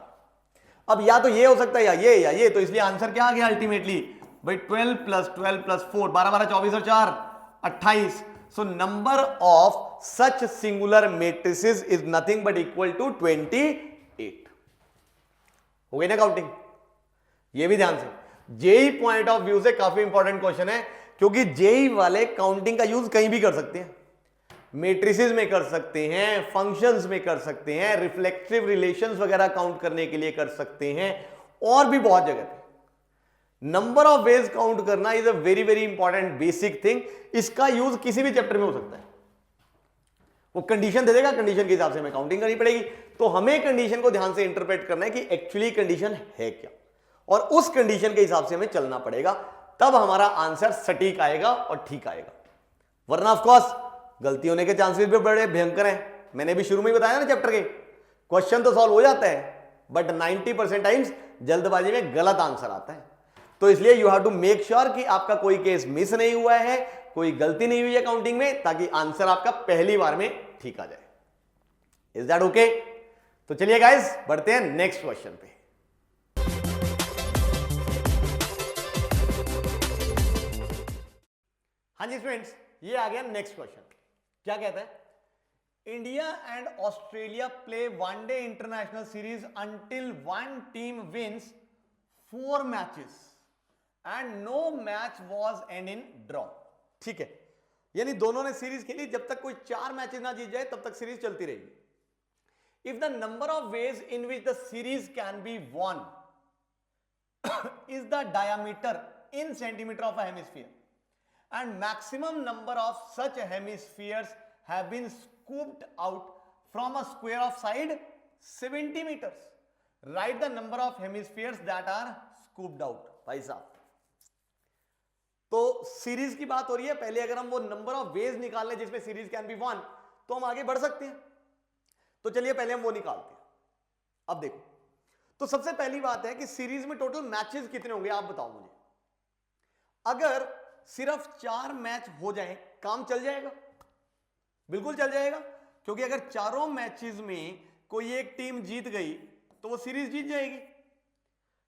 अब या तो ये हो सकता है या ये, तो इसलिए आंसर क्या आ गया अल्टीमेटली भाई 12 प्लस 4, 12 12 24 और 4 28। So number of such singular matrices is nothing but equal to 28। हो गई ना काउंटिंग? ये भी ध्यान से, जेई पॉइंट ऑफ व्यू से काफी इंपॉर्टेंट क्वेश्चन है, क्योंकि जेई वाले काउंटिंग का यूज कहीं भी कर सकते हैं, मैट्रिसेस में कर सकते हैं, फंक्शंस में कर सकते हैं, रिफ्लेक्टिव रिलेशंस वगैरह काउंट करने के लिए कर सकते हैं, और भी बहुत जगह पे। नंबर ऑफ वेज काउंट करना is a very very important basic thing. इसका यूज किसी भी चैप्टर में हो सकता है। वो कंडीशन दे देगा, कंडीशन के हिसाब से हमें काउंटिंग करनी पड़ेगी। तो हमें कंडीशन को ध्यान से इंटरप्रेट करना है कि एक्चुअली कंडीशन है क्या, और उस कंडीशन के हिसाब से हमें चलना पड़ेगा, तब हमारा आंसर सटीक आएगा और ठीक आएगा। वरना ऑफ कोर्स गलती होने के चांसेस भी बड़े भयंकर हैं। मैंने भी शुरू में ही बताया ना चैप्टर के, क्वेश्चन तो सॉल्व हो जाता है बट 90% टाइम्स जल्दबाजी में गलत आंसर आता है। तो इसलिए you have to make sure कि आपका कोई केस मिस नहीं हुआ है, कोई गलती नहीं हुई है काउंटिंग में, ताकि आंसर आपका पहली बार में ठीक आ जाए। Is that okay? तो चलिए गाइस बढ़ते हैं नेक्स्ट क्वेश्चन पे। हाँ जी स्टूडेंट्स, ये आ गया नेक्स्ट क्वेश्चन। क्या कहता है? India and Australia play one day international series until one team wins 4 matches and no match was end in draw. ठीक है, यानी दोनों ने सीरीज खेली, जब तक कोई 4 मैचेस ना जीत जाए तब तक सीरीज चलती रहेगी। If the number of ways in which the series can be won is the diameter in centimeter of a hemisphere and maximum number of such hemispheres have been scooped out from a square of side 70 meters. Write the number of hemispheres that are scooped out. भाई साहब, तो series की बात हो रही है। पहले अगर हम वो नंबर ऑफ वेज निकाल लें जिसमें सीरीज कैन बी वन, तो हम आगे बढ़ सकते हैं। तो चलिए पहले हम वो निकालते हैं। अब देखो, तो सबसे पहली बात है कि सीरीज में टोटल मैचेस कितने होंगे, आप बताओ मुझे। अगर सिर्फ 4 मैच हो जाए, काम चल जाएगा? बिल्कुल चल जाएगा, क्योंकि अगर चारों मैचेस में कोई एक टीम जीत गई तो वो सीरीज जीत जाएगी।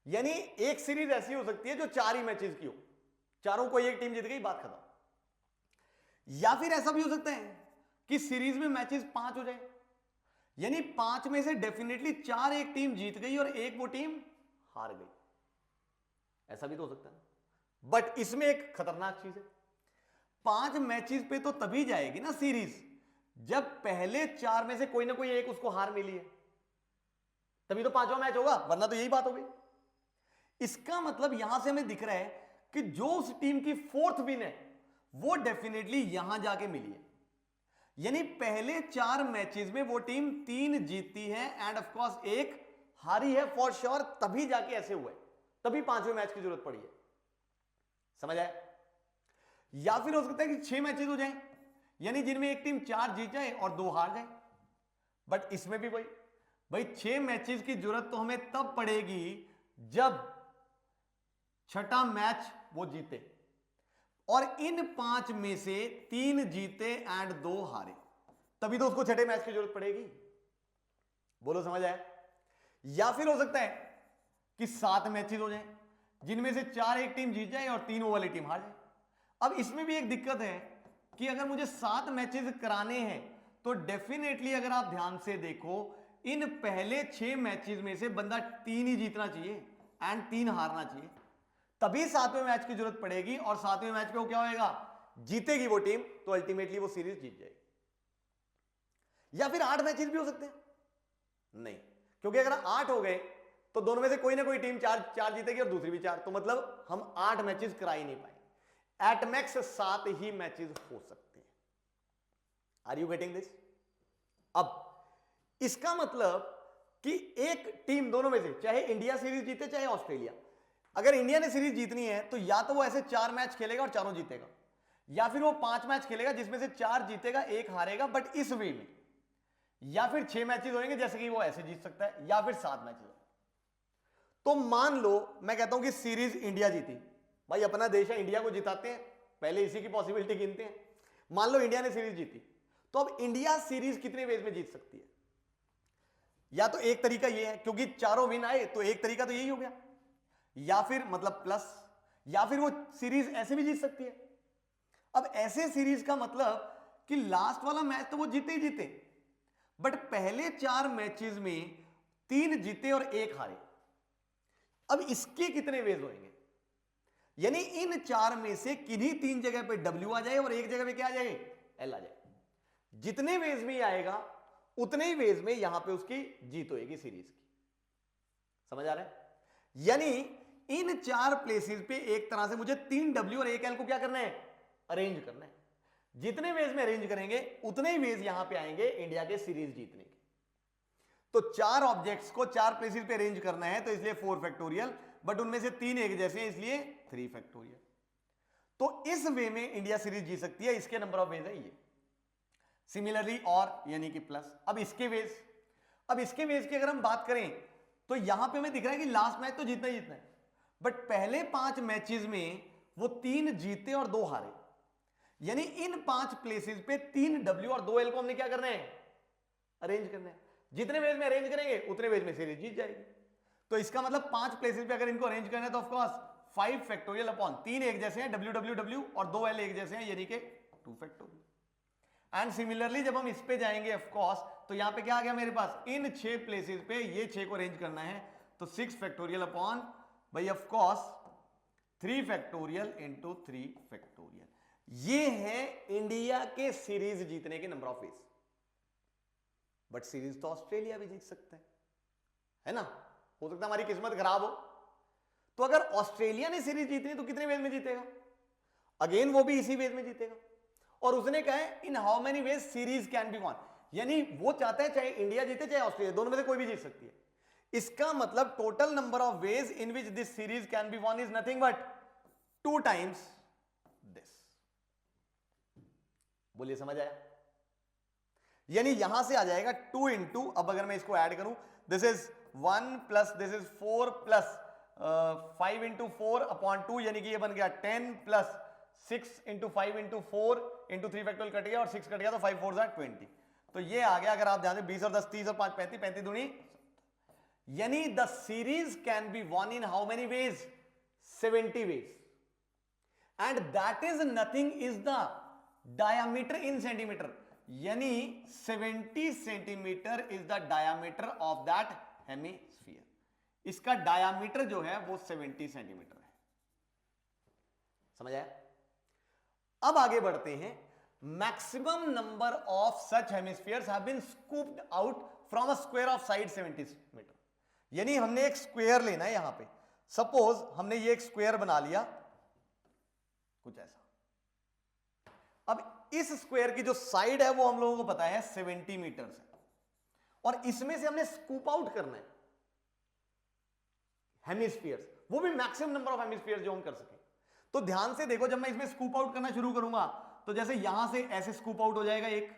यानी एक सीरीज ऐसी हो सकती है जो 4 ही मैचेस की हो, चारों कोई एक टीम जीत गई, बात खत्म। या फिर ऐसा भी हो सकता है कि सीरीज में मैचेस 5 हो जाए, यानी 5 में से डेफिनेटली 4 एक टीम जीत गई और एक वो टीम हार गई। ऐसा भी तो हो सकता है। बट इसमें एक खतरनाक चीज है, 5 मैचेस पे तो तभी जाएगी ना सीरीज जब पहले 4 में से कोई ना कोई एक उसको हार मिली है, तभी तो 5वां मैच होगा, वरना तो यही बात हो गई। इसका मतलब यहां से हमें दिख रहा है कि जो उस टीम की 4th विन है वो डेफिनेटली यहां जाके मिली है। यानी पहले 4 मैचेस में वो टीम 3 जीती है एंड ऑफ कोर्स एक हारी है फॉर श्योर, तभी जाके ऐसे हुआ है, तभी 5वें मैच की जरूरत पड़ी है। समझ आया? या फिर हो सकता है कि 6 मैचेस हो जाएं, यानी जिनमें एक टीम 4 जीत जाए और 2 हार जाए। बट इसमें भी भाई 6 मैचेस की जरूरत तो हमें तब पड़ेगी जब 6ठा मैच वो जीते, और इन 5 में से 3 जीते एंड 2 हारे, तभी तो उसको 6ठे मैच की जरूरत पड़ेगी। बोलो समझ आया? या फिर हो सकता है कि 7 मैचेस हो जाएं, जिनमें से 4 एक टीम जीत जाए और 3 वो वाली टीम हार जाए। अब इसमें भी एक दिक्कत है कि अगर मुझे 7 मैचेस कराने हैं तो डेफिनेटली अगर आप ध्यान से देखो, इन पहले 6 मैचेस में से बंदा 3 ही जीतना चाहिए एंड 3 हारना चाहिए, तभी 7वें मैच की जरूरत पड़ेगी। और 7वें मैच पे वो क्या होएगा, जीतेगी वो टीम, तो अल्टीमेटली वो सीरीज जीत जाएगी। या फिर 8 मैचेस भी हो सकते हैं, नहीं, क्योंकि अगर 8 हो गए तो दोनों में से कोई ना कोई टीम चार जीतेगी और दूसरी भी 4, तो मतलब हम 8 मैचेस करा ही नहीं पाएंगे। एट मैक्स 7 ही मैचेस हो सकते हैं। Are you getting this? अब इसका मतलब कि एक टीम दोनों में से, चाहे इंडिया सीरीज जीते चाहे ऑस्ट्रेलिया, अगर इंडिया ने सीरीज जीतनी है तो या तो वो ऐसे 4 मैच खेलेगा और चारों जीतेगा, या फिर वो 5 मैच खेलेगा जिसमें से 4 जीतेगा 1 हारेगा, बट इस वे में, या फिर 6 मैचेस होंगे जैसे कि वो ऐसे जीत सकता है, या फिर 7 मैचेस। तो मान लो मैं कहता हूं कि सीरीज इंडिया जीती, भाई अपना देश है, इंडिया को जिताते हैं, पहले इसी की पॉसिबिलिटी गिनते हैं। मान लो इंडिया ने सीरीज जीती, तो अब इंडिया सीरीज कितने वेज में जीत सकती है? या तो एक तरीका ये है, क्योंकि चारों विन आए तो एक तरीका तो यही हो गया, या फिर मतलब प्लस, या फिर वो सीरीज ऐसे भी जीत सकती है। अब ऐसे सीरीज का मतलब कि लास्ट वाला मैच तो वो जीते ही जीते, बट पहले 4 मैचेस में 3 जीते और 1 हारे। अब इसके कितने वेज होंगे? यानी इन 4 में से किन्हीं 3 जगह पे W आ जाए और एक जगह पे क्या आ जाए? L आ जाए। जितने वेज में आएगा उतने ही वेज में यहां पे उसकी जीत होगी सीरीज की। समझ आ रहा है? यानी इन 4 प्लेसेस पे एक तरह से मुझे 3 W और 1 L को क्या करना है? अरेंज करना है। जितने वेज में अरेंज करेंगे उतने ही वेज यहां पे आएंगे इंडिया के सीरीज जीतने के। तो 4 ऑब्जेक्ट्स को 4 प्लेसेस पे अरेंज करना है, तो इसलिए 4 फैक्टोरियल, बट उनमें से 3 एक जैसे हैं इसलिए 3 फैक्टोरियल। तो इस वे में इंडिया सीरीज जीत सकती है, इसके नंबर ऑफ वेज है ये। सिमिलरली और यानी कि प्लस। अब इसके वेज की अगर हम बात करें तो यहां पे हमें दिख रहा है कि लास्ट मैच तो जीतना ही जीतना है, बट पहले 5 मैचेस में वो 3 जीते और 2 हारे। यानी इन 5 प्लेसेस पे 3 W और 2 L को हमने क्या करना है? अरेंज करना है। जितने वेज में अरेंज करेंगे उतने वेज में सीरीज जीत जाएगी। तो इसका मतलब 5 प्लेसेस पे अगर इनको अरेंज करना है तो ऑफकोर्स 5 फैक्टोरियल अपॉन 3 एक जैसे हैं WWW और 2 L एक जैसे हैं, यानी कि 2 फैक्टोरियल। एंड सिमिलरली जब हम इस पे जाएंगे ऑफकोर्स, तो यहां पे क्या आ गया मेरे पास? इन 6 प्लेसेस पे ये 6 को अरेंज करना है, तो 6 फैक्टोरियल अपॉन भाई ऑफकोर्स 3 फैक्टोरियल इंटू 3 फैक्टोरियल। ये है इंडिया के सीरीज जीतने के number of veg. But series तो ऑस्ट्रेलिया भी जीत सकता है ना? हो सकता है हमारी किस्मत खराब हो। तो अगर ऑस्ट्रेलिया ने सीरीज जीतनी तो कितने वेज में जीतेगा? अगेन वो भी इसी वेज में जीतेगा। और उसने कहा है in how many ways series can be won, यानी वो चाहता है चाहे इंडिया जीते चाहे ऑस्ट्रेलिया, दोनों में से कोई भी जीत सकती है। इसका मतलब total number of ways in which this series can be won is nothing but 2 times this. बोलिए समझ आया? यानी यहां से आ जाएगा 2 इंटू, अब अगर मैं इसको ऐड करूं, this is 1 plus this is 4 plus 5 into 4 upon 2, यानी कि ये बन गया 10 plus 6 into 5 into 4 into 3 factorial cut गया और 6 कट गया, तो 5 4 जार 20। तो ये आ गया, अगर आप ध्यान दें, 20 और 10 30 और 5 35, 35 दूनी, यानी the series can be won in how many ways? 70 ways. And that is nothing is the diameter in centimeter, यानी 70 centimeter is the diameter of that hemisphere. इसका डायामीटर जो है वो 70 सेंटीमीटर है। समझ आया? अब आगे बढ़ते हैं। Maximum number of such hemispheres have been scooped out from a square of side 70 meter. यानी हमने एक स्क्वायर लेना है यहां पे। सपोज हमने ये एक स्क्वायर बना लिया कुछ ऐसा। अब इस स्क्वायर की जो साइड है वो हम लोगों को पता है 70 मीटर है, और इसमें से हमने स्कूप आउट करना है हेमिस्फीयर्स, वो भी मैक्सिमम नंबर ऑफ हेमिस्फीयर्स जो हम कर सके। तो ध्यान से देखो, जब मैं इसमें स्कूप आउट करना शुरू करूंगा तो जैसे यहां से ऐसे स्कूप आउट हो जाएगा एक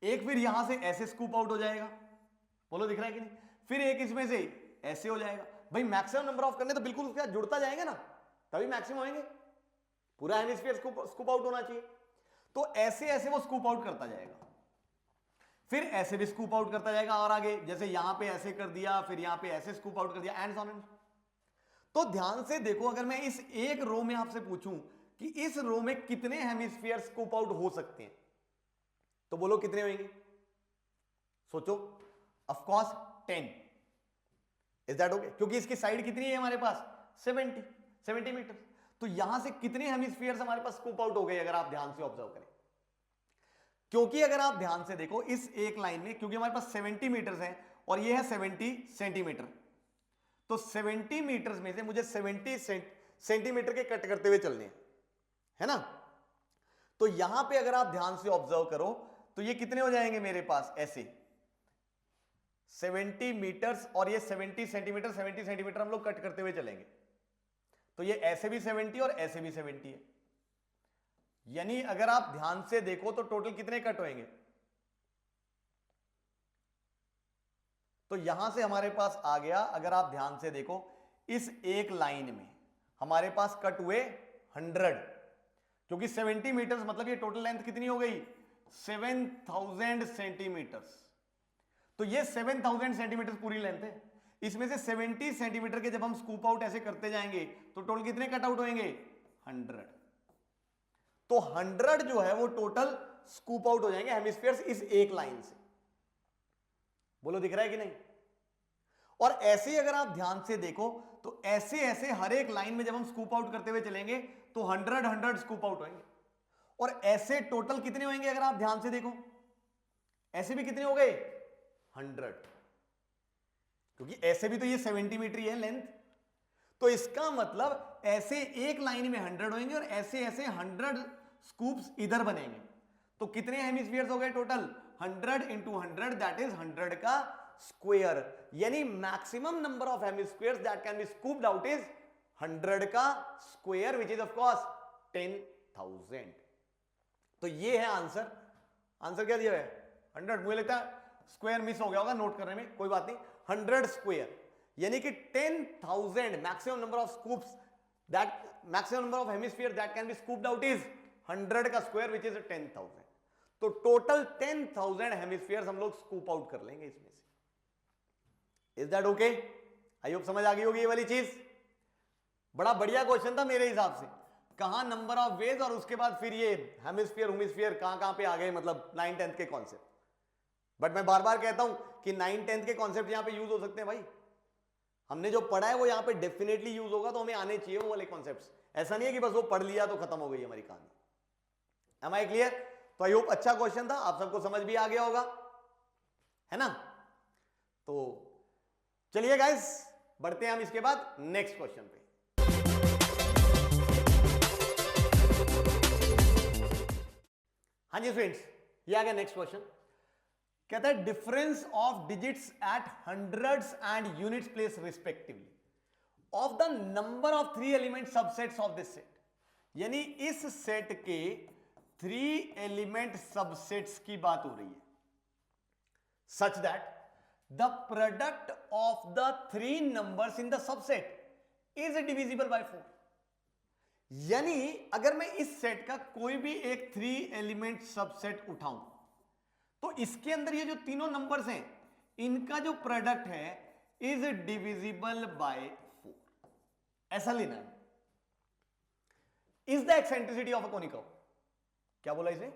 फिर यहां से ऐसे स्कूप आउट हो जाएगा, बोलो दिख रहा है कि नहीं? फिर एक इसमें से ऐसे हो जाएगा। भाई मैक्सिमम नंबर ऑफ करने तो बिल्कुल उसके साथ जुड़ता जाएगा ना, तभी मैक्सिमम होंगे। पूरा हेमिस्फीयर स्कूप आउट होना चाहिए। तो ऐसे ऐसे वो स्कूप आउट करता जाएगा, फिर ऐसे भी स्कूप आउट करता जाएगा, और आगे जैसे यहां पे ऐसे कर दिया, फिर यहां पे ऐसे स्कूप आउट कर दिया, एंड सो ऑन। तो ध्यान से देखो, अगर मैं इस एक रो में आपसे पूछूं कि इस रो में कितने हेमिस्फीयर स्कूप आउट हो सकते हैं, तो बोलो कितने होंगे? सोचो। Of course 10। Is that okay? क्योंकि इसकी साइड कितनी है हमारे पास? 70 मीटर। तो यहां से कितने हेमिस्फीयर्स हमारे पास स्कूप आउट हो गए, अगर आप ध्यान से ऑब्जर्व करें? क्योंकि अगर आप ध्यान से देखो इस एक लाइन में, क्योंकि हमारे पास 70 मीटर है और ये है 70 सेंटीमीटर, तो 70 मीटर्स में से मुझे 70 सेंटीमीटर के कट करते हुए चलने हैं, है ना। तो यहां पे अगर आप ध्यान से ऑब्जर्व करो तो ये कितने हो जाएंगे मेरे पास, ऐसे 70 मीटर्स और ये 70 सेंटीमीटर हम लोग कट करते हुए चलेंगे। तो ये ऐसे भी 70 और ऐसे भी 70 है, यानी अगर आप ध्यान से देखो तो टोटल कितने कट होंगे। तो यहां से हमारे पास आ गया, अगर आप ध्यान से देखो इस एक लाइन में हमारे पास कट हुए 100, क्योंकि 70 मीटर्स मतलब ये टोटल लेंथ कितनी हो गई, 7000 सेंटीमीटर्स। तो ये 7000 सेंटीमीटर पूरी लेंथ है। इसमें से 70 सेंटीमीटर के जब हम स्कूप आउट ऐसे करते जाएंगे तो टोटल कितने कट आउट होंगे, 100। तो 100 जो है वो टोटल स्कूप आउट हो जाएंगे हेमिस्फीयर्स इस एक लाइन से। बोलो दिख रहा है कि नहीं। और ऐसे ही अगर आप ध्यान से देखो तो ऐसे ऐसे हर एक लाइन में जब हम स्कूप आउट करते हुए चलेंगे तो 100 स्कूप आउट होंगे। और ऐसे टोटल कितने होंगे अगर आप ध्यान से देखो, ऐसे भी कितने हो गए 100, क्योंकि ऐसे भी तो ये 70 मीटर ही है लेंथ। तो इसका मतलब ऐसे एक लाइन में 100 होंगे और ऐसे ऐसे 100 स्कूप्स इधर बनेंगे। तो कितने हेमिस्फीयर्स हो गए टोटल, 100 इंटू 100 दैट इज 100 का स्क्वायर, यानी maximum number of hemispheres that can B scooped out is 100 का square which is of course 10,000। तो ये है आंसर। आंसर क्या दिया है 100। मुझे लगता है स्क्वायर मिस हो गया होगा नोट करने में, कोई बात नहीं। 100 स्क्वायर यानी कि 10,000 maximum number of scoops that maximum number of hemisphere that can B scooped out is 100 का स्क्वायर विच इज 10,000। तो टोटल 10,000 हेमिस्फीयर्स हम लोग स्कूप आउट कर लेंगे इसमें से। Is that okay? I hope समझ आ गई होगी ये वाली चीज। बड़ा बढ़िया क्वेश्चन था मेरे हिसाब से। कहां नंबर ऑफ वेज और उसके बाद फिर ये हेमिस्फीयर हेमिस्फीयर कहां पे आ गए, मतलब 9th 10th के कॉन्सेप्ट। बट मैं बार बार कहता हूं कि 9th 10th के कॉन्सेप्ट यहां पे यूज हो सकते हैं भाई। हमने जो पढ़ा है वो यहां पे डेफिनेटली यूज होगा, तो हमें आने चाहिए वो वाले कॉन्सेप्ट्स। ऐसा नहीं है कि बस वो पढ़ लिया तो खत्म हो गई हमारी कहानी। Am I clear? तो आई होप अच्छा क्वेश्चन था, आप सबको समझ भी आ गया होगा, है ना। तो चलिए गाइस बढ़ते हैं हम इसके बाद नेक्स्ट क्वेश्चन पे। हाँ जी फ्रेंड्स, ये आ गया नेक्स्ट क्वेश्चन। कहता है difference of digits at hundreds and units place respectively of the number of 3 element subsets of this set. यानी इस सेट के 3 एलिमेंट सबसेट्स की बात हो रही है, such that the product of the 3 numbers in the subset is divisible by 4। यानी अगर मैं इस सेट का कोई भी एक 3 एलिमेंट सबसेट उठाऊं तो इसके अंदर ये जो तीनों नंबर्स हैं इनका जो प्रोडक्ट है इज डिविजिबल बाय 4, ऐसा लेना है। Is the eccentricity of a conic curve. क्या बोला इसे?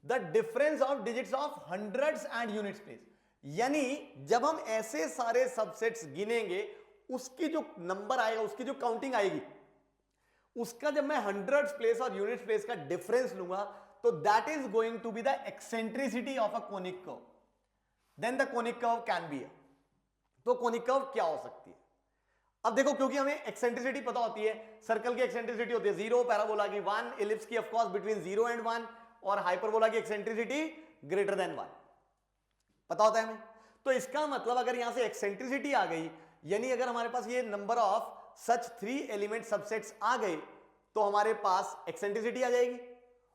The difference of digits of hundreds and units place. यानी जब हम ऐसे सारे सबसेट्स गिनेंगे उसकी जो नंबर आएगा, उसकी जो काउंटिंग आएगी, उसका जब मैं हंड्रेड्स प्लेस और यूनिट्स प्लेस का डिफरेंस लूंगा तो that is going to be the eccentricity of a conic curve. Then the conic curve can be. तो कोनिक कर्व क्या हो सकती है? अब देखो, क्योंकि हमें एक्सेंट्रिसिटी पता होती है, सर्कल की एक्सेंट्रिसिटी होती है 0, पैराबोला की 1, इलिप्स की ऑफ कोर्स बिटवीन 0 एंड 1, और हाइपरबोला की एक्सेंट्रिसिटी ग्रेटर देन 1 पता होता है हमें। तो इसका मतलब अगर यहां से एक्सेंट्रिसिटी आ गई, यानी अगर हमारे पास ये number of such 3 element subsets आ गए तो हमारे पास एक्सेंट्रिसिटी आ जाएगी,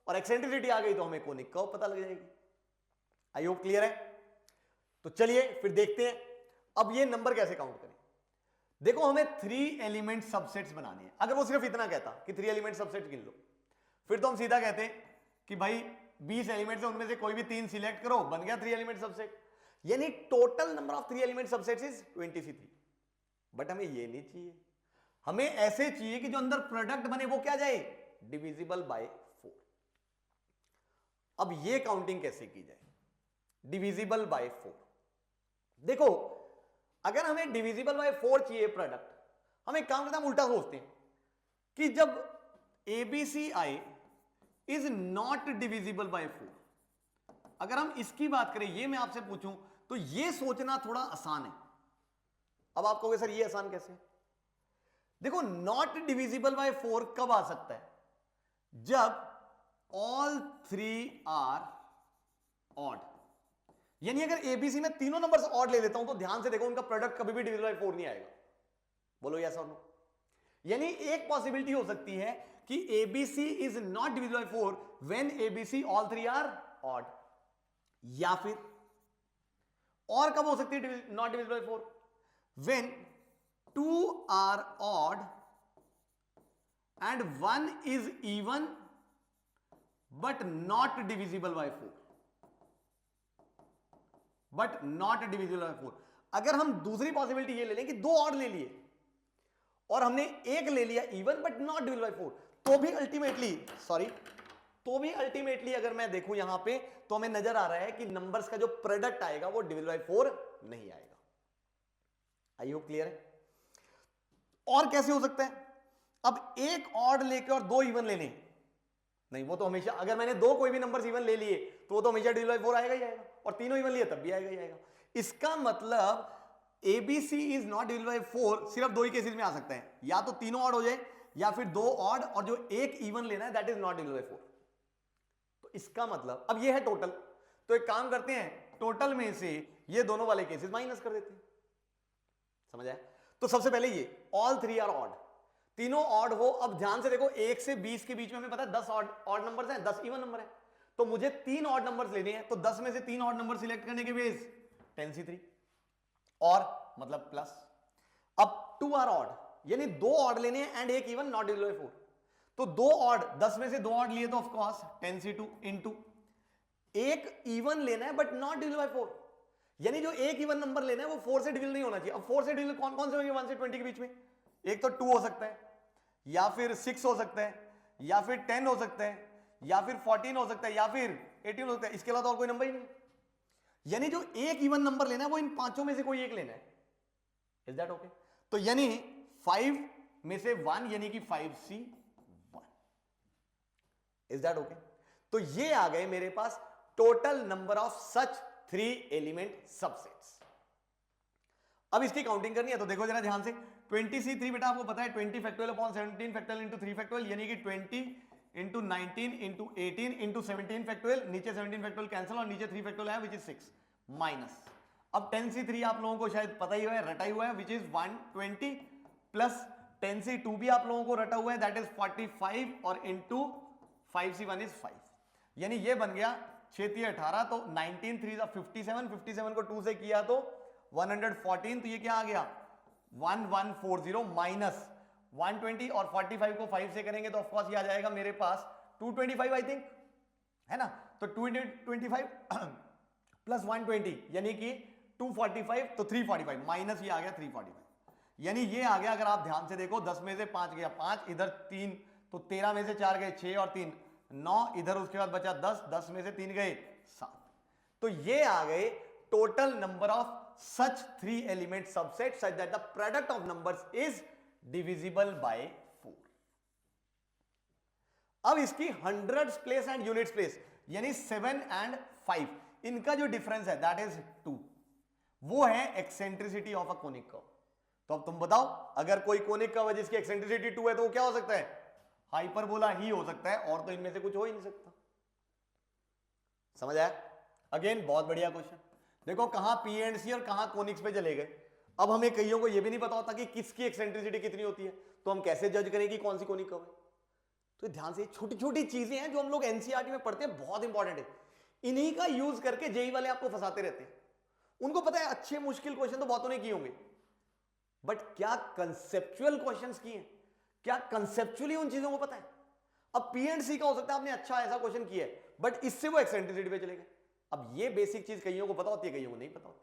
और एक्सेंट्रिसिटी आ गई तो हमें कोनिक कर्व पता लग जाएगी। आई होप क्लियर है। तो चलिए फिर देखते हैं अब ये नंबर कैसे काउंट करें। देखो, हमें 3 एलिमेंट सबसेट्स बनाने हैं। अगर वो सिर्फ इतना कहता कि 3 एलिमेंट सबसेट गिन लो, फिर तो हम सीधा कहते कि भाई 20 एलिमेंट्स हैं, उनमें से कोई भी 3 सिलेक्ट करो, बन गया 3 एलिमेंट सबसेट। यानी total number of 3 element subsets is 23। But हमें ये नहीं चाहिए, हमें ऐसे चाहिए कि जो अंदर प्रोडक्ट बने वो क्या जाए, डिविजिबल बाय 4। अब ये काउंटिंग कैसे की जाए, डिविजिबल बाय 4। देखो, अगर हमें डिविजिबल बाय 4 चाहिए प्रोडक्ट, हम एक काम करते हैं, हम उल्टा सोचते हैं कि जब ABCI is not divisible by 4, अगर हम इसकी बात करें, ये मैं आपसे पूछूं तो ये सोचना थोड़ा आसान है। अब आप कहोगे सर ये आसान कैसे? देखो, नॉट डिविजिबल बाय 4 कब आ सकता है? जब ऑल 3 आर ऑड। यानी अगर एबीसी में तीनों नंबर्स ऑड ले लेता हूं तो ध्यान से देखो, उनका प्रोडक्ट कभी भी डिविजिबल बाय 4 नहीं आएगा। बोलो यस और नो? यानी एक पॉसिबिलिटी हो सकती है कि A B C is not divisible by 4 when A B C all 3 are odd, या फिर और कब हो सकती है not divisible by 4? When 2 are odd and 1 is even but not divisible by 4, but not divisible by 4। अगर हम दूसरी पॉसिबिलिटी ये ले लें कि 2 ऑड ले लिए और हमने एक ले लिया even but not divisible by 4, तो भी अल्टीमेटली अगर मैं देखूं यहां पे तो हमें नजर आ रहा है कि नंबर्स का जो प्रोडक्ट आएगा वो डिविजिबल बाय 4 नहीं आएगा। आई होप क्लियर है? और कैसे हो सकता है? अब एक ऑड लेके और 2 इवन लेने, नहीं, वो तो हमेशा, अगर मैंने 2 कोई भी नंबर्स इवन ले लिए तो वो तो हमेशा डिविजिबल बाय 4 आएगा ही आएगा, और तीनों इवन लिए तब भी आएगा ही आएगा। इसका मतलब ABC is not divisible by 4 सिर्फ 2 ही केसेस में आ सकते हैं, या तो तीनों ऑड हो जाए या फिर 2 ऑड और जो एक इवन लेना है that is not divisible by 4। तो इसका मतलब अब ये है टोटल, तो एक काम करते हैं, टोटल में से ये दोनों वाले केसेस माइनस कर देते हैं। समझ आया? तो सबसे पहले ये ऑल 3 आर ऑड, तीनों ऑड हो। अब ध्यान से देखो, 1 से 20 के बीच में हमें पता है 10 ऑड नंबर्स हैं, 10 इवन नंबर है, तो मुझे 3 ऑड नंबर्स लेने हैं, तो 10 में से 3 ऑड नंबर सिलेक्ट करने के बेस 10C3 और मतलब प्लस। अब 2 आर ऑड, यानी 2 ऑड लेने हैं एंड एक इवन नॉट डिविजिबल बाय 4, तो 2 ऑड, 10 में से 2 ऑड लिए तो ऑफ कोर्स 10C2 इनटू एक इवन लेना है बट नॉट डिविजिबल बाय 4, यानी जो एक इवन नंबर लेना है वो 4 से डिविजिबल नहीं होना चाहिए। अब 4 से डिविजिबल कौन कौन से होंगे 1 से 20 के बीच में? एक तो 2 हो सकता है, या फिर 6 हो सकता है, या फिर 10 हो सकता है, या फिर 14 हो सकता है, या फिर 18 हो सकता है। इसके अलावा और कोई नंबर ही नहीं। यानी जो एक इवन नंबर लेना है वो इन पांचों में से कोई एक लेना है। Is that okay? तो यानी 5 में से 1 यानी कि 5C1। Is that okay? तो ये आ गए मेरे पास total number of such 3 element subsets. अब इसकी काउंटिंग करनी है तो देखो जरा ध्यान से, 20C3 बेटा आपको पता है 20 factorial upon 17 factorial into 3 factorial, यानी कि 20 इंटू 19 इंटू 18 इंटू 17 फैक्टोरियल, नीचे 17 फैक्टोरियल कैंसिल और नीचे 3 फैक्टोरियल है विच इज 6 माइनस। अब 10C3 आप लोगों को शायद पता ही हुआ है, रटा ही हुआ है, विच इज 120 प्लस 10C2 भी आप लोगों को रटा हुआ है दैट इज 45 और इंटू 5C1 इज 5, यानी ये बन गया 6 18, तो 19 3 57, 57 को 2 से किया तो 114, तो ये क्या आ गया 1140 माइनस 120 और 45 को 5 से करेंगे तो ऑफ कोर्स ये आ जाएगा मेरे पास 225 आई थिंक, है ना? तो 225 प्लस 120 यानी कि 245, तो 345 माइनस ये आ गया 345, यानी ये आ गया। अगर आप ध्यान से देखो 10 में से 5 गया 5, इधर 3, तो 13 में से 4 गए 6 और 3 9, इधर उसके बाद बचा 10, 10 में से 3 गए 7, तो ये आ गए total number of such 3 element subset such that the product of numbers is divisible by 4। अब इसकी hundreds place and units place यानी 7 and 5 इनका जो डिफरेंस है that is 2, वो है eccentricity of a conic curve। तो अब तुम बताओ, अगर कोई कोनिक कर्व है जिसकी eccentricity 2 है तो वो क्या हो सकता है? हाइपरबोला ही हो सकता है, और तो इनमें से कुछ हो ही नहीं सकता। समझ आया? अगेन बहुत बढ़िया क्वेश्चन। देखो कहां पी एंड सी और कहां कोनिक्स पे चले गए। अब हमें कईयों को यह भी नहीं पता होता कि किसकी एक्सेंट्रिसिटी कितनी होती है, तो हम कैसे जज करें कि कौन सी कोनिक कर्व है? तो ध्यान से, छोटी छोटी चीजें हैं जो हम लोग एनसीईआरटी में पढ़ते हैं, बहुत इंपॉर्टेंट है। इन्हीं का यूज करके जेई वाले आपको फंसाते रहते हैं। उनको पता है अच्छे मुश्किल क्वेश्चन तो बहुतों ने किए होंगे, बट क्या कंसेप्चुअल क्वेश्चंस किए हैं? क्या कंसेप्चुअली उन चीजों को पता है? अब पी एंड सी का हो सकता है आपने अच्छा ऐसा क्वेश्चन किया है, बट इससे वो एक्सेंट्रिसिटी पे चले गए। अब ये बेसिक चीज कईयों को पता होती है, कईयों को नहीं पता होती।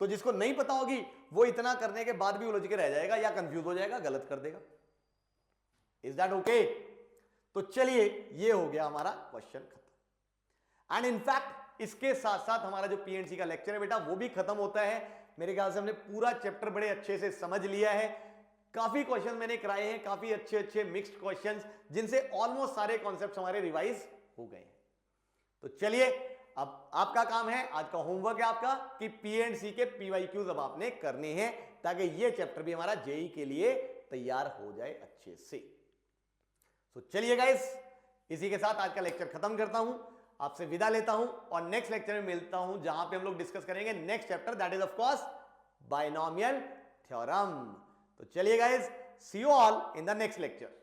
तो जिसको नहीं पता होगी वो इतना करने के बाद भी उलझ के रह जाएगा या कंफ्यूज हो जाएगा, गलत कर देगा। Is that okay? तो चलिए, ये हो गया हमारा क्वेश्चन खत्म। एंड इनफैक्ट इसके साथ साथ हमारा जो पीएनसी का लेक्चर है बेटा वो भी खत्म होता है। मेरे ख्याल से हमने पूरा चैप्टर बड़े अच्छे से समझ लिया है। काफी क्वेश्चन मैंने कराए हैं, काफी अच्छे अच्छे मिक्स्ड क्वेश्चंस, जिनसे ऑलमोस्ट सारे कॉन्सेप्ट्स हमारे रिवाइज हो गए हैं। तो चलिए अब आपका काम है, आज का होमवर्क है आपका कि पी एंड सी के PYQs अब आपने करने हैं ताकि ये चैप्टर भी हमारा जेई के लिए तैयार हो जाए अच्छे से। तो चलिए गाइस, इसी के साथ आज का लेक्चर खत्म करता हूं, आपसे विदा लेता हूं और नेक्स्ट लेक्चर में मिलता हूं जहां पे हम लोग डिस्कस करेंगे next chapter, that is of course binomial theorem. तो चलिए guys, see you all in the next lecture.